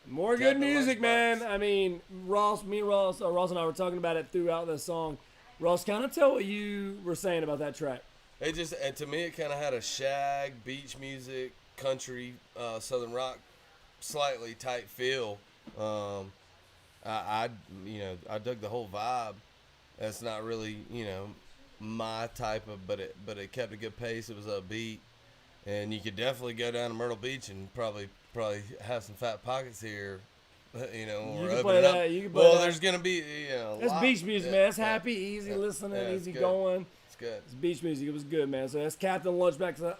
More good music, man. I mean, Ross and I were talking about it throughout the song. Ross, kind of tell what you were saying about that track. It just, and to me, it kind of had a shag, beach music, country, southern rock, slightly tight feel. I dug the whole vibe. That's not really, my type of, but it kept a good pace. It was upbeat, and you could definitely go down to Myrtle Beach and probably have some fat pockets here. You can play that. You can play that. There's gonna be, That's beach music, man. That's happy, easy listening, easy going. Good. It's beach music. It was good, man. So that's Captain Lunchbox out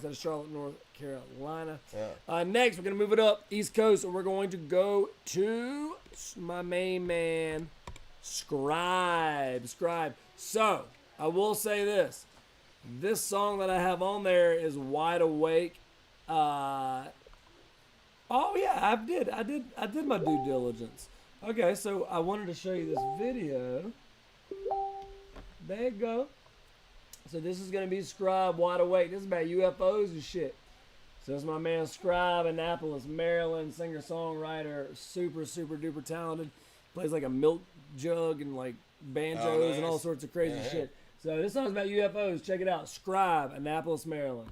of Charlotte, North Carolina. Yeah. Next, we're going to move it up East Coast, and we're going to go to my main man, Scribe. So, I will say this. This song that I have on there is Wide Awake. Oh, yeah, I did my due diligence. Okay, so I wanted to show you this video. There you go. So this is going to be Scribe, Wide Awake. This is about UFOs and shit. So this is my man Scribe, Annapolis, Maryland, singer-songwriter, super, super duper talented. Plays like a milk jug and like banjos and all sorts of crazy shit. So this song's about UFOs. Check it out. Scribe, Annapolis, Maryland.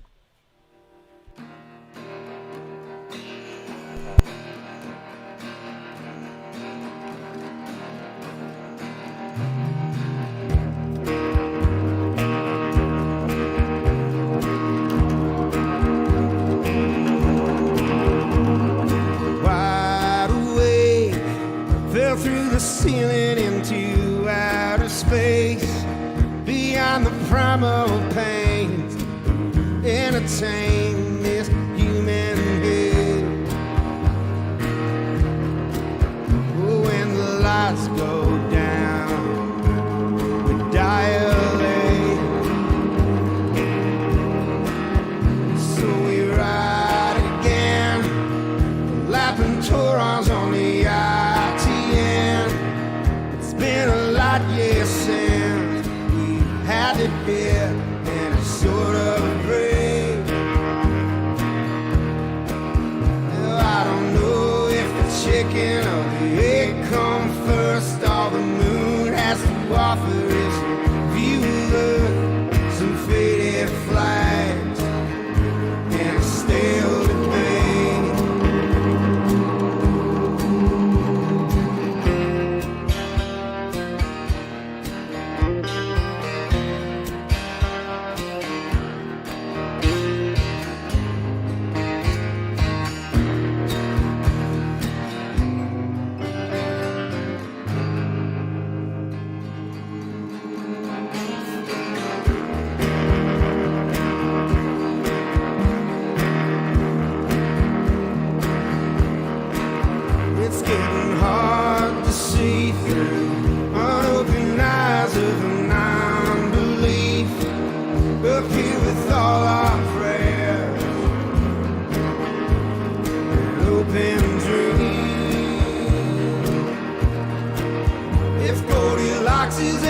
Ceiling into outer space, beyond the primal pains, entertain this human head. When the lights go down, we dilate. So we ride again, lapping Torons on the ITN. Been a lot, yes, since we had it here, and it's sort of a break. Well, I don't know if the chicken or the egg come first. All the moon has to offer is viewer some faded flags and a stale debate. Is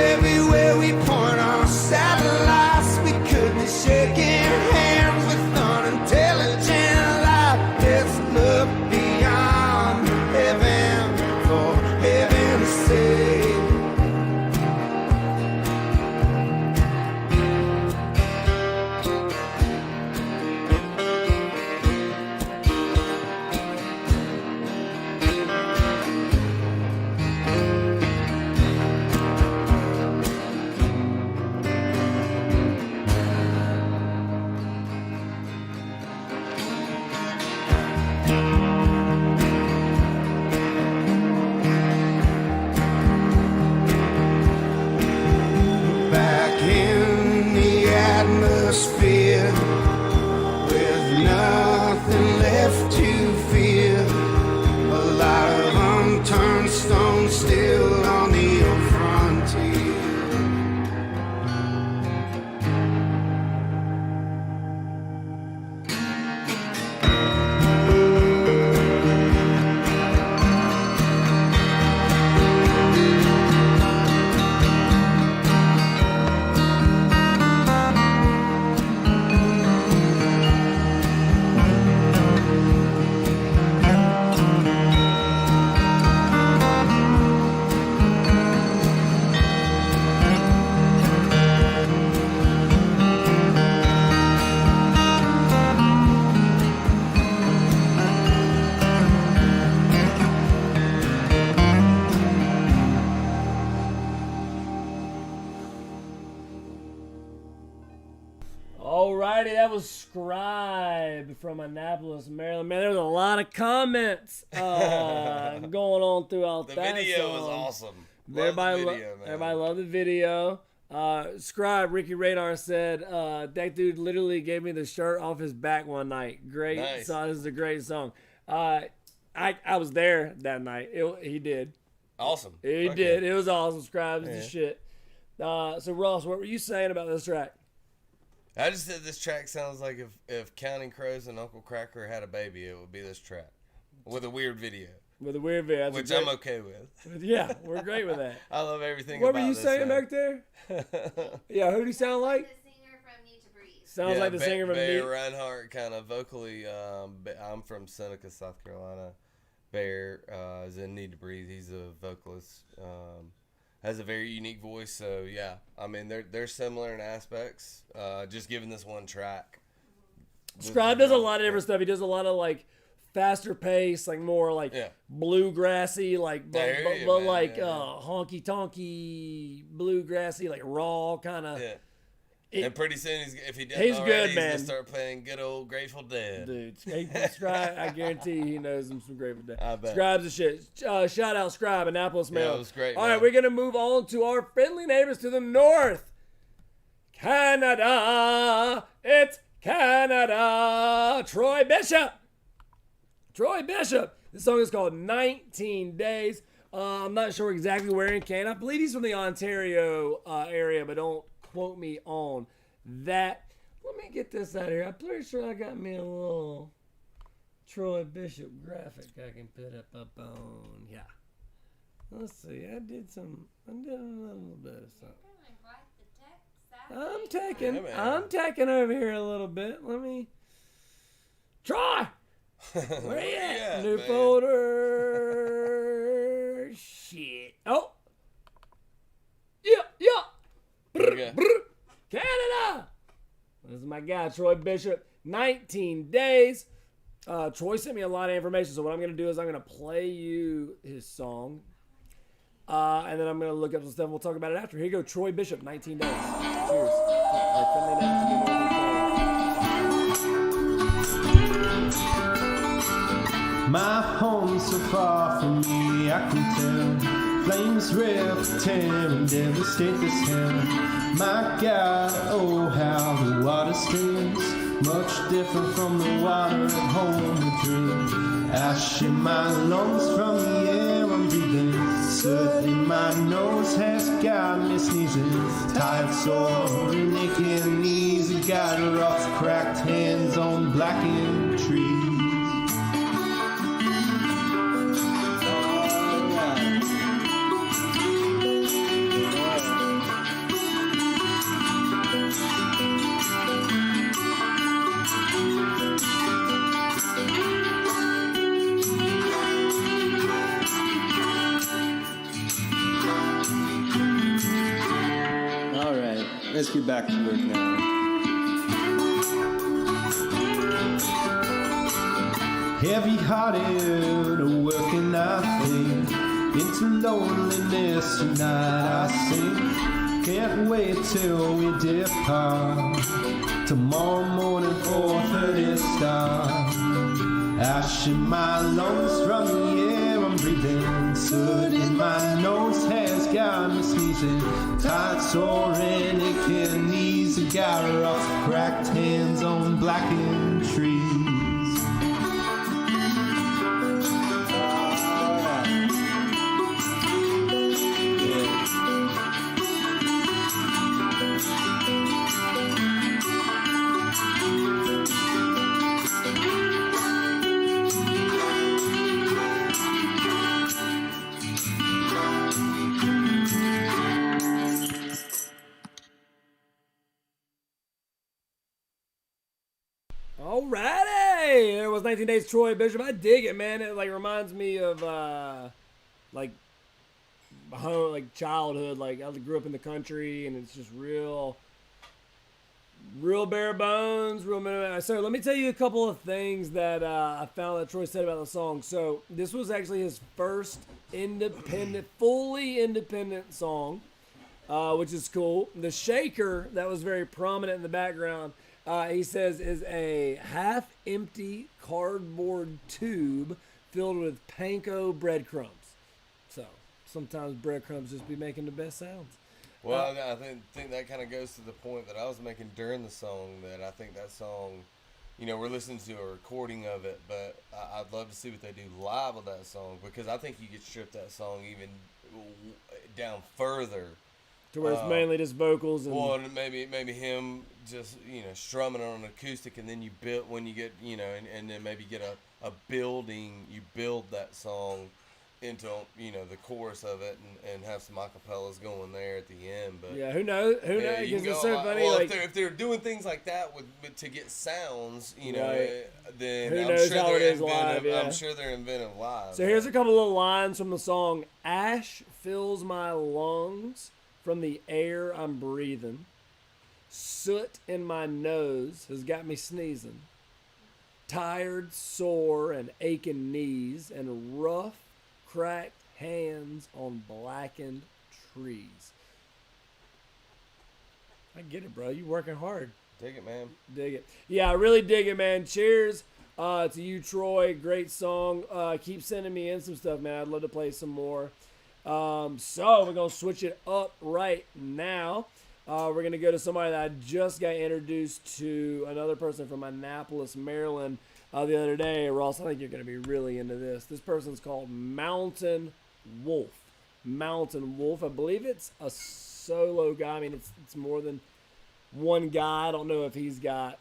was Scribe from Annapolis, Maryland. Man, there was a lot of comments going on throughout The that video song. was awesome. Love Everybody, the video, man. everybody loved the video. Scribe Ricky Radar said that dude literally gave me the shirt off his back one night. Great Nice. song. This is a great song. I was there that night. He did. Awesome. He Fuck did. yeah. It was awesome. Scribe is Yeah. the shit. So Ross, what were you saying about this track? I just said this track sounds like if Counting Crows and Uncle Cracker had a baby, it would be this track with a weird video. With a weird video. That's Which a great- I'm okay with. Yeah, we're great with that. I love everything What about were you this saying song. back there? Yeah, who do you sound like? Sounds like the singer from Bear Need. Reinhardt, kind of vocally. I'm from Seneca, South Carolina. Bear is in Need to Breathe. He's a vocalist. Has a very unique voice. So yeah, I mean they're similar in aspects. Just given this one track. Scribe does a lot of different stuff. He does a lot of like faster pace, like more like bluegrassy, like I hear you, but man. like Yeah. honky tonky bluegrassy, like raw kind of. Yeah. And pretty soon, if he doesn't he's already, good, he's man. gonna start playing good old Grateful Dead. Dude, Scribe, I guarantee he knows him some Grateful Dead. I bet. Scribe's a shit. Shout out Scribe, Annapolis, Yeah, Maryland. it was great, All man. right, we're gonna move on to our friendly neighbors to the north, Canada. It's Canada. Troy Bishop. Troy Bishop. This song is called 19 Days. I'm not sure exactly where in Canada. I believe he's from the Ontario area, but don't quote me on that. Let me get this out of here. I'm pretty sure I got me a little Troy Bishop graphic I can put up on. Yeah. Let's see. I did a little bit of something. I'm taking over here a little bit. Let me try. Where you at? New man? folder. Shit. Oh. Yeah. Okay. Canada. This is my guy, Troy Bishop. 19 days. Troy sent me a lot of information, so what I'm going to do is I'm going to play you his song. And then I'm going to look up some stuff and we'll talk about it after. Here you go, Troy Bishop, 19 days. Cheers. Our friendly neighbors in the Northern Canada. My home's so far from me, I can tell. Flames rift, tear and devastate this hell. My God, oh how the water streams, much different from the water at home we drink. Ash in my lungs from the air I'm breathing. Soot in my nose has got me sneezing. Tired, sore, and aching knees, got rough, cracked hands on blackened trees. All right, let's get back to work now. Heavy-hearted, working I think into loneliness tonight I sing. Can't wait till we depart. Tomorrow morning 4:30 start. Ash in my lungs from the air I'm breathing. Soot in my nose has got me sneezing. Tired, sore, and aching knees. Got rough, cracked hands on blackened trees. Alrighty, there was 19 Days Troy Bishop. I dig it, man. It like reminds me of like childhood. Like I grew up in the country, and it's just real bare bones, real minimal. So let me tell you a couple of things that I found that Troy said about the song. So this was actually his first fully independent song, which is cool. The shaker that was very prominent in the background He says, is a half-empty cardboard tube filled with panko breadcrumbs. So sometimes breadcrumbs just be making the best sounds. Well, I think that kind of goes to the point that I was making during the song, that I think that song, you know, we're listening to a recording of it, but I'd love to see what they do live with that song, because I think you could strip that song even down further. To where it's mainly just vocals and... Well, maybe him just, you know, strumming on an acoustic, and then you build, when you get, you know, and then maybe get a building, you build that song into, you know, the chorus of it, and have some acapellas going there at the end. But yeah, who knows? Who knows? Because it's so funny. Well, like, if they're doing things like that with to get sounds, you know, right. then Who I'm knows sure how they're it is inventive. live, yeah. I'm sure they're inventive live. So here's a couple little lines from the song. Ash fills my lungs from the air I'm breathing. Soot in my nose has got me sneezing. Tired, sore, and aching knees, and rough, cracked hands on blackened trees. I get it, bro. You working hard. Dig it, man. Dig it. Yeah, I really dig it, man. Cheers to you, Troy. Great song. Keep sending me in some stuff, man. I'd love to play some more. So we're going to switch it up right now. We're going to go to somebody that I just got introduced to, another person from Annapolis, Maryland, the other day. Ross, I think you're going to be really into this. This person's called Mountain Wolf. Mountain Wolf. I believe it's a solo guy. I mean, it's more than one guy. I don't know if he's got,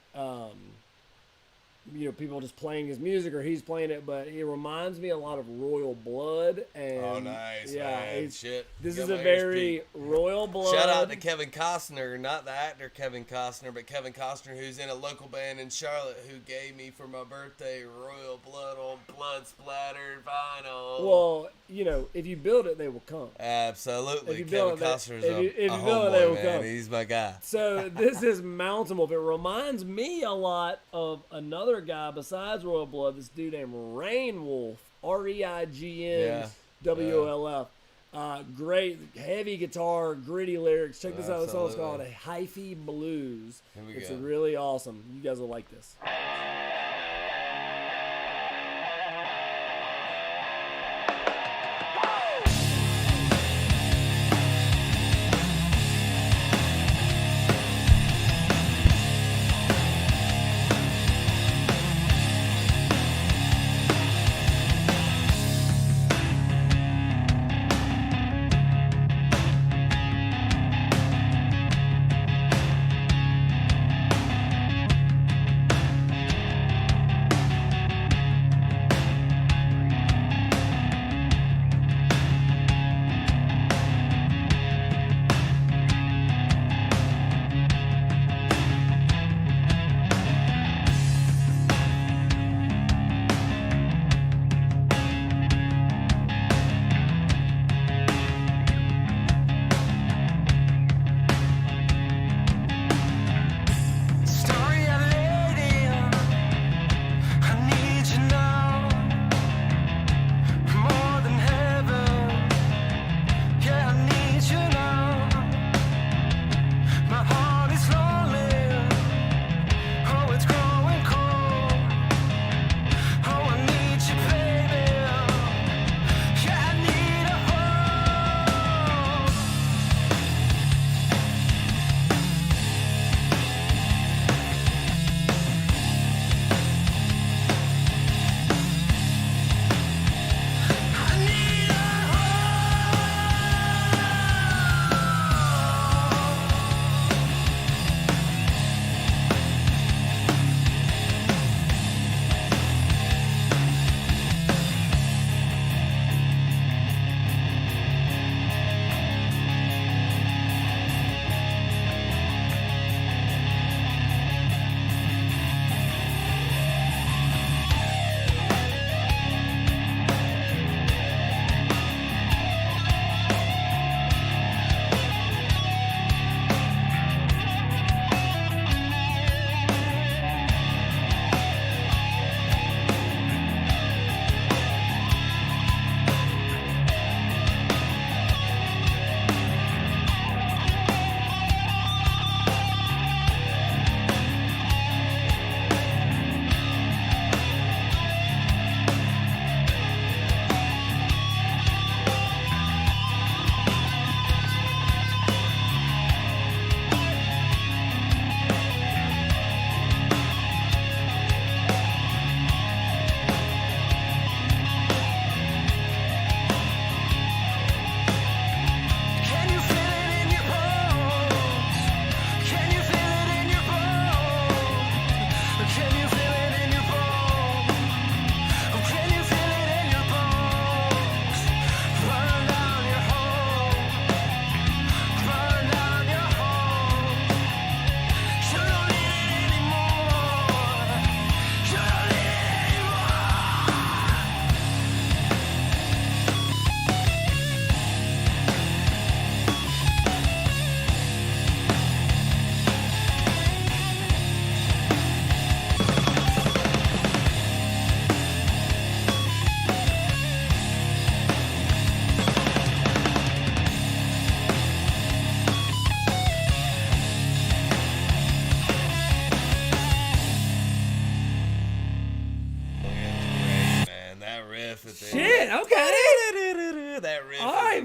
you know, people just playing his music or he's playing it, but he reminds me a lot of Royal Blood. And oh, nice, yeah, man. Shit. This is a very Royal Blood. Shout out to Kevin Costner, not the actor Kevin Costner, but Kevin Costner, who's in a local band in Charlotte, who gave me for my birthday Royal Blood on blood splattered vinyl. Well, you know, if you build it, they will come. Absolutely. Kevin Costner's if you a build it, they will homeboy, man. come. He's my guy. So this is Mountain Wolf. It reminds me a lot of another guy besides Royal Blood, this dude named Rain Wolf, REIGN WOLF. Great, heavy guitar, gritty lyrics. Check this out. This song's called Hyphy Blues. Here we it's go. really awesome. You guys will like this.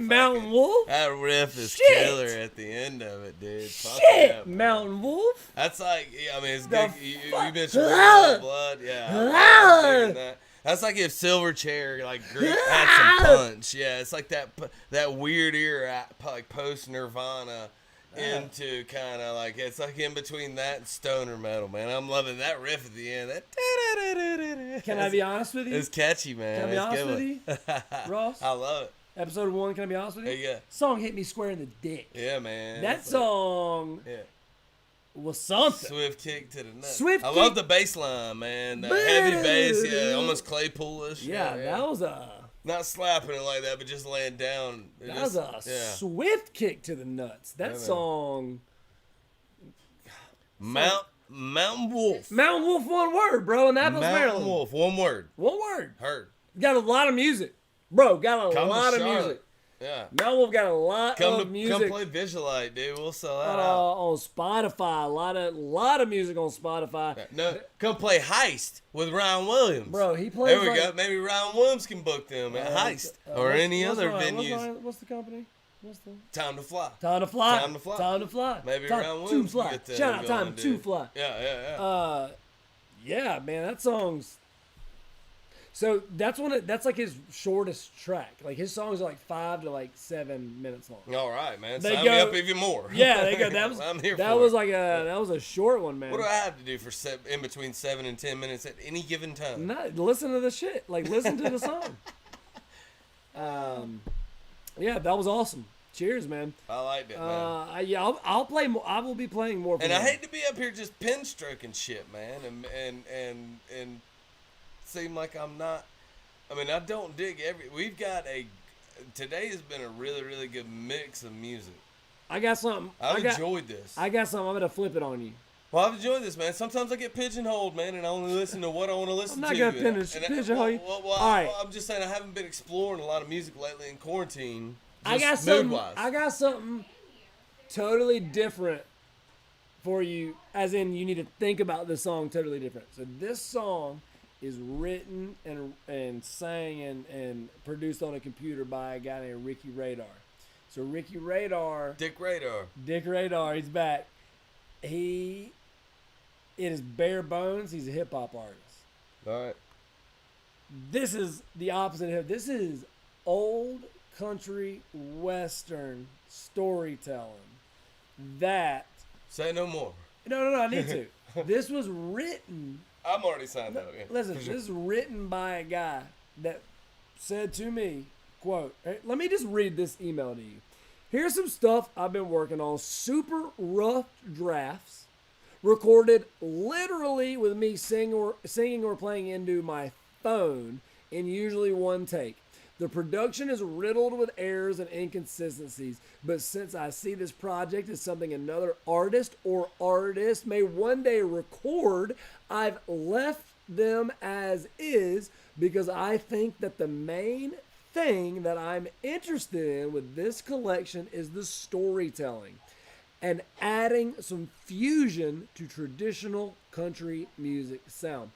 Mountain Wolf. That riff is Shit. killer at the end of it, dude. Fuck Shit, yeah, man. Mountain Wolf. That's like, I mean, it's The good. You mentioned fuck? Real Blood, yeah. I'm digging that. That's like if Silverchair like had some punch. Yeah, it's like that weird era, like post Nirvana. Into kind of like it's like in between that and stoner metal, man. I'm loving that riff at the end. That Can I be honest with you? It's catchy, man. Can I be It's honest good with one. you, Ross? I love it. Episode 1, can I be honest with you? Yeah. Song hit me square in the dick. Yeah, man. That It's song was something. Swift kick to the nuts. Swift I kick. love the bass line, man. The heavy bass, yeah, almost Claypoolish. Yeah, that was a not slapping it like that, but just laying down. that was a swift kick to the nuts. That man. song. Mountain Wolf. Mountain Wolf, one word, bro. Annapolis, Mountain Maryland. Wolf, one word. One word. Heard. Got a lot of music, bro. Got a Come to lot of Charlotte. music. Yeah. Mountain Wolf got a lot of music. Come play Visualite, dude. We'll sell that out. On Spotify, a lot of music on Spotify. No, come play Heist with Ryan Williams. Bro, he plays. There we like, go. Maybe Ryan Williams can book them at Heist or any other venues. What's the company? What's the Time to Fly. Time to Fly? Time to Fly. Time to Fly. Maybe Time Ryan to Williams Fly. can get that Shout out going, Time to dude. Fly. Yeah. Yeah, man, that song's. So that's that's like his shortest track. Like his songs are like 5 to 7 minutes long. All right, man. They Sign go, me up even more. Yeah, they go. That was I'm here that for was it. like that was a short one, man. What do I have to do for in between 7 and 10 minutes at any given time? Listen to the shit. Like listen to the song. Yeah, that was awesome. Cheers, man. I liked it, man. Yeah, I'll play more. I will be playing more. And I hate to be up here just pen stroking shit, man, and seem like I'm not. I mean, I don't dig We've got today has been a really, really good mix of music. I got something. I've enjoyed this. I got something. I'm gonna flip it on you. Well, I've enjoyed this, man. Sometimes I get pigeonholed, man, and I only listen to what I want to listen to. I'm not gonna pigeonhole you. Well, all right. I'm just saying I haven't been exploring a lot of music lately in quarantine. I got something totally different for you, as in you need to think about this song totally different. So this song is written and sang and produced on a computer by a guy named Ricky Radar. So Ricky Radar, Dick Radar, he's back. It is bare bones. He's a hip hop artist. All right. This is the opposite of this is old country western storytelling. That say no more. No, I need to. This was written. I'm already signed up. Yeah, listen, this is written by a guy that said to me, quote, let me just read this email to you. Here's some stuff I've been working on. Super rough drafts, recorded literally with me singing or playing into my phone in usually one take. The production is riddled with errors and inconsistencies, but since I see this project as something another artist or artists may one day record, I've left them as is because I think that the main thing that I'm interested in with this collection is the storytelling and adding some fusion to traditional country music sound.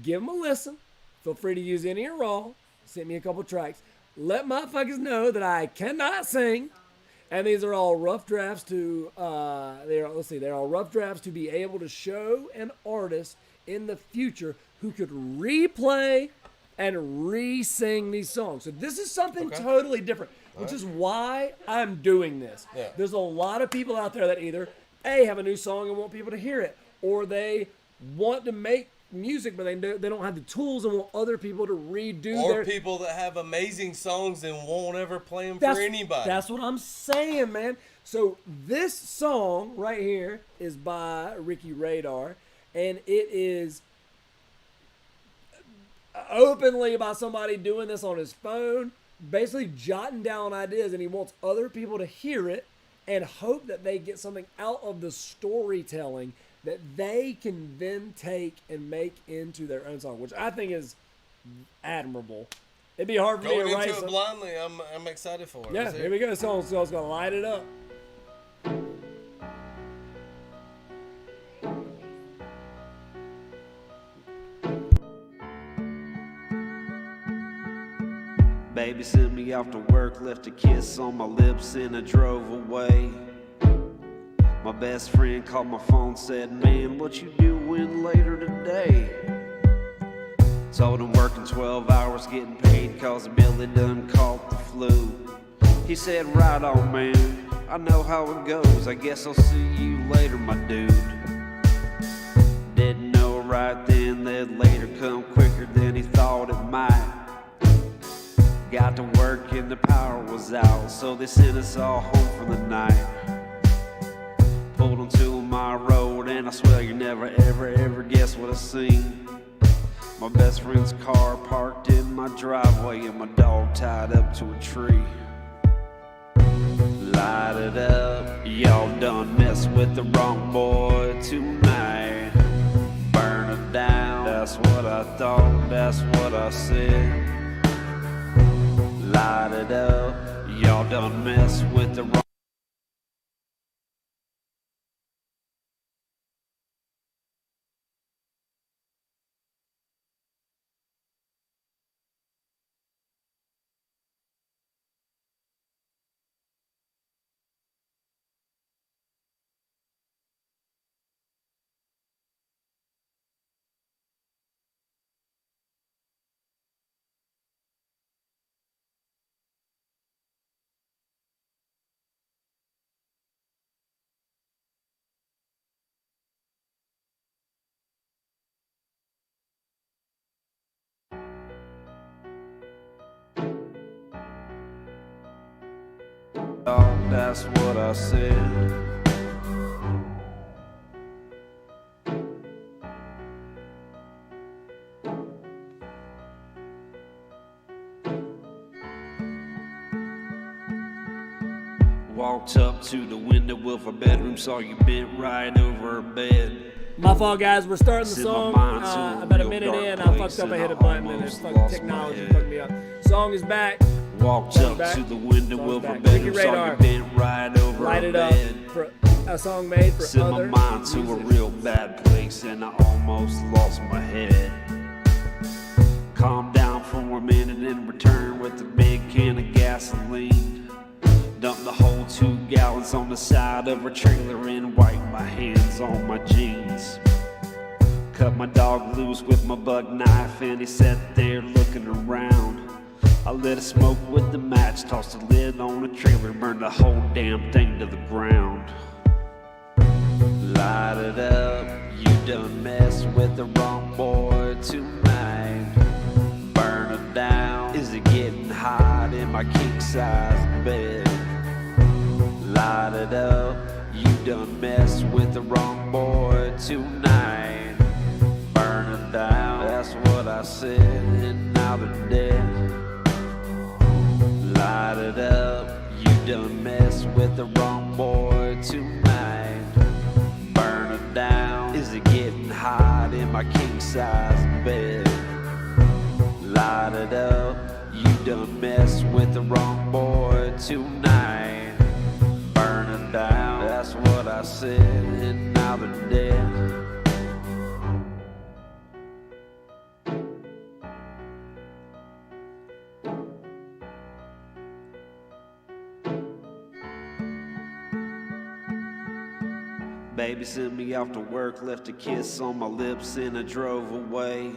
Give them a listen. Feel free to use any or all. Send me a couple tracks. Let motherfuckers know that I cannot sing. And these are all rough drafts to they're all rough drafts to be able to show an artist in the future who could replay and re-sing these songs. So this is something totally different, which is why I'm doing this. Yeah. There's a lot of people out there that either have a new song and want people to hear it, or they want to make music, but they don't have the tools and want other people to redo or people that have amazing songs and won't ever play them for anybody. That's what I'm saying, man. So this song right here is by Ricky Radar, and it is openly about somebody doing this on his phone, basically jotting down ideas, and he wants other people to hear it and hope that they get something out of the storytelling that they can then take and make into their own song, which I think is admirable. It'd be hard for me to write into it blindly. I'm excited for it. Yeah, here we go. The song's gonna light it up. Baby sent me off to work, left a kiss on my lips, and I drove away. My best friend called my phone, said, man, what you doing later today? Told him working 12 hours, getting paid, cause Billy done caught the flu. He said, right on, man, I know how it goes, I guess I'll see you later, my dude. Didn't know right then that later come quicker than he thought it might. Got to work and the power was out, so they sent us all home for the night. Pulled onto my road and I swear you never ever guess what I seen. My best friend's car parked in my driveway and my dog tied up to a tree. Light it up, y'all done mess with the wrong boy tonight. Burn it down, that's what I thought, that's what I said. Light it up, y'all done mess with the wrong. That's what I said. Walked up to the window of her bedroom, saw you bent right over her bed. My fault, guys. We're starting the song. About a minute in, I fucked up. I hit a button, and it's fucking technology fucked me up. Song is back. Walked up to the window of her bedroom, saw you bent right over Light her it up bed. for a song made for Sent other my mind to a real bad place, and I almost lost my head. Calmed down for a minute and returned with a big can of gasoline. Dumped the whole 2 gallons on the side of her trailer and wiped my hands on my jeans. Cut my dog loose with my buck knife and he sat there looking around. I lit a smoke with the match, tossed the lid on the trailer, burned the whole damn thing to the ground. Light it up, you done messed with the wrong boy tonight. Burn it down, is it getting hot in my king-size bed? Light it up, you done messed with the wrong boy tonight. Burn it down, that's what I said, and now they're dead. Light it up, you done messed with the wrong boy tonight. Burn it down, is it getting hot in my king-size bed? Light it up, you done messed with the wrong boy tonight. Burn it down, that's what I said, and now they're dead. Baby sent me off to work, left a kiss on my lips, and I drove away.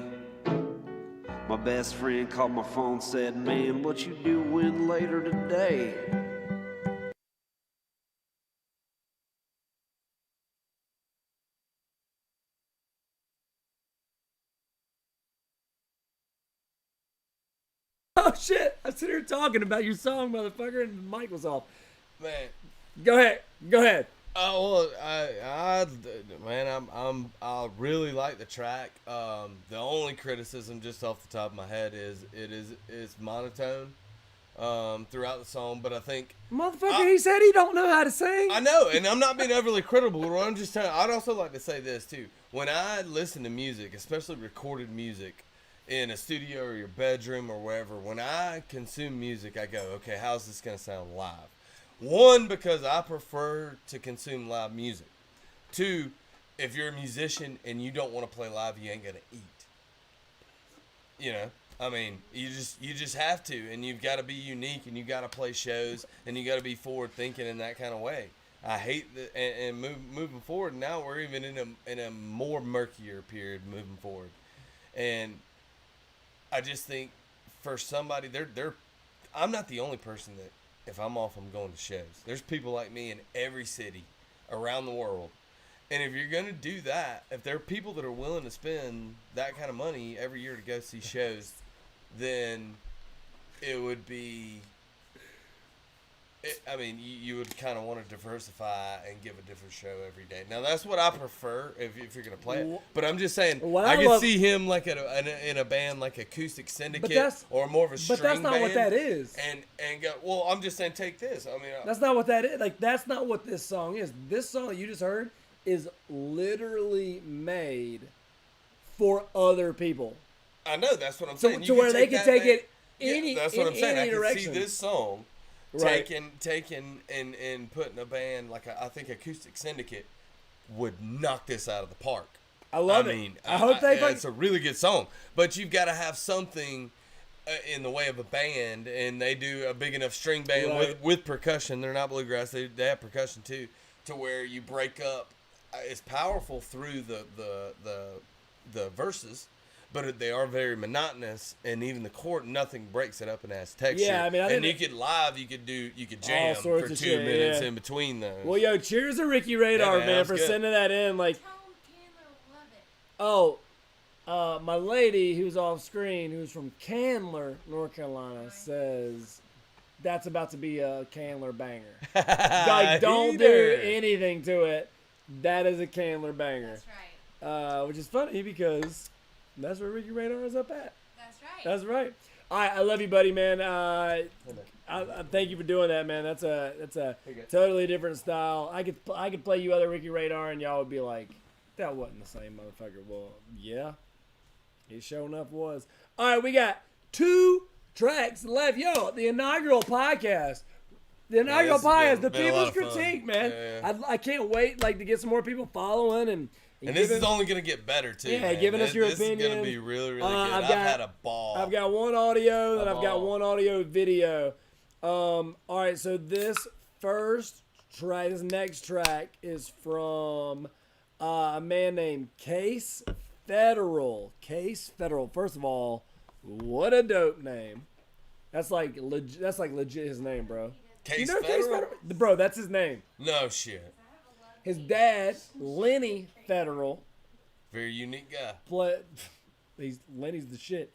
My best friend called my phone, said, man, what you doing later today? Oh shit! I'm sitting here talking about your song, motherfucker, and the mic was off. Man, Go ahead. Oh well, I really like the track. The only criticism, just off the top of my head, is it's monotone throughout the song. But I think Motherfucker, he said he don't know how to sing. I know, and I'm not being overly critical. But I'm just telling. I'd also like to say this too. When I listen to music, especially recorded music, in a studio or your bedroom or wherever, when I consume music, I go, okay, how's this gonna sound live? One, because I prefer to consume live music. Two, if you're a musician and you don't want to play live, you ain't gonna eat. You know, I mean, you just have to, and you've got to be unique, and you got to play shows, and you got to be forward thinking in that kind of way. I hate that, and moving forward. Now we're even in a more murkier period moving forward, and I just think for somebody, I'm not the only person that if I'm off, I'm going to shows. There's people like me in every city around the world. And if you're going to do that, if there are people that are willing to spend that kind of money every year to go see shows, then it would be, you would kind of want to diversify and give a different show every day. Now, that's what I prefer if you're going to play it. But I'm just saying, I could see him like in a band like Acoustic Syndicate or more of a string band. But that's not what that is. And go, well, I'm just saying, take this. I mean, that's not what that is. Like, that's not what this song is. This song that you just heard is literally made for other people. I know, that's what I'm saying. To where they can take it any that's what I'm saying. I can see direction. this song Right. taken and putting a band like I think Acoustic Syndicate would knock this out of the park. I love it. I hope they. It's a really good song, but you've got to have something in the way of a band, and they do a big enough string band with percussion. They're not bluegrass; they have percussion too, to where you break up. It's powerful through the verses, but they are very monotonous, and even the chord, nothing breaks it up and adds texture. Yeah, I mean, I think you could jam for 2 minutes in between those. Well, yo, cheers to Ricky Radar, man, for sending that in. Like, my lady who's off screen, who's from Candler, North Carolina, says that's about to be a Candler banger. Like, don't do anything to it. That is a Candler banger. That's right. Which is funny because that's where Ricky Radar is up at. That's right. That's right. All right, I love you, buddy, man. I thank you for doing that, man. That's a totally different style. I could play you other Ricky Radar, and y'all would be like, that wasn't the same motherfucker. Well, yeah, it sure enough was. All right, we got 2 tracks left. Yo, the inaugural podcast. The inaugural podcast, the People's Critique, man. Yeah. I can't wait to get some more people following and this is only going to get better, too. Yeah, man. giving us your opinion. This is going to be really, really good. I've had a ball. I've got one audio, and I've got one audio video. All right, so this next track is from a man named Case Federal. Case Federal. First of all, what a dope name. That's like legit his name, bro. Case you know Federal? Case Federal? Bro, that's his name. No shit. His dad, Lenny Federal. Very unique guy. Lenny's the shit.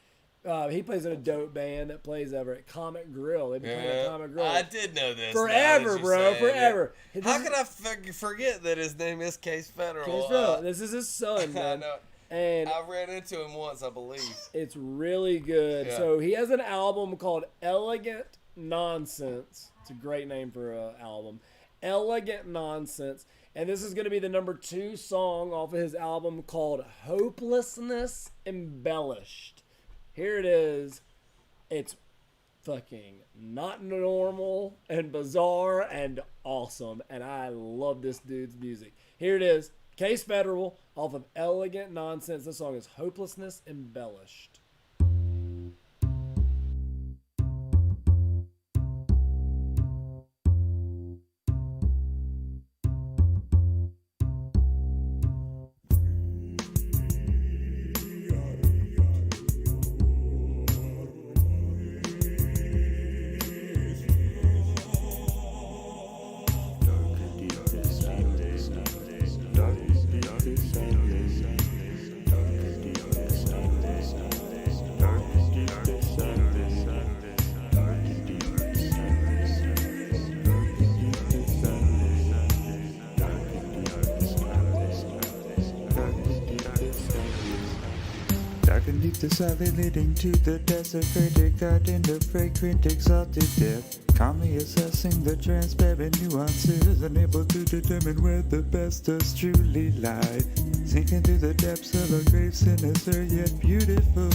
He plays in a dope band that plays over at Comet Grill. They've been playing at Comet Grill. I did know this. Forever, bro. Forever. Yeah. How can I forget that his name is Case Federal? Case Federal. This is his son, man. I know. And I ran into him once, I believe. It's really good. Yeah. So he has an album called Elegant Nonsense. It's a great name for an album. Elegant Nonsense. And this is going to be the number 2 song off of his album called Hopelessness Embellished. Here it is. It's fucking not normal and bizarre and awesome. And I love this dude's music. Here it is. Case Federal off of Elegant Nonsense. This song is Hopelessness Embellished. Beneath the silent leading to the desecrated garden, the fragrant exalted depth. Calmly assessing the transparent nuances, unable to determine where the best does truly lie. Sinking to the depths of a grave sinister yet beautiful,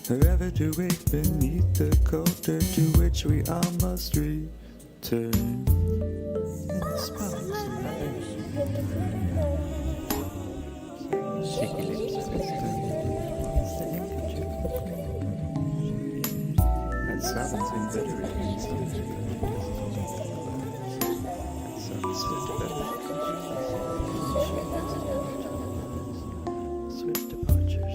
forever to wake beneath the culture to which we all must return. Sounds in better in Swift departure.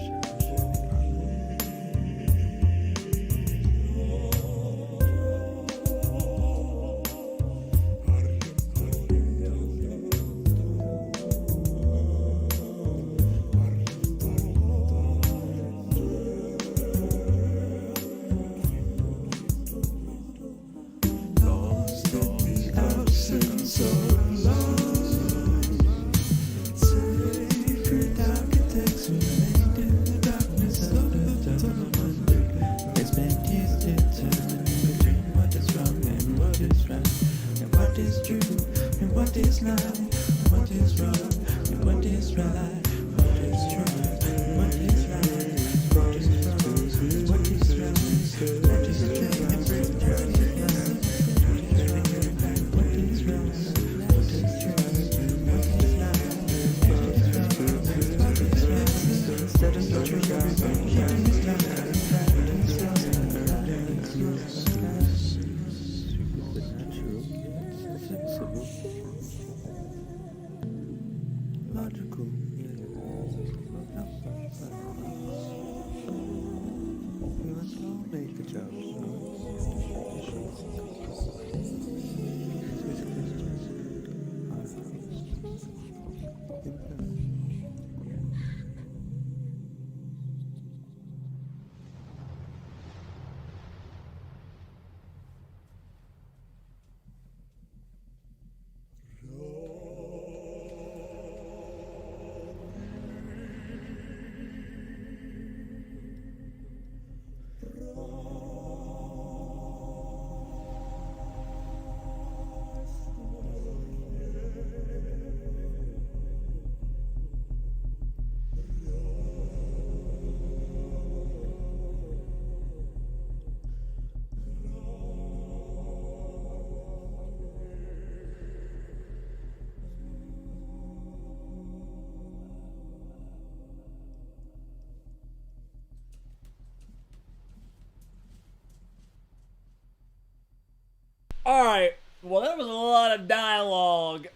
All right. Well, that was a lot of dialogue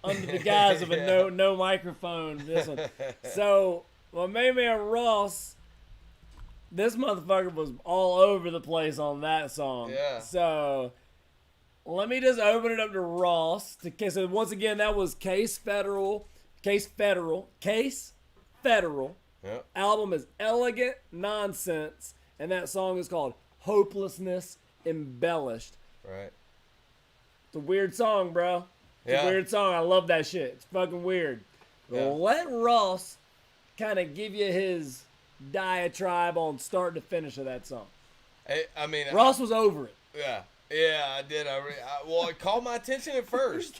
under the guise of a no microphone. This one. So, well, my man Ross, this motherfucker was all over the place on that song. Yeah. So, let me just open it up to Ross. So once again, that was Case Federal. Yep. Album is Elegant Nonsense, and that song is called Hopelessness Embellished. Right. It's a weird song, bro. It's a weird song. I love that shit. It's fucking weird. Yeah. Let Ross kind of give you his diatribe on start to finish of that song. I mean, Ross was over it. Yeah. Yeah, I did. Well, it caught my attention at first.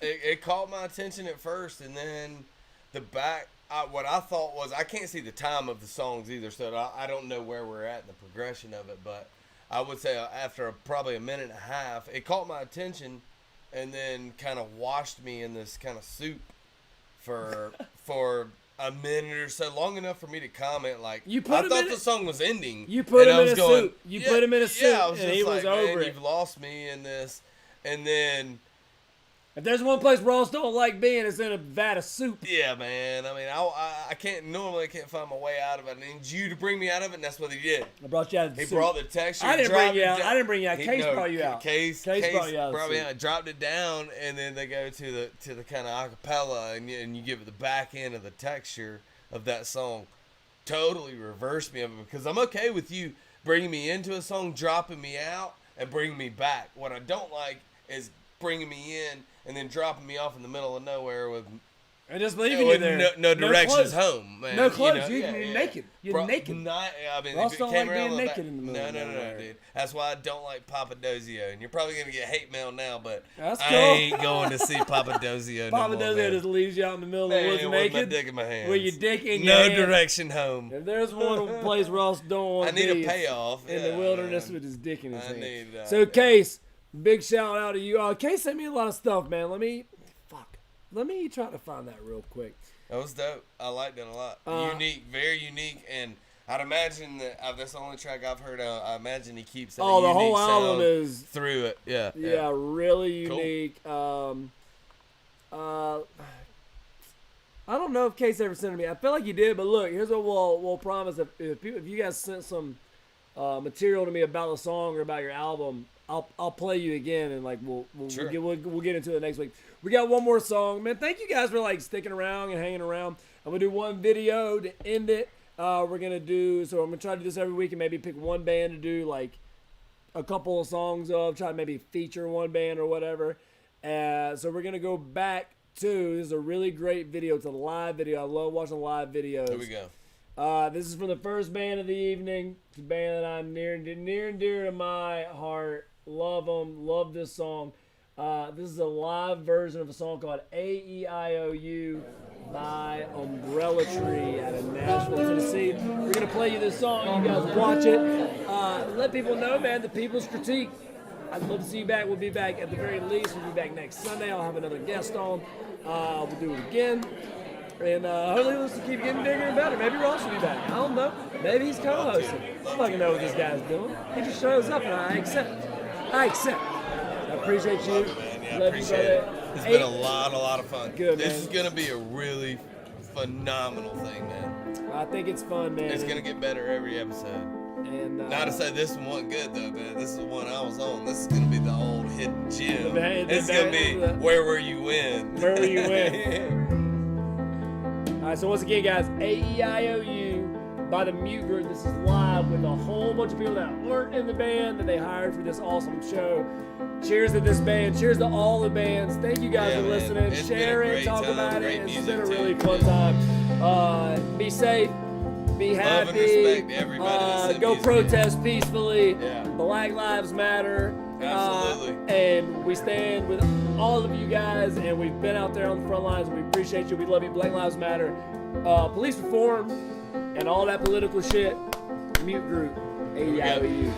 It caught my attention at first, and then the back. What I thought was, I can't see the time of the songs either, so I don't know where we're at in the progression of it. But I would say after probably a minute and a half, it caught my attention, and then kind of washed me in this kind of soup for a minute or so, long enough for me to comment. Like, I thought the song was ending. You put him in a going, soup. You put him in a soup, I was and just he like, was over man, it. you've lost me in this. And then, if there's one place Ross don't like being, it's in a vat of soup. yeah, man. I mean, I can't find my way out of it. I need you to bring me out of it, and that's what he did. I brought you out of the He soup. brought the texture. I didn't dropped bring you it out. down. I didn't bring you out. Case brought you out. Case brought you out. brought me out. Dropped it down, and then they go to the kind of acapella, and you give it the back end of the texture of that song. Totally reversed me of it, because I'm okay with you bringing me into a song, dropping me out, and bringing me back. What I don't like is bringing me in and then dropping me off in the middle of nowhere with and just leaving you there. No directions clothes. home, man. No clothes. You know, You're naked. You're naked. I mean, Ross if it don't came like around being the naked back- in the middle of No, nowhere. dude. That's why I don't like Papadozio. And you're probably going to get hate mail now, but That's I cool. ain't going to see Papadozio no more, Papadozio man. just leaves you out in the middle of Man, the woods with naked. my dick in my hands. With your dick in your No hand. direction home. If there's one place Ross don't want I to need be, a payoff. in Yeah, the wilderness man. with his dick in his I hand. need that, So, yeah. Case, big shout out to you. Case sent me a lot of stuff, man. Let me try to find that real quick. That was dope. I liked it a lot. Uh, Unique, very unique, and I'd imagine that that's the only track I've heard. I imagine he keeps that Oh, the unique whole album sound is through it. Yeah. Yeah, really Cool. unique. I don't know if Case ever sent it to me. I feel like he did, but look, here's what we'll promise. If you guys sent some material to me about the song or about your album, I'll play you again, and like we'll get into it next week. We got one more song, man. Thank you guys for like sticking around and hanging around. I'm gonna do one video to end it. I'm gonna try to do this every week and maybe pick one band to do like a couple of songs of, try to maybe feature one band or whatever. So we're gonna go back to, this is a really great video. It's a live video. I love watching live videos. Here we go. This is from the first band of the evening. It's a band that I'm near and dear to my heart. Love them. Love this song. This is a live version of a song called A-E-I-O-U by Umbrella Tree out of Nashville, Tennessee. We're going to play you this song. You guys watch it. Let people know, man, the People's Critique. I'd love to see you back. We'll be back at the very least. We'll be back next Sunday. I'll have another guest on. We'll do it again. And hopefully this will keep getting bigger and better. Maybe Ross will be back. I don't know. Maybe he's co-hosting. I don't fucking know what this guy's doing. He just shows up and I accept. I appreciate you. Yeah, Love appreciate you, it. brother. It's been a lot of fun. Good, This man. is gonna be a really phenomenal thing, man. I think it's fun, man. It's gonna get better every episode. And not to say this one wasn't good though, man. This is the one I was on. This is gonna be the old hidden gem. It's gonna be Where Were You When? Where Were You When? All right, so once again, guys, A-E-I-O-U by the Mute Group. This is live with a whole bunch of people that weren't in the band that they hired for this awesome show. Cheers to this band. Cheers to all the bands. Thank you guys for man. listening. It's been a Share it, great talk time, about great it. It's music, been a too. really fun time. Be safe. Be happy. Love and respect to everybody that sent go music. protest peacefully. Yeah. Black Lives Matter. Absolutely. And we stand with all of you guys, and we've been out there on the front lines, and we appreciate you. We love you. Black Lives Matter. Police reform and all that political shit. Mute Group. A-E-I-O-U.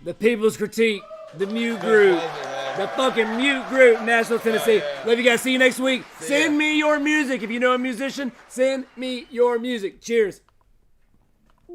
The People's Critique, the Mute Group, the fucking Mute Group, Nashville, Tennessee. Love you guys. See you next week. Send me your music. If you know a musician, send me your music. Cheers.